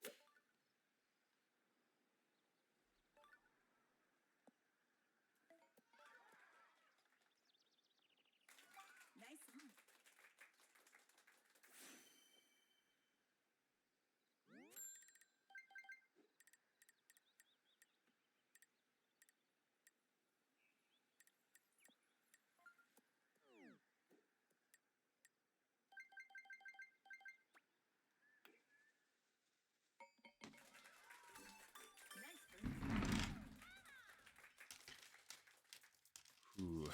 Speaker 1: yeah.
Speaker 2: Nice on. Nice birdie.
Speaker 1: Ooh.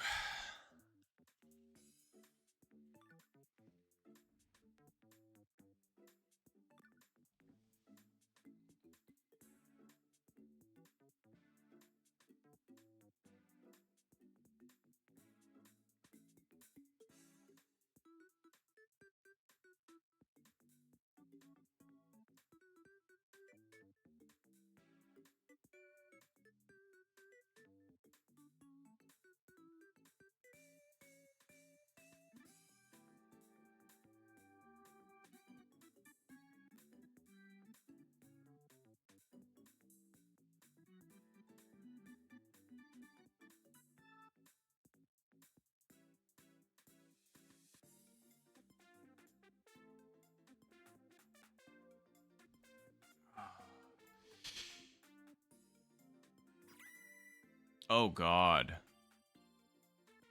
Speaker 1: Oh, God.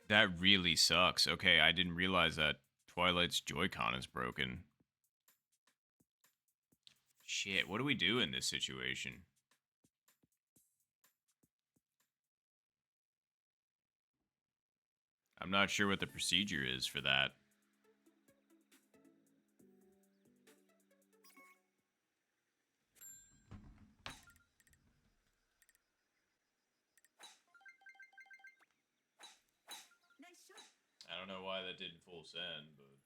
Speaker 1: That really sucks. Okay, I didn't realize that Twilight's Joy-Con is broken. Shit, what do we do in this situation? I'm not sure what the procedure is for that.
Speaker 2: Nice shot.
Speaker 1: I don't know why that didn't full send, but whatever.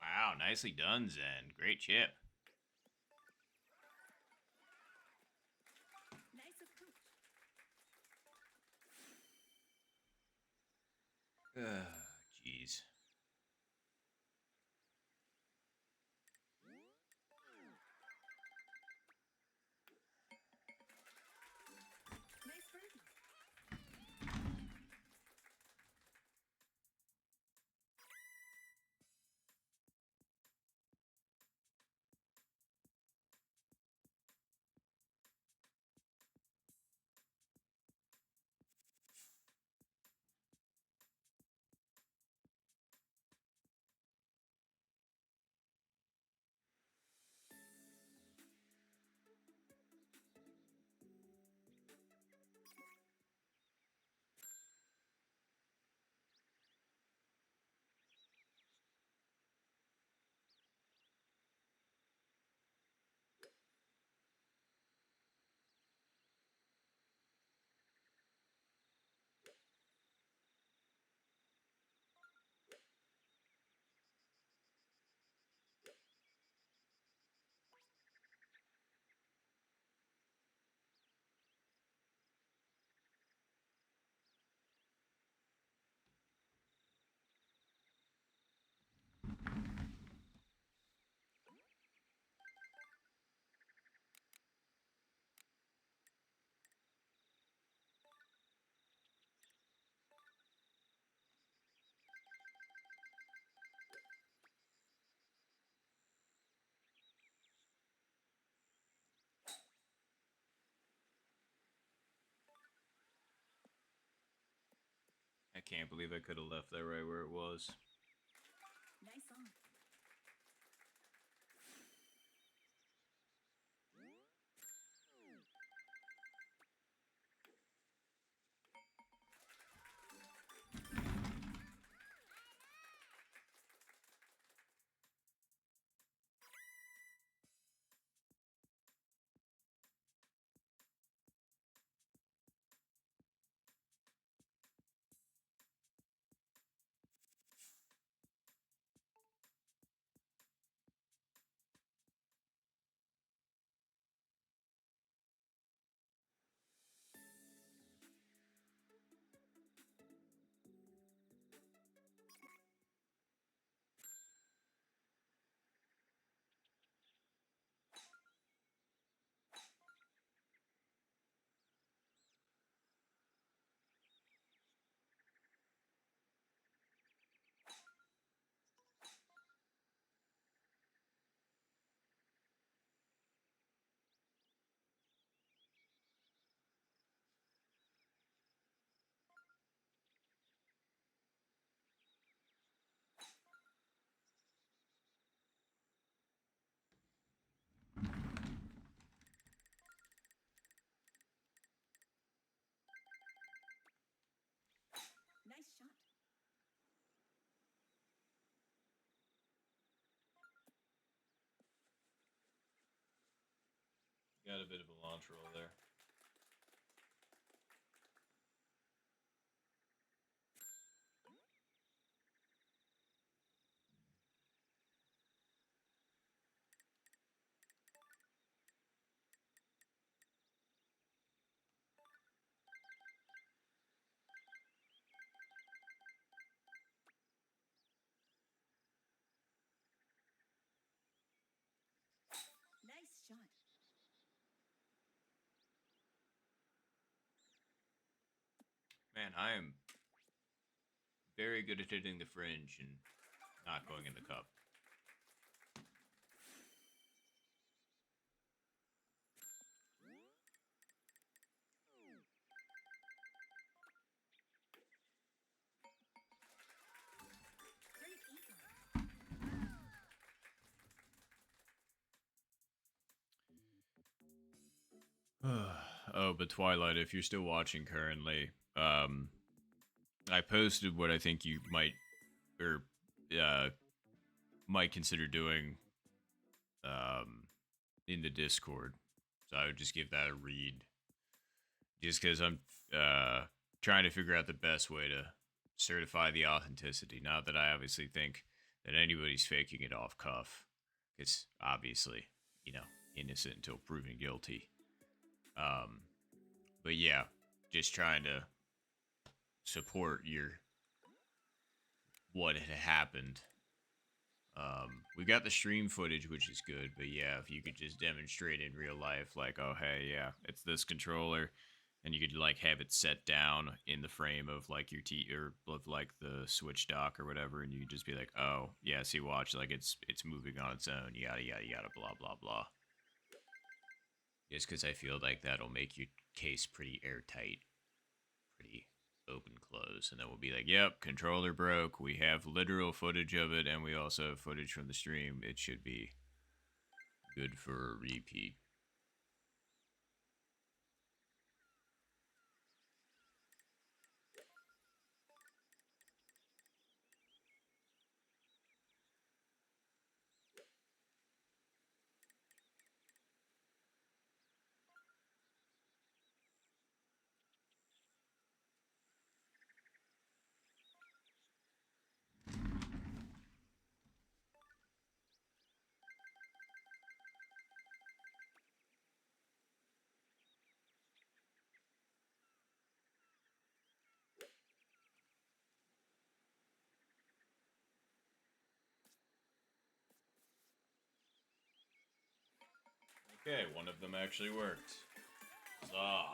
Speaker 1: Wow, nicely done, Zen. Great chip.
Speaker 2: Nice approach.
Speaker 1: Jeez.
Speaker 2: Nice birdie.
Speaker 1: can't believe I could have left that right where it was.
Speaker 2: Nice on. Nice shot.
Speaker 1: Got a bit of a launch roll there.
Speaker 2: Nice shot.
Speaker 1: Man, I am very good at hitting the fringe and not going in the cup.
Speaker 2: Great econ.
Speaker 1: Oh, but Twilight, if you're still watching currently, I posted what I think you might or uh might consider doing in the Discord. So I would just give that a read. Just because I'm trying to figure out the best way to certify the authenticity. Not that I obviously think that anybody's faking it off cuff. It's obviously, innocent until proven guilty. Um, but yeah, just trying to support your what had happened. We got the stream footage, which is good, but yeah, if you could just demonstrate in real life, like, oh hey, yeah, it's this controller, and you could like have it set down in the frame of like your T or of like the Switch dock or whatever, and you could just be like, oh yeah, see, watch, like it's moving on its own, yada yada yada, blah blah blah. Just because I feel like that'll make your case pretty airtight, pretty open close, and then we'll be like, yep, controller broke, we have literal footage of it, and we also have footage from the stream. It should be good for a repeat. Okay, one of them actually worked. Huzzah.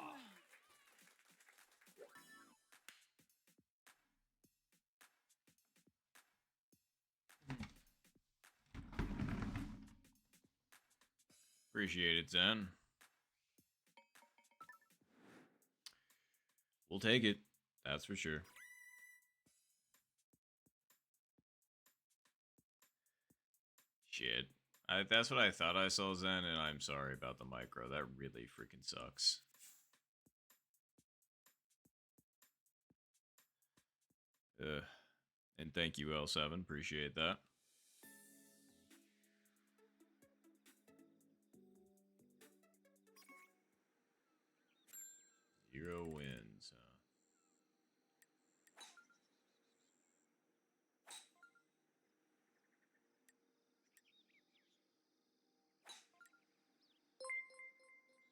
Speaker 1: Appreciate it, Zen. We'll take it. That's for sure. appreciate. That's what I thought I saw, Zen, and I'm sorry about the micro. That really freaking sucks. And thank you, L7. Appreciate that. Zero wins,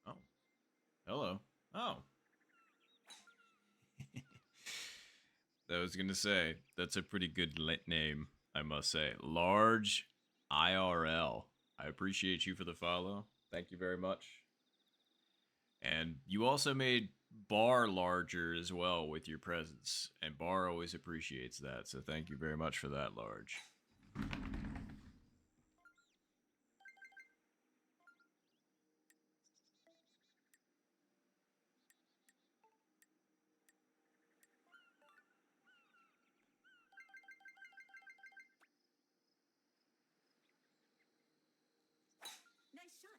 Speaker 1: huh? Oh. Hello. Oh. I was going to say, that's a pretty good name, I must say. Large IRL. I appreciate you for the follow. Thank you very much. And you also made Bar larger as well with your presence. And Bar always appreciates that. So thank you very much for that, Large.
Speaker 2: Nice shot.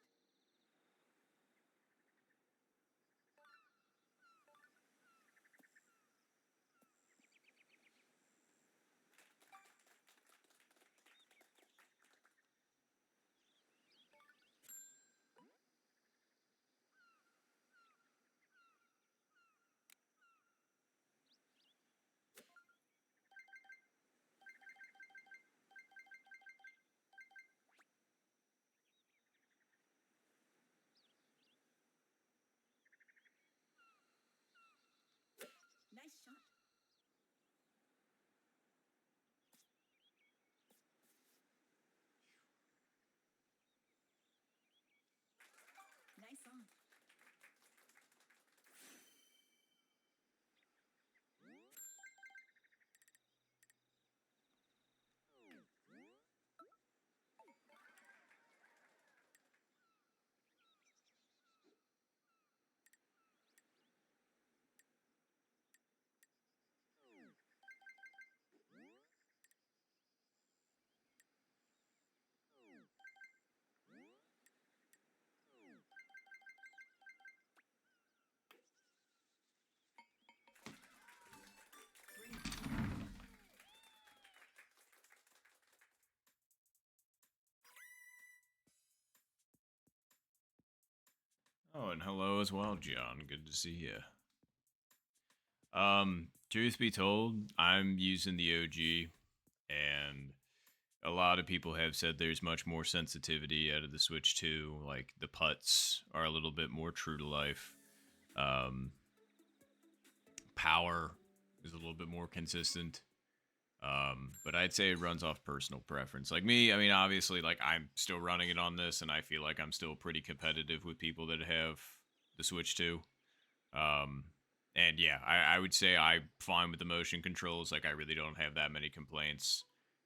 Speaker 2: Nice shot. Nice on.
Speaker 1: Oh, and hello as well, John. Good to see you. Truth be told, I'm using the OG, and a lot of people have said there's much more sensitivity out of the Switch 2. Like the putts are a little bit more true to life. Um, Power is a little bit more consistent. But I'd say it runs off personal preference. Like me, I mean, obviously, like I'm still running it on this, and I feel like I'm still pretty competitive with people that have the Switch 2. Um, and yeah, I would say I'm fine with the motion controls. Like I really don't have that many complaints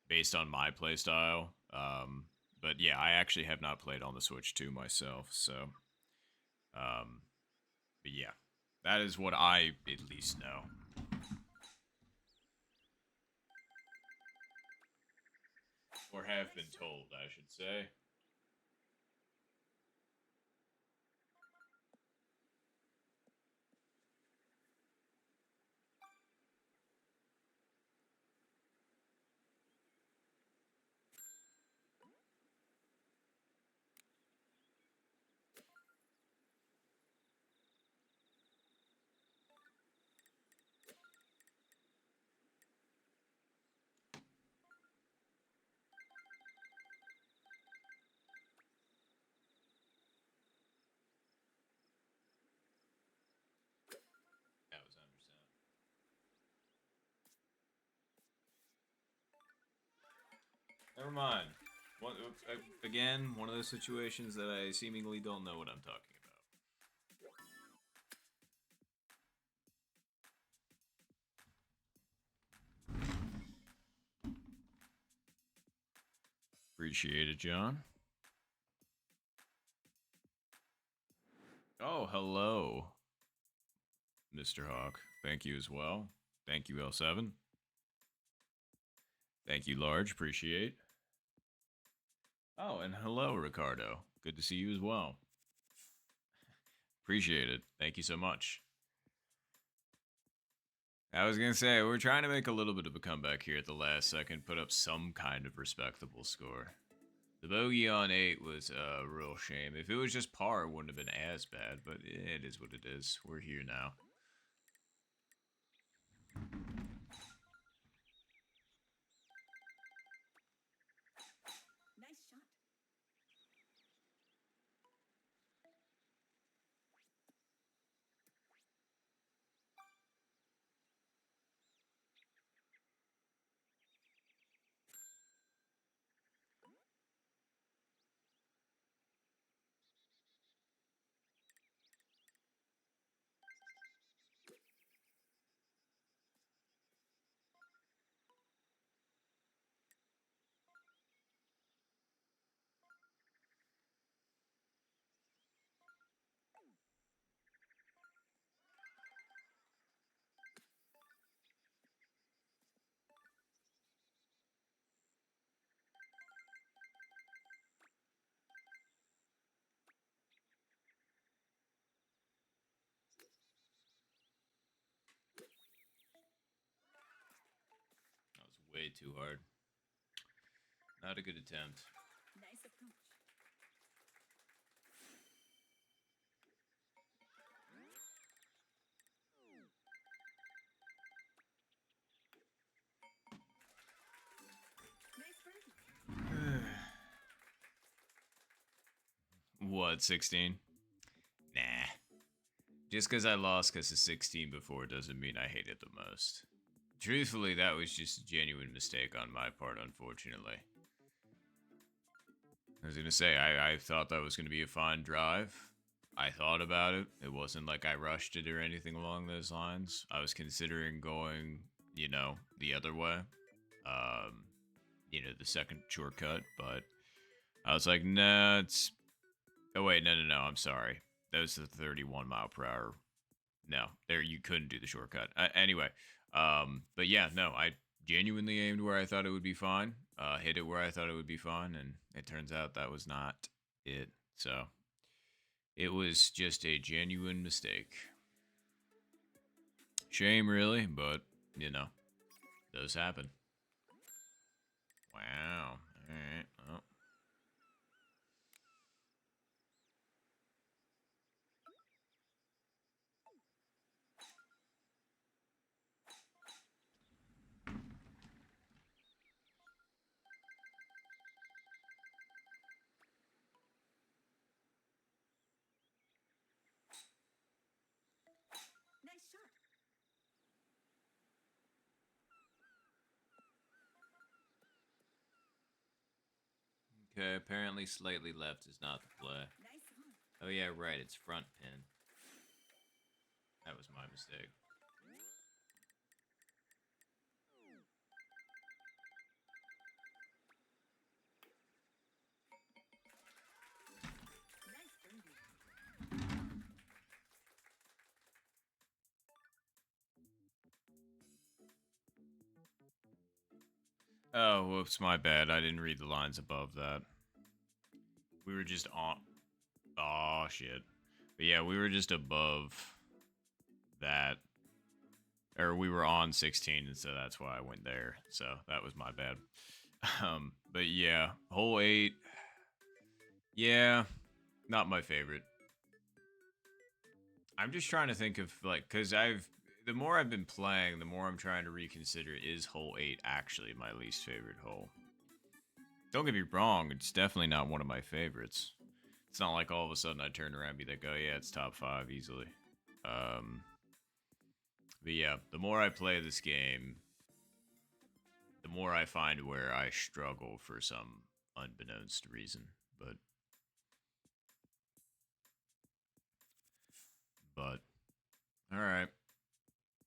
Speaker 1: based on my playstyle. But yeah, I actually have not played on the Switch 2 myself. So, um, but yeah, that is what I at least know. Or have been told, I should say. That was 100%. Never mind. Again, one of those situations that I seemingly don't know what I'm talking about. Appreciate it, John. Oh, hello, Mr. Hawk. Thank you as well. Thank you, L7. Thank you, Large. Appreciate. Oh, and hello, Ricardo. Good to see you as well. Appreciate it. Thank you so much. I was gonna say we're trying to make a little bit of a comeback here at the last second, put up some kind of respectable score. The bogey on 8 was a real shame. If it was just par, it wouldn't have been as bad, but it is what it is. We're here now.
Speaker 2: Nice shot.
Speaker 1: That was way too hard. Not a good attempt.
Speaker 2: Nice approach. Nice birdie.
Speaker 1: What, 16? Nah. Just because I lost because of 16 before doesn't mean I hate it the most. Truthfully, that was just a genuine mistake on my part, unfortunately. I was going to say, I thought that was going to be a fine drive. I thought about it. It wasn't like I rushed it or anything along those lines. I was considering going, you know, the other way. You know, the second shortcut, but I was like, nah, it's... Oh, wait, no, I'm sorry. That was the 31 mile per hour. No, there, you couldn't do the shortcut. Anyway, but yeah, no, I genuinely aimed where I thought it would be fine, hit it where I thought it would be fine, and it turns out that was not it. So it was just a genuine mistake. Shame, really, but you know, those happen. Wow. All right. Well.
Speaker 2: Nice shot.
Speaker 1: Okay, apparently slightly left is not the play.
Speaker 2: Nice on.
Speaker 1: Oh yeah, right, it's front pin. That was my mistake.
Speaker 2: Nice birdie.
Speaker 1: Oh, whoops, my bad. I didn't read the lines above that. We were just on... Oh, shit. But yeah, we were just above that. Or we were on 16, and so that's why I went there. So that was my bad. But yeah, hole 8. Yeah, not my favorite. I'm just trying to think of, like, because the more I've been playing, the more I'm trying to reconsider, is hole 8 actually my least favorite hole? Don't get me wrong, it's definitely not one of my favorites. It's not like all of a sudden I turn around and be like, oh yeah, it's top 5 easily. But yeah, the more I play this game, the more I find where I struggle for some unbeknownst reason. But all right.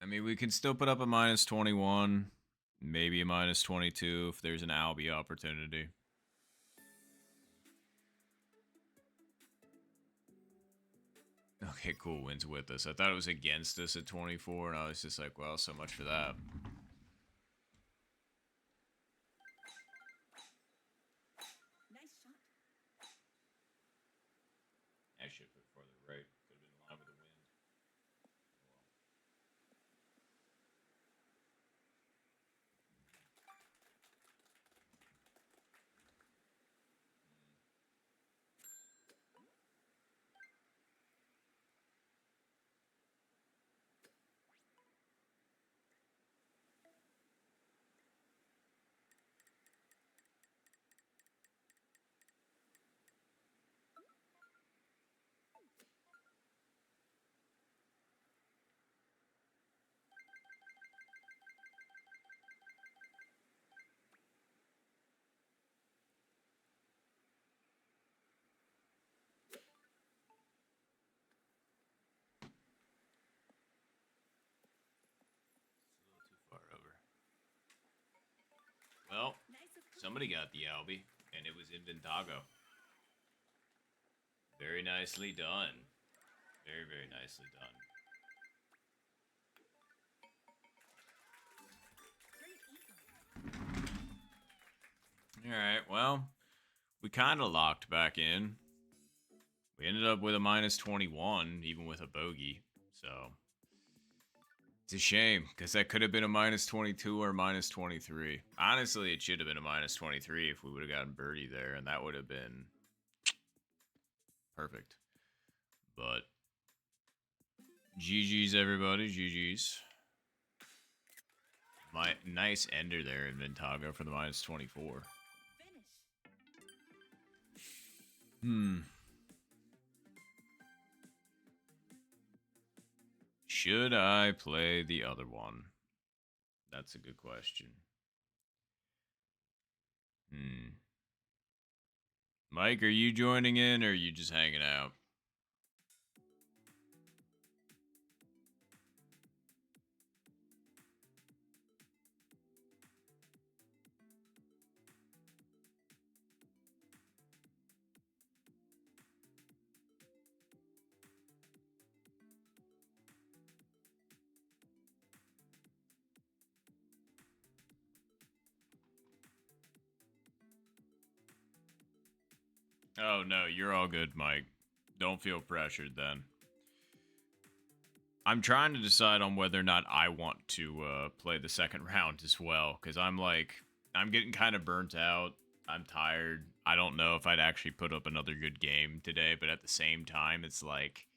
Speaker 1: I mean, we can still put up a minus 21, maybe a minus 22 if there's an Albi opportunity. Okay, cool, wins with us. I thought it was against us at 24, and I was just like, well, so much for that.
Speaker 2: Nice shot.
Speaker 1: Somebody got the Albie, and it was in Vintago. Very nicely done. Very, very nicely done. Alright, well, we kind of locked back in. We ended up with a minus 21, even with a bogey. So, it's a shame, because that could have been a minus 22 or minus 23. Honestly, it should have been a minus 23 if we would have gotten birdie there, and that would have been perfect. But, GG's, everybody. GG's. My nice ender there in Vintago for the minus 24. Should I play the other one? That's a good question. Mike, are you joining in or are you just hanging out? Oh, no, you're all good, Mike. Don't feel pressured then. I'm trying to decide on whether or not I want to play the second round as well, because I'm getting kind of burnt out. I'm tired. I don't know if I'd actually put up another good game today, but at the same time, it's like,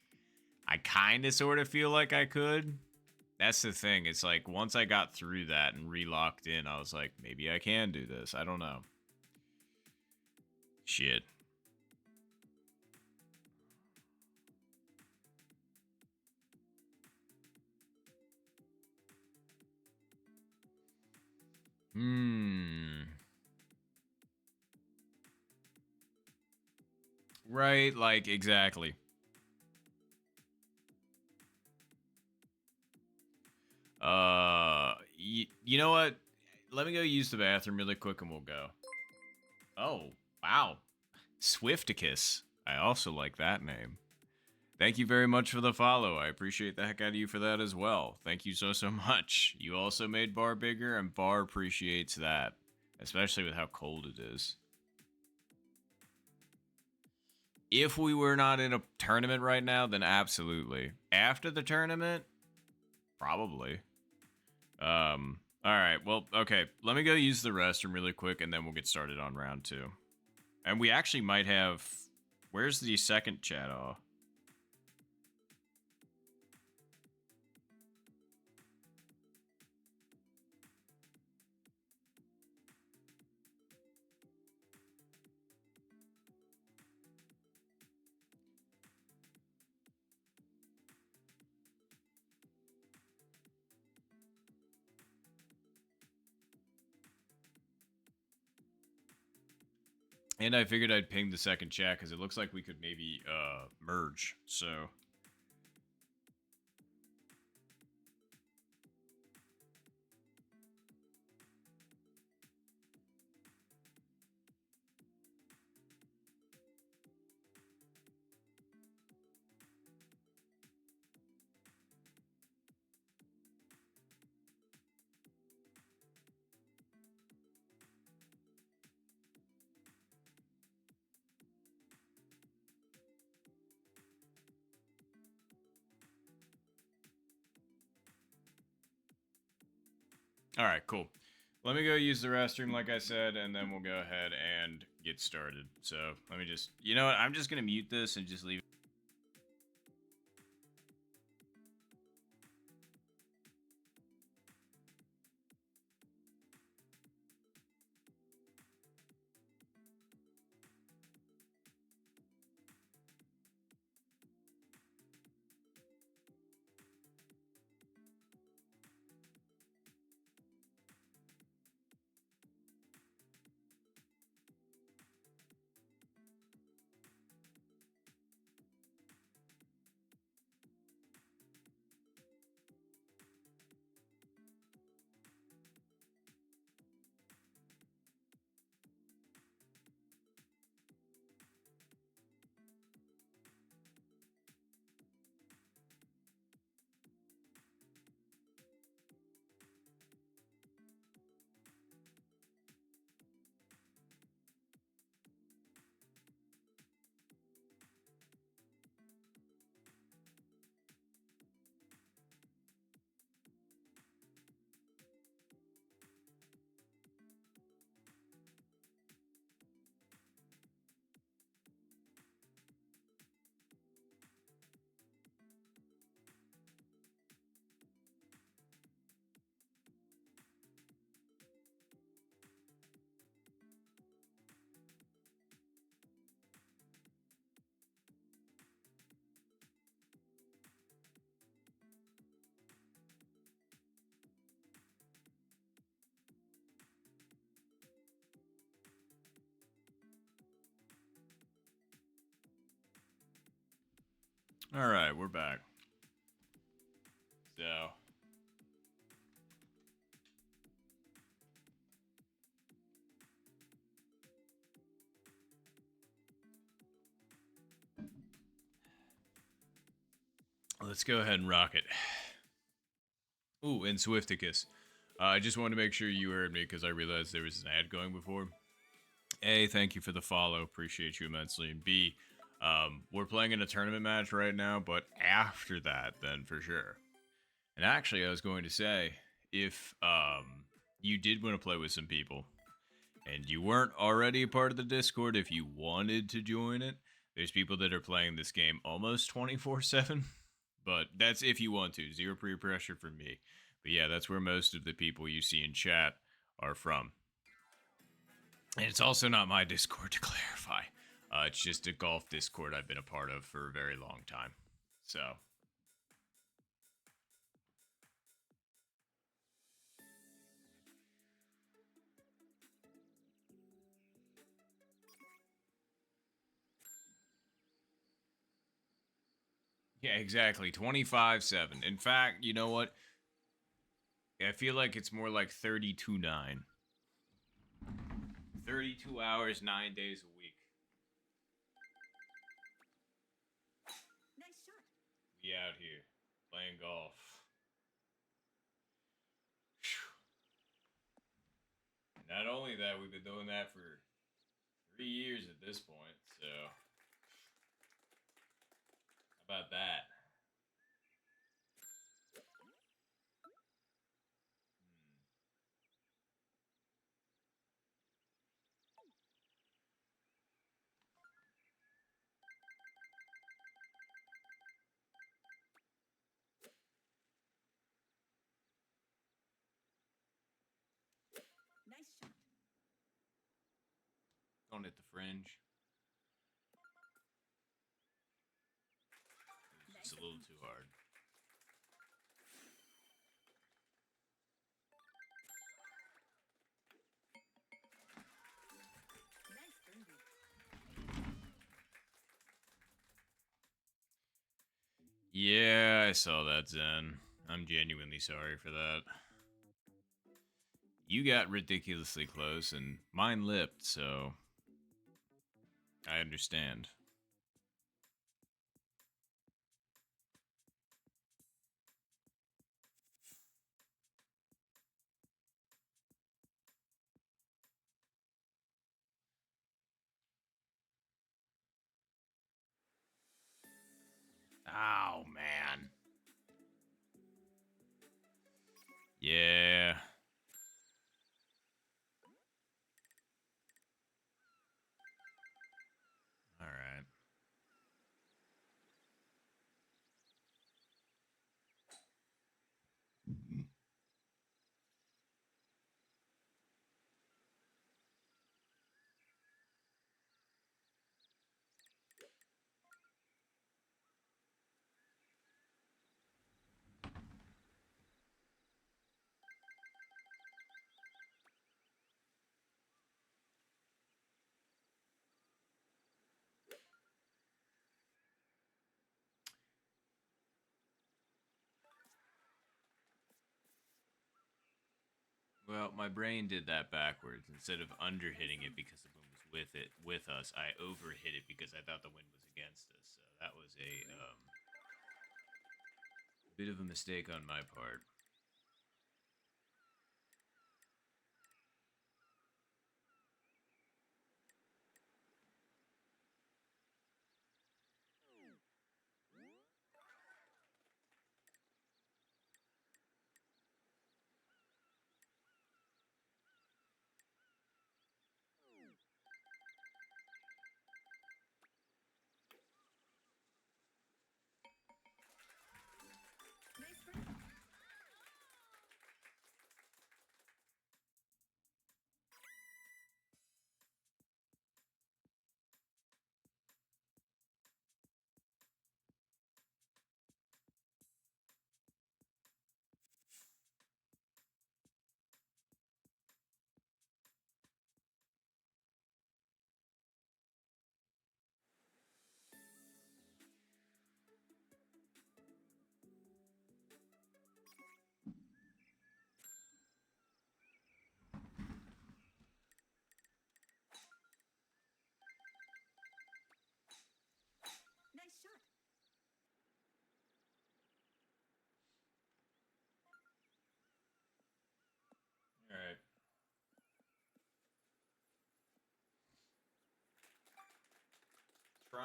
Speaker 1: I kind of sort of feel like I could. That's the thing. It's like, once I got through that and re-locked in, I was like, maybe I can do this. I don't know. Shit. Right, like, exactly. You know what? Let me go use the bathroom really quick and we'll go. Oh, wow. Swifticus. I also like that name. Thank you very much for the follow. I appreciate the heck out of you for that as well. Thank you so, so much. You also made Bar bigger, and Bar appreciates that. Especially with how cold it is. If we were not in a tournament right now, then absolutely. After the tournament, probably. Alright, well, okay. Let me go use the restroom really quick, and then we'll get started on round 2. And we actually might have... Where's the second chat off? And I figured I'd ping the second chat because it looks like we could maybe merge. So all right, cool. Let me go use the restroom, like I said, and then we'll go ahead and get started. So let me just, you know what? I'm just gonna mute this and just leave. All right, we're back. So, let's go ahead and rock it. Ooh, and Swifticus. I just wanted to make sure you heard me because I realized there was an ad going before. A, thank you for the follow. Appreciate you immensely. And B, we're playing in a tournament match right now, but after that, then for sure. And actually, I was going to say, if you did want to play with some people and you weren't already a part of the Discord, if you wanted to join it, there's people that are playing this game almost 24/7. But that's if you want to. Zero peer pressure from me. But yeah, that's where most of the people you see in chat are from. And it's also not my Discord, to clarify. It's just a golf Discord I've been a part of for a very long time. So, yeah, exactly. 25/7. In fact, you know what? I feel like it's more like 32/9. 32 hours, 9 days a week.
Speaker 2: Nice shot.
Speaker 1: We out here playing golf. Not only that, we've been doing that for 3 years at this point. So, how about that?
Speaker 2: Nice shot.
Speaker 1: Don't hit the fringe. It's a little too hard.
Speaker 2: Nice birdie.
Speaker 1: Yeah, I saw that, Zen. I'm genuinely sorry for that. You got ridiculously close, and mine lipped, so I understand. Oh, man. Yeah. All right. Well, my brain did that backwards. Instead of under hitting it because the wind was with us, I over hit it because I thought the wind was against us. So that was a bit of a mistake on my part.
Speaker 2: Nice birdie.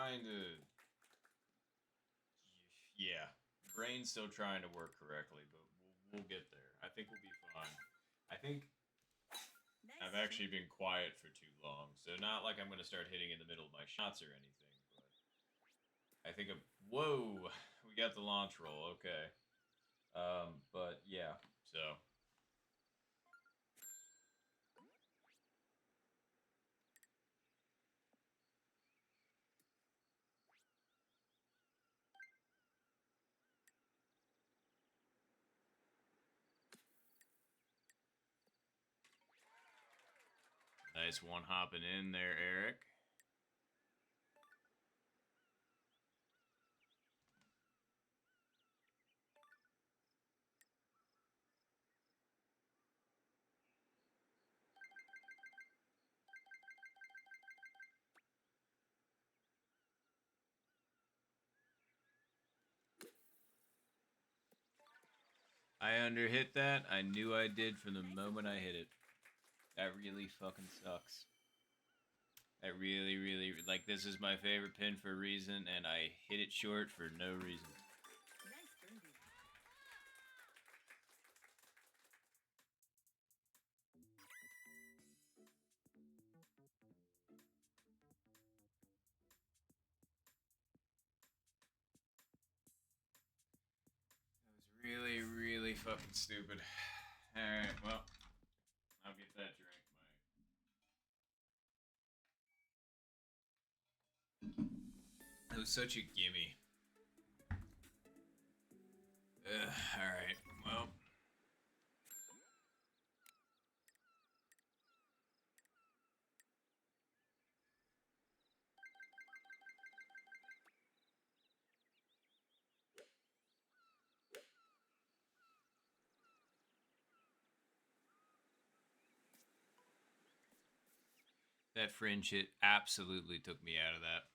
Speaker 1: trying to. Yeah, brain's still trying to work correctly, but we'll get there. I think we'll be fine. I think
Speaker 2: Nice
Speaker 1: I've
Speaker 2: shot.
Speaker 1: actually been quiet for too long, so not like I'm gonna start hitting in the middle of my shots or anything. But I think whoa, we got the launch roll. Okay. But yeah, so nice one hopping in there, Eric. I underhit that. I knew I did from the moment I hit it. That really fucking sucks. That really, really, like, this is my favorite pin for a reason, and I hit it short for no reason.
Speaker 2: Nice birdie.
Speaker 1: That was really, really fucking stupid. Alright, well, I'll get that drink, Mike. It was such a gimme. Alright, well. That fringe hit absolutely took me out of that.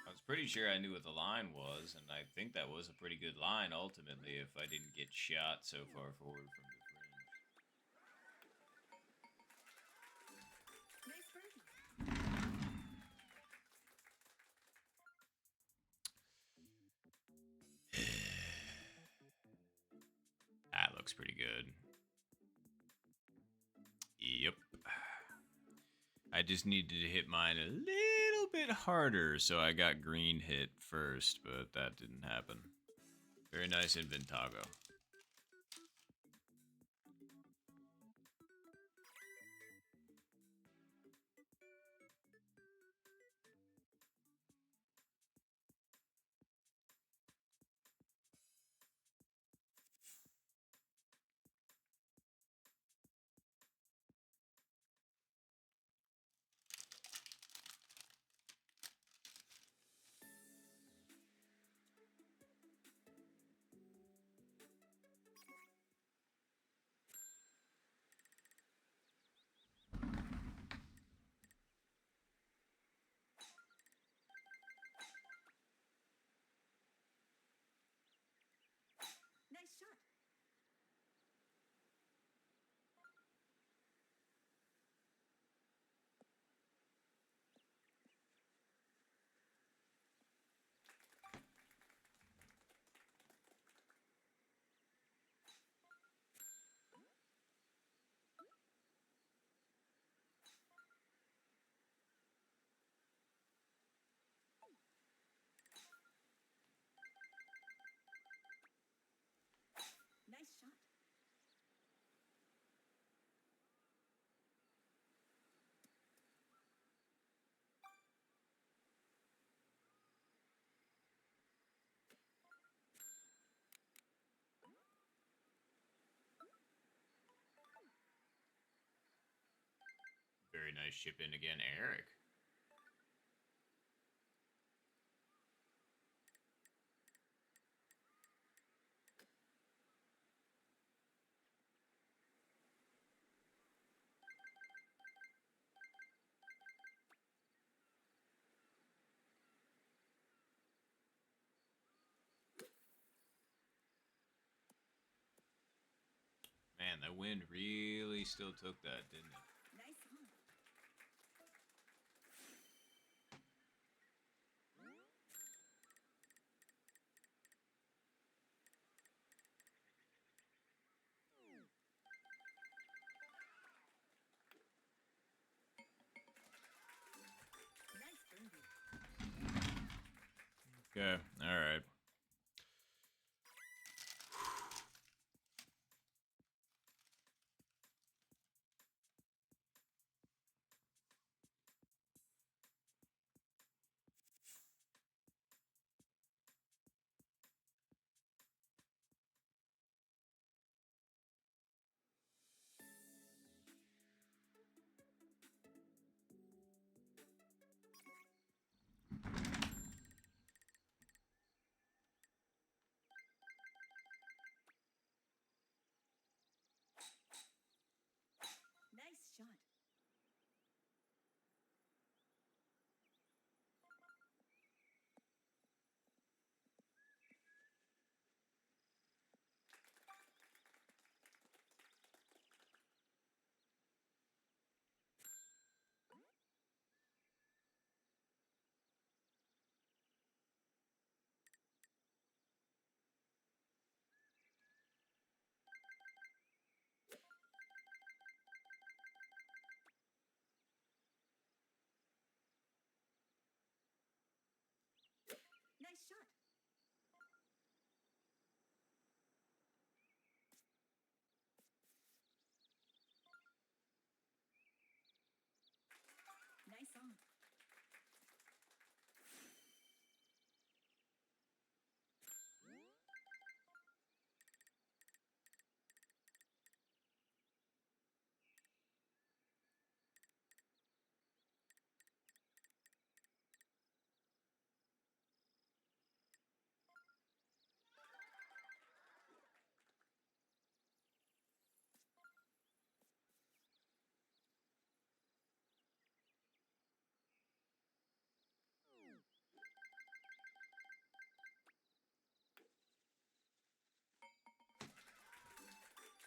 Speaker 1: I was pretty sure I knew what the line was, and I think that was a pretty good line ultimately if I didn't get shot so far forward from the
Speaker 2: Nice birdie.
Speaker 1: fringe. That looks pretty good. Yep. I just needed to hit mine a little bit harder, so I got green hit first, but that didn't happen. Very nice Inventago.
Speaker 2: Nice shot. Nice shot.
Speaker 1: Very nice chip in again, Eric. Man, the wind really still took that, didn't it?
Speaker 2: Nice
Speaker 1: Okay. All right.
Speaker 2: Nice shot. Nice shot. Nice on.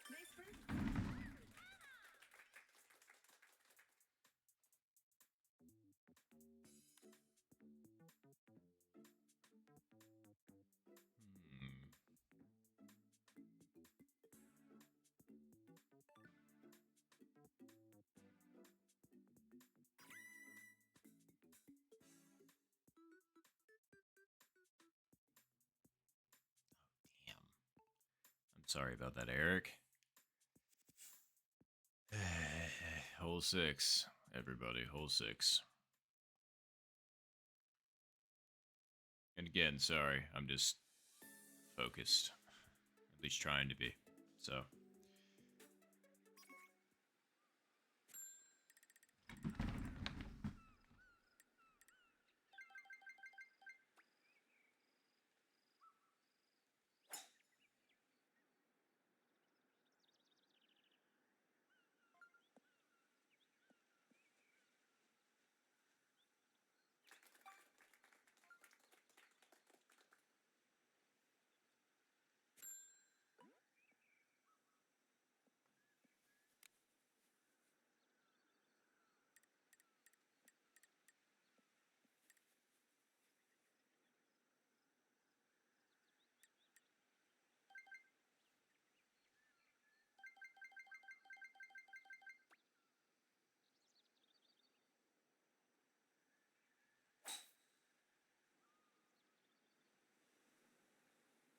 Speaker 2: Nice bird.
Speaker 1: Hmm. Damn. I'm sorry about that, Eric. Hole 6. Everybody, hole 6. And again, sorry. I'm just focused. At least trying to be. So.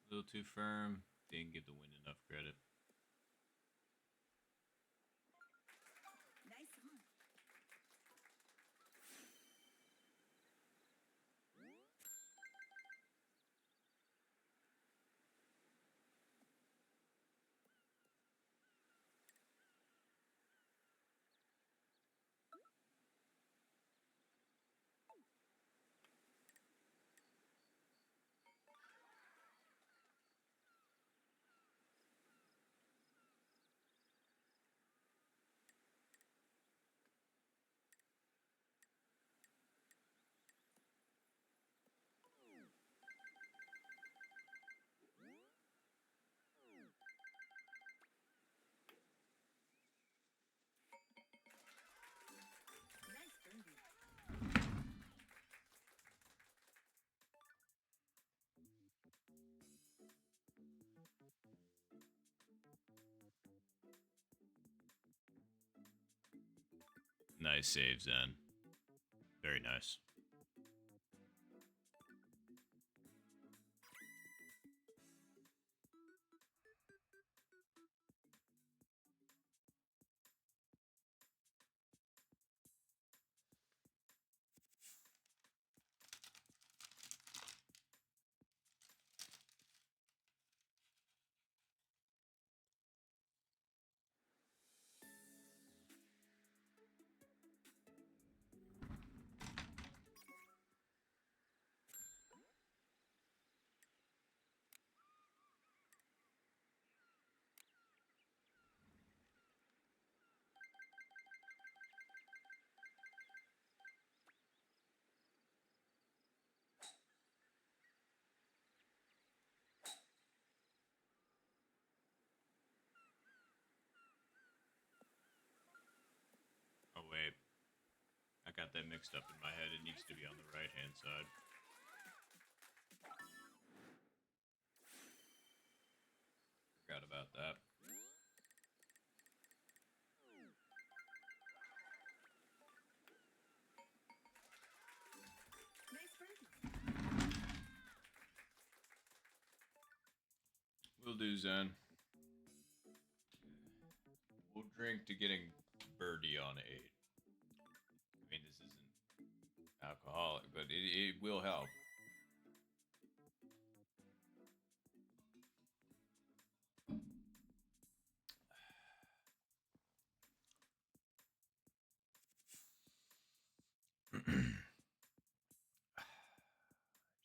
Speaker 1: A little too firm. Didn't give the wind enough credit.
Speaker 2: Nice on. Nice birdie.
Speaker 1: Nice save, Zen. Very nice. that mixed up in my head. It needs to be on the right-hand side. Forgot about that.
Speaker 2: Nice birdie.
Speaker 1: Will do, Zen. We'll drink to getting birdie on 8. I mean, this isn't alcoholic, but it will help.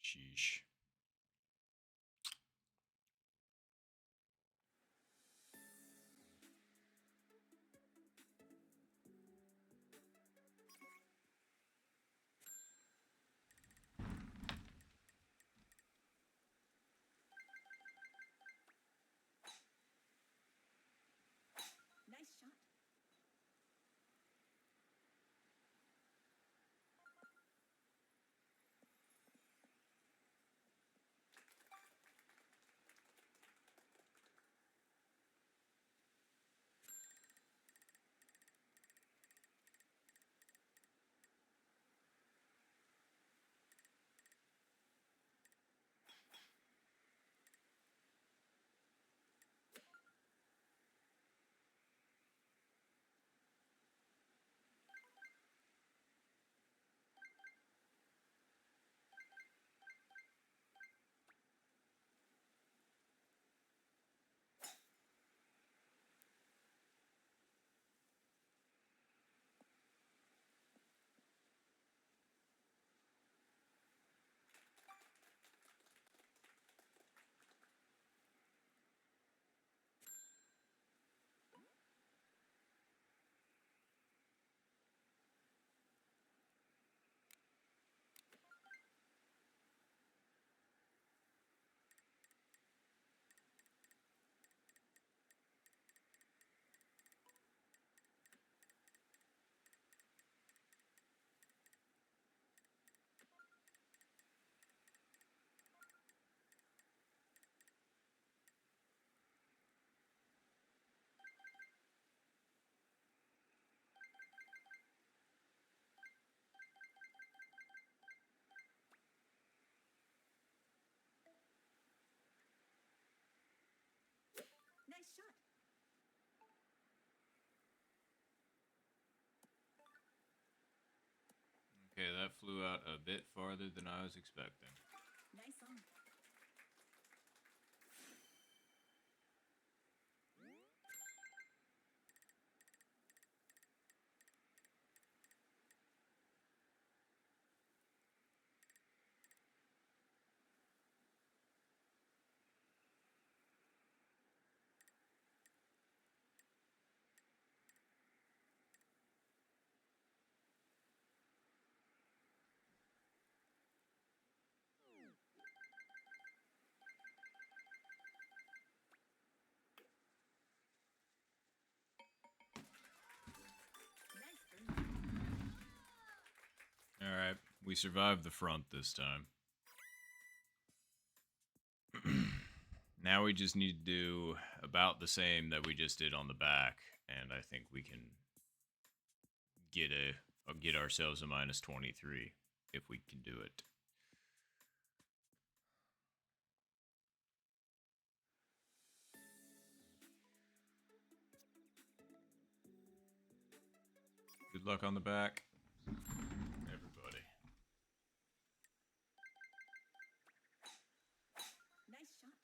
Speaker 1: Sheesh.
Speaker 2: Nice shot. Nice shot.
Speaker 1: Okay, that flew out a bit farther than I was expecting.
Speaker 2: Nice on. Nice birdie.
Speaker 1: Alright, we survived the front this time. Now we just need to do about the same that we just did on the back, and I think we can get ourselves a minus 23 if we can do it. Good luck on the back, everybody.
Speaker 2: Nice shot.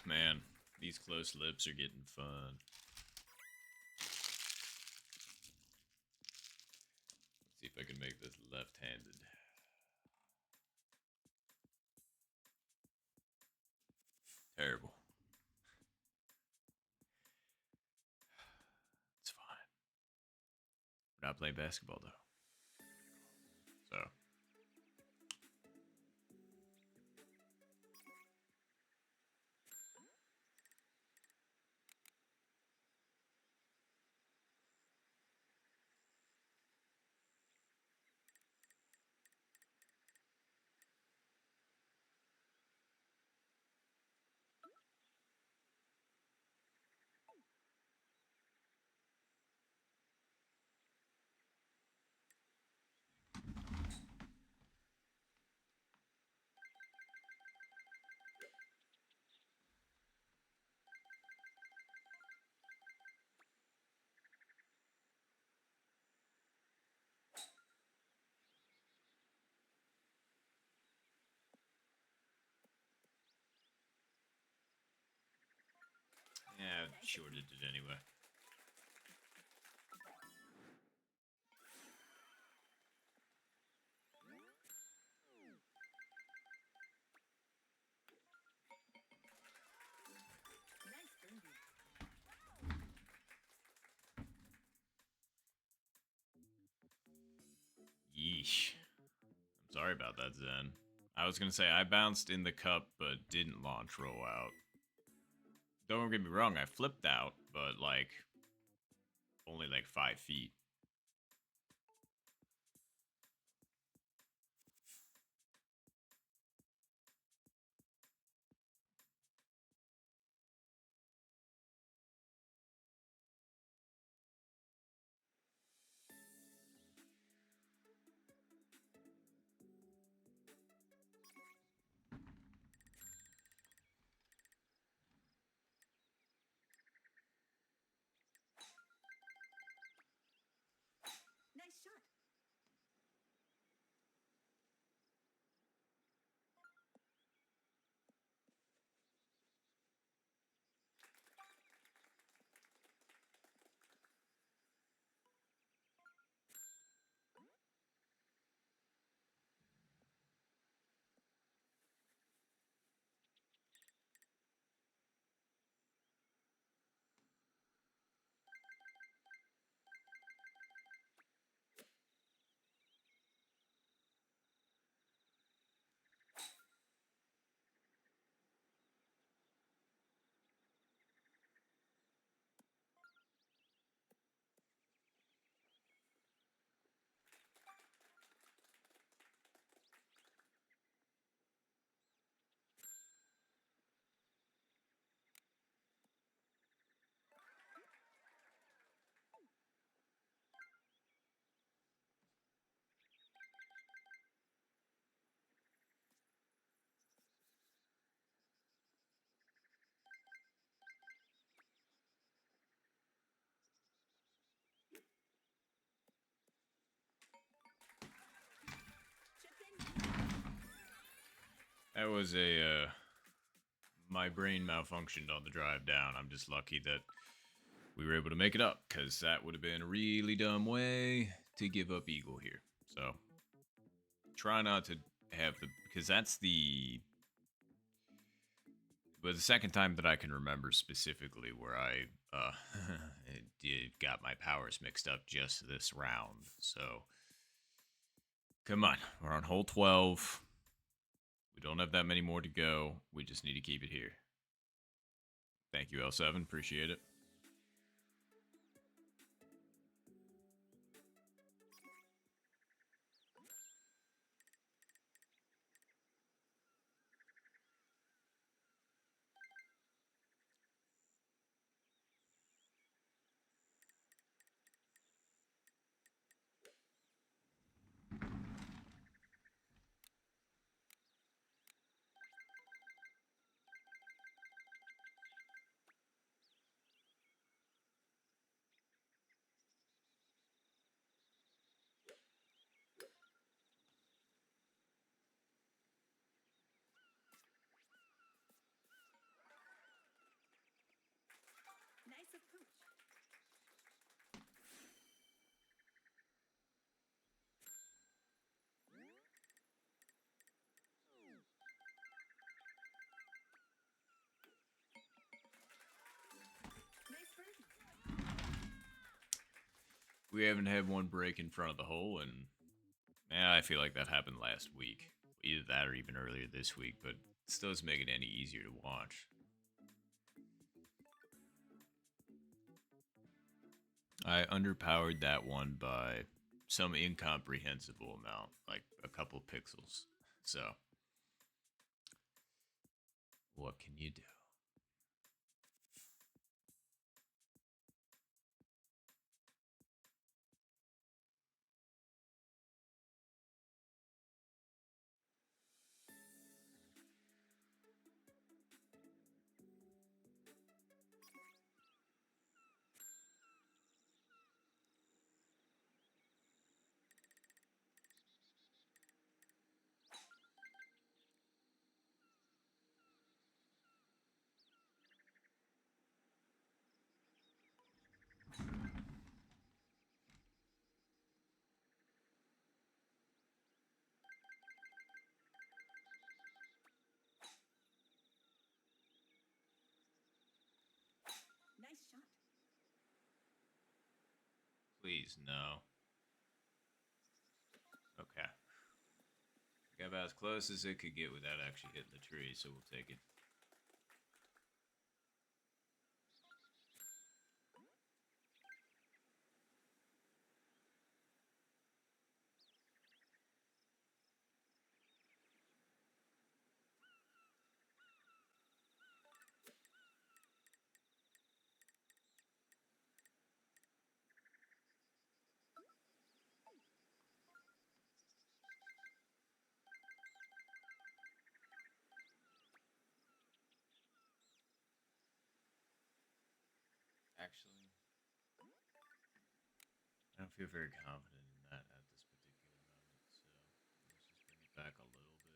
Speaker 1: Man, these close lips are getting fun. Let's see if I can make this left-handed. Terrible. It's fine. We're not playing basketball, though. So. Yeah, shorted it anyway.
Speaker 2: Nice birdie.
Speaker 1: Yeesh. I'm sorry about that, Zen. I was gonna say I bounced in the cup, but didn't launch roll out. Don't get me wrong, I flipped out, but like only like 5 feet.
Speaker 2: Nice shot.
Speaker 1: That was a my brain malfunctioned on the drive down. I'm just lucky that we were able to make it up, because that would have been a really dumb way to give up eagle here. So try not to have the, because that's the second time that I can remember specifically where I got my powers mixed up just this round. So come on, we're on hole 12. We don't have that many more to go. We just need to keep it here. Thank you, L7. Appreciate it. we haven't had one break in front of the hole, and I feel like that happened last week. Either that or even earlier this week, but it still doesn't make it any easier to watch. I underpowered that one by some incomprehensible amount, like a couple pixels. So, what can you do?
Speaker 2: Nice shot.
Speaker 1: Please, no. Okay. Got about as close as it could get without actually hitting the tree, so we'll take it. Actually, I don't feel very confident in that at this particular moment, so let's just bring it back a little bit.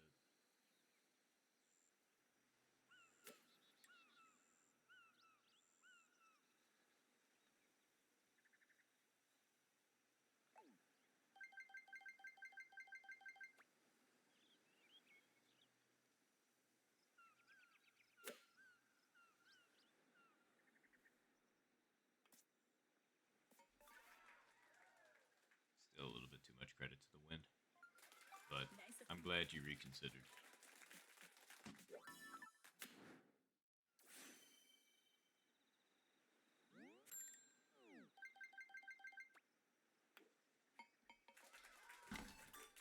Speaker 1: Still a little bit too much credit to the wind, but
Speaker 2: Nice
Speaker 1: I'm glad you reconsidered.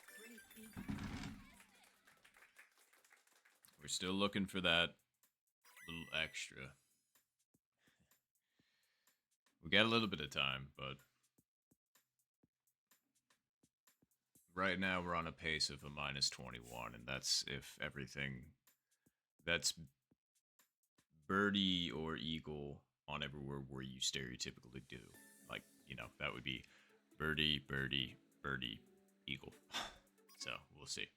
Speaker 2: Great eagle.
Speaker 1: We're still looking for that little extra. We got a little bit of time, but right now we're on a pace of a minus 21, and that's if everything that's birdie or eagle on everywhere where you stereotypically do. Like, that would be birdie, birdie, birdie, eagle. So we'll see.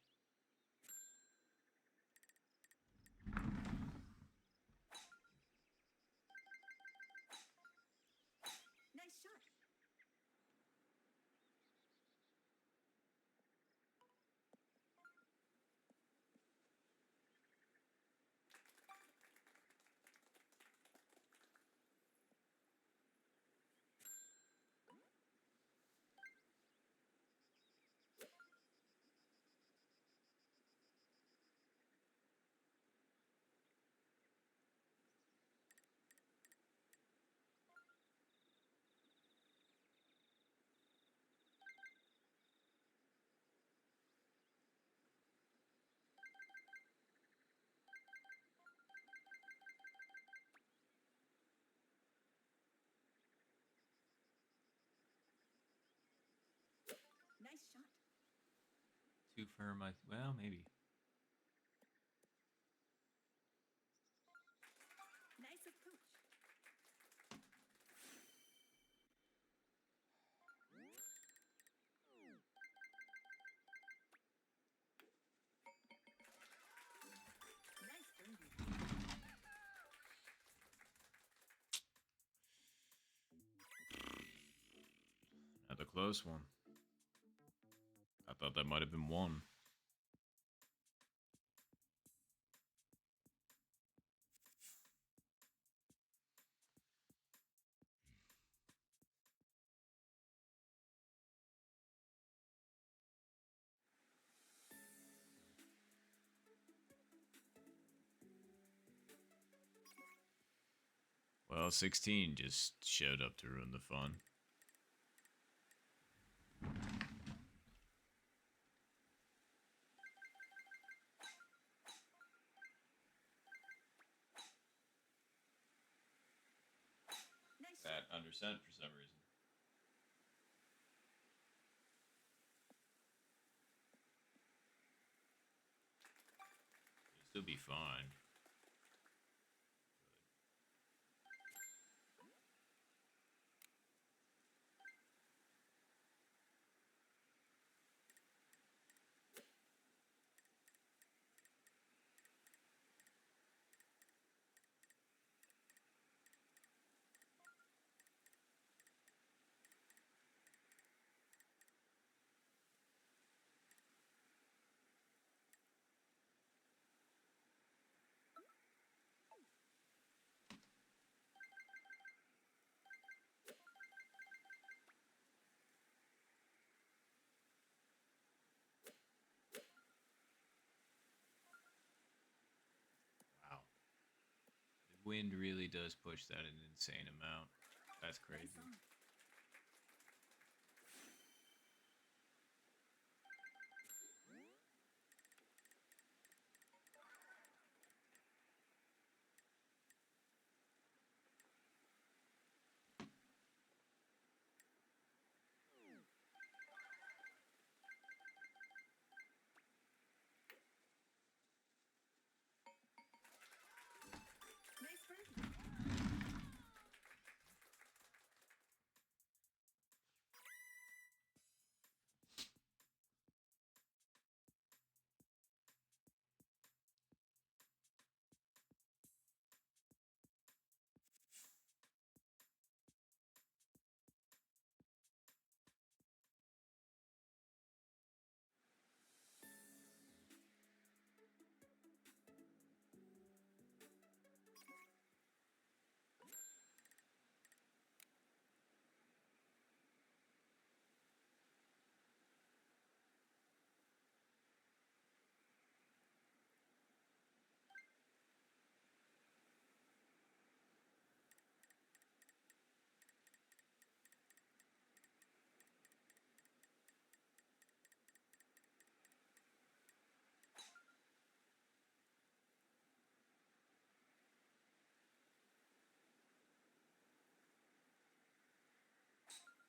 Speaker 2: Nice shot. Nice shot.
Speaker 1: Too firm, well, maybe.
Speaker 2: Nice approach. Nice birdie.
Speaker 1: Another close one. I thought that might have been one. Well, 16 just showed up to ruin the fun.
Speaker 2: Nice
Speaker 1: That
Speaker 2: shot.
Speaker 1: under cent for some reason. It'll still be fine. Wow. The wind really does push that an insane amount. That's
Speaker 2: Nice
Speaker 1: crazy.
Speaker 2: on. Nice birdie. Nice shot.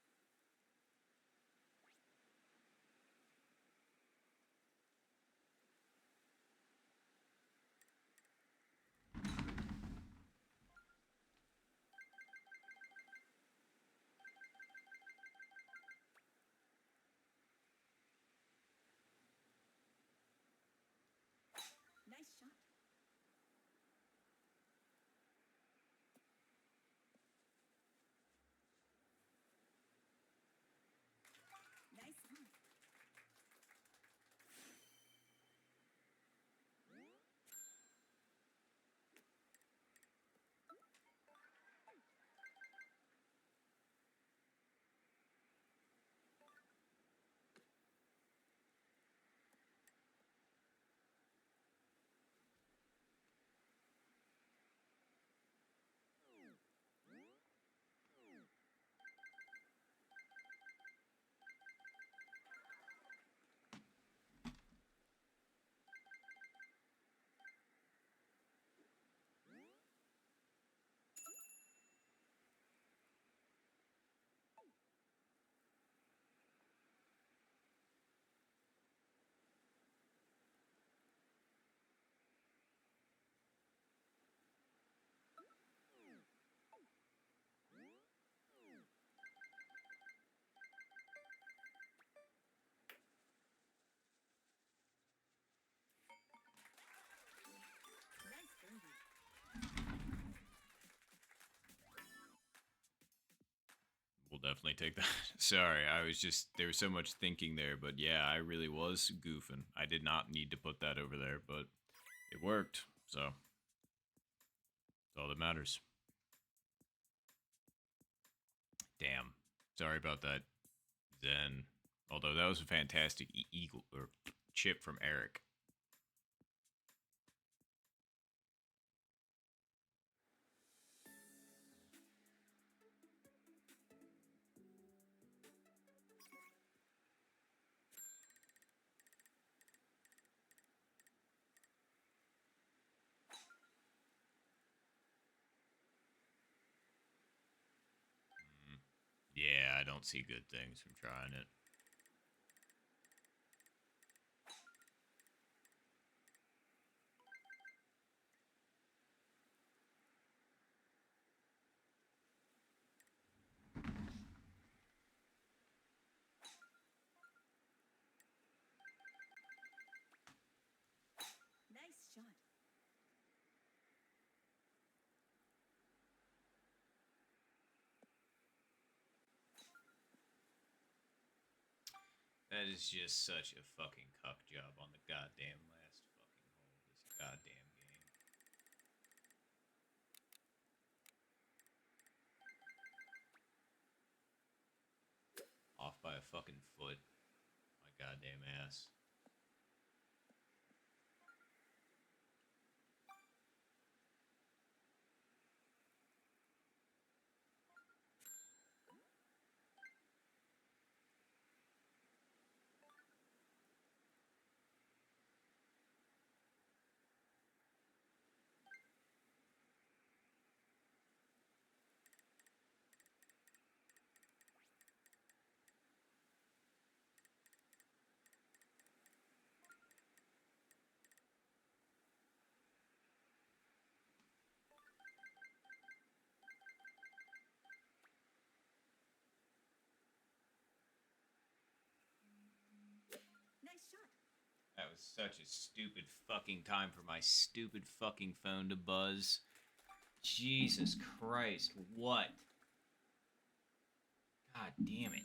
Speaker 2: Nice on. Nice birdie.
Speaker 1: We'll definitely take that. Sorry, I was just there was so much thinking there, but yeah, I really was goofing. I did not need to put that over there, but it worked. So that's all that matters. Damn. Sorry about that, Zen. Although that was a fantastic eagle or chip from Eric. don't see good things from trying it.
Speaker 2: Nice shot.
Speaker 1: That is just such a fucking cuck job on the goddamn last fucking hole of this goddamn game. Off by a fucking foot. My goddamn ass.
Speaker 2: Nice shot.
Speaker 1: That was such a stupid fucking time for my stupid fucking phone to buzz. Jesus Christ, what? God damn it.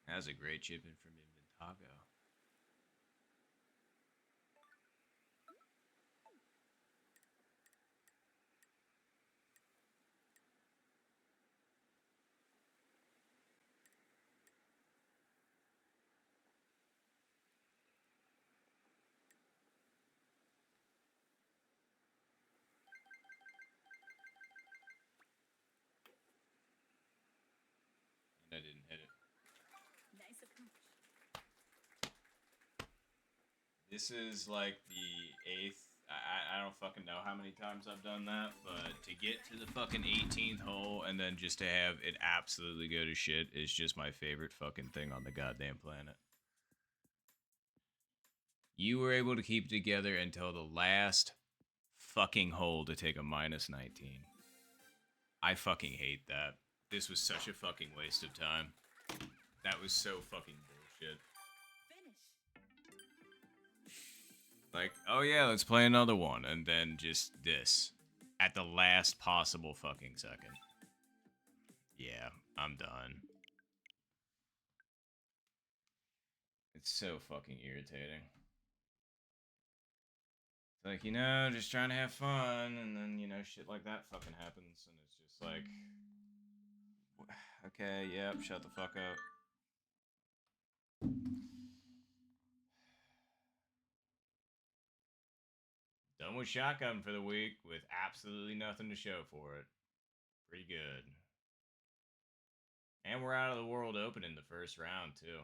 Speaker 1: That was a great chip in from Inventago. And I didn't hit it.
Speaker 2: Nice approach.
Speaker 1: This is like the 8th. I don't fucking know how many times I've done that, but to get to the fucking 18th hole and then just to have it absolutely go to shit is just my favorite fucking thing on the goddamn planet. You were able to keep it together until the last fucking hole to take a minus 19. I fucking hate that. This was such a fucking waste of time. That was so fucking bullshit.
Speaker 2: Finish.
Speaker 1: Like, oh yeah, let's play another one, and then just this. At the last possible fucking second. Yeah, I'm done. It's so fucking irritating. It's like, you know, just trying to have fun, and then, you know, shit like that fucking happens, and it's just like... Okay, yep, shut the fuck up. Done with shotgun for the week with absolutely nothing to show for it. Pretty good. And we're out of the World Open in the first round, too.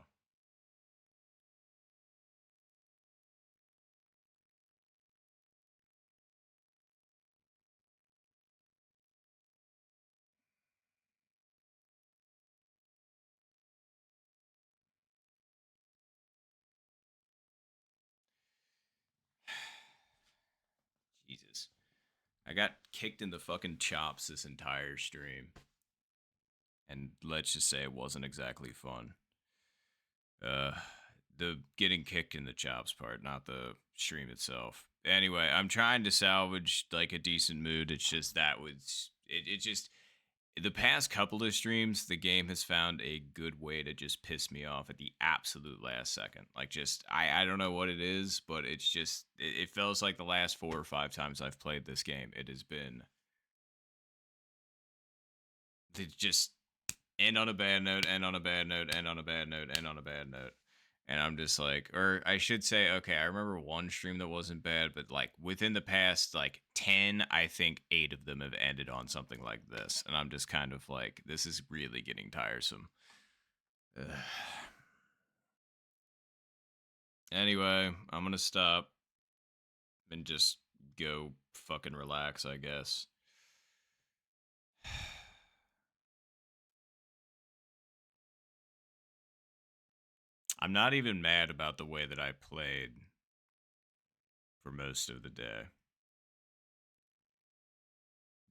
Speaker 1: Jesus. I got kicked in the fucking chops this entire stream. And let's just say it wasn't exactly fun. The getting kicked in the chops part, not the stream itself. Anyway, I'm trying to salvage like a decent mood. It's just that was it just the past couple of streams, the game has found a good way to just piss me off at the absolute last second. Like just I don't know what it is, but it's just it feels like the last 4 or 5 times I've played this game, it has been just end on a bad note, end on a bad note, end on a bad note, end on a bad note. And I'm just like, or I should say, okay, I remember one stream that wasn't bad, but like within the past like 10, I think 8 of them have ended on something like this. And I'm just kind of like, this is really getting tiresome. Ugh. Anyway, I'm gonna stop and just go fucking relax, I guess. I'm not even mad about the way that I played for most of the day.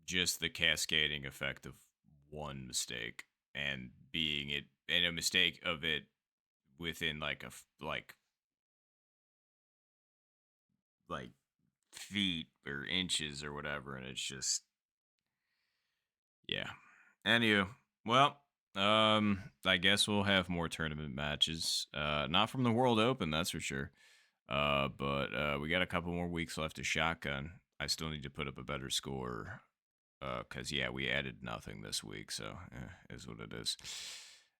Speaker 1: Just the cascading effect of one mistake and being it and a mistake of it within like feet or inches or whatever, and it's just yeah. Anywho, well, I guess we'll have more tournament matches. Not from the World Open, that's for sure. But we got a couple more weeks left to shotgun. I still need to put up a better score. Cause yeah, we added nothing this week, so is what it is.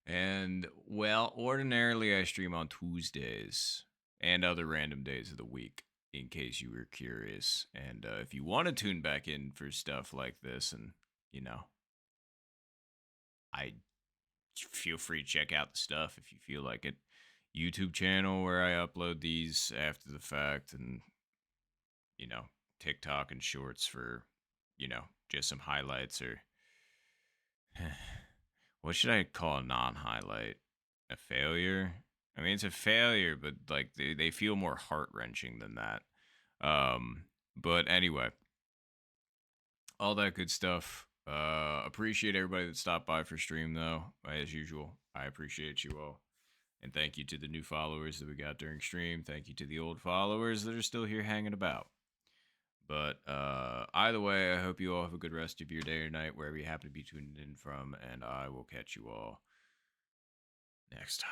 Speaker 1: And well, ordinarily I stream on Tuesdays and other random days of the week, in case you were curious. And if you want to tune back in for stuff like this, and you know, I feel free to check out the stuff if you feel like it. YouTube channel where I upload these after the fact, and you know, TikTok and shorts for, just some highlights or what should I call a non-highlight? A failure? I mean, it's a failure, but like they feel more heart-wrenching than that. But anyway, all that good stuff. Appreciate everybody that stopped by for stream though, as usual. I appreciate you all. And thank you to the new followers that we got during stream. Thank you to the old followers that are still here hanging about. But either way, I hope you all have a good rest of your day or night, wherever you happen to be tuning in from, and I will catch you all next time.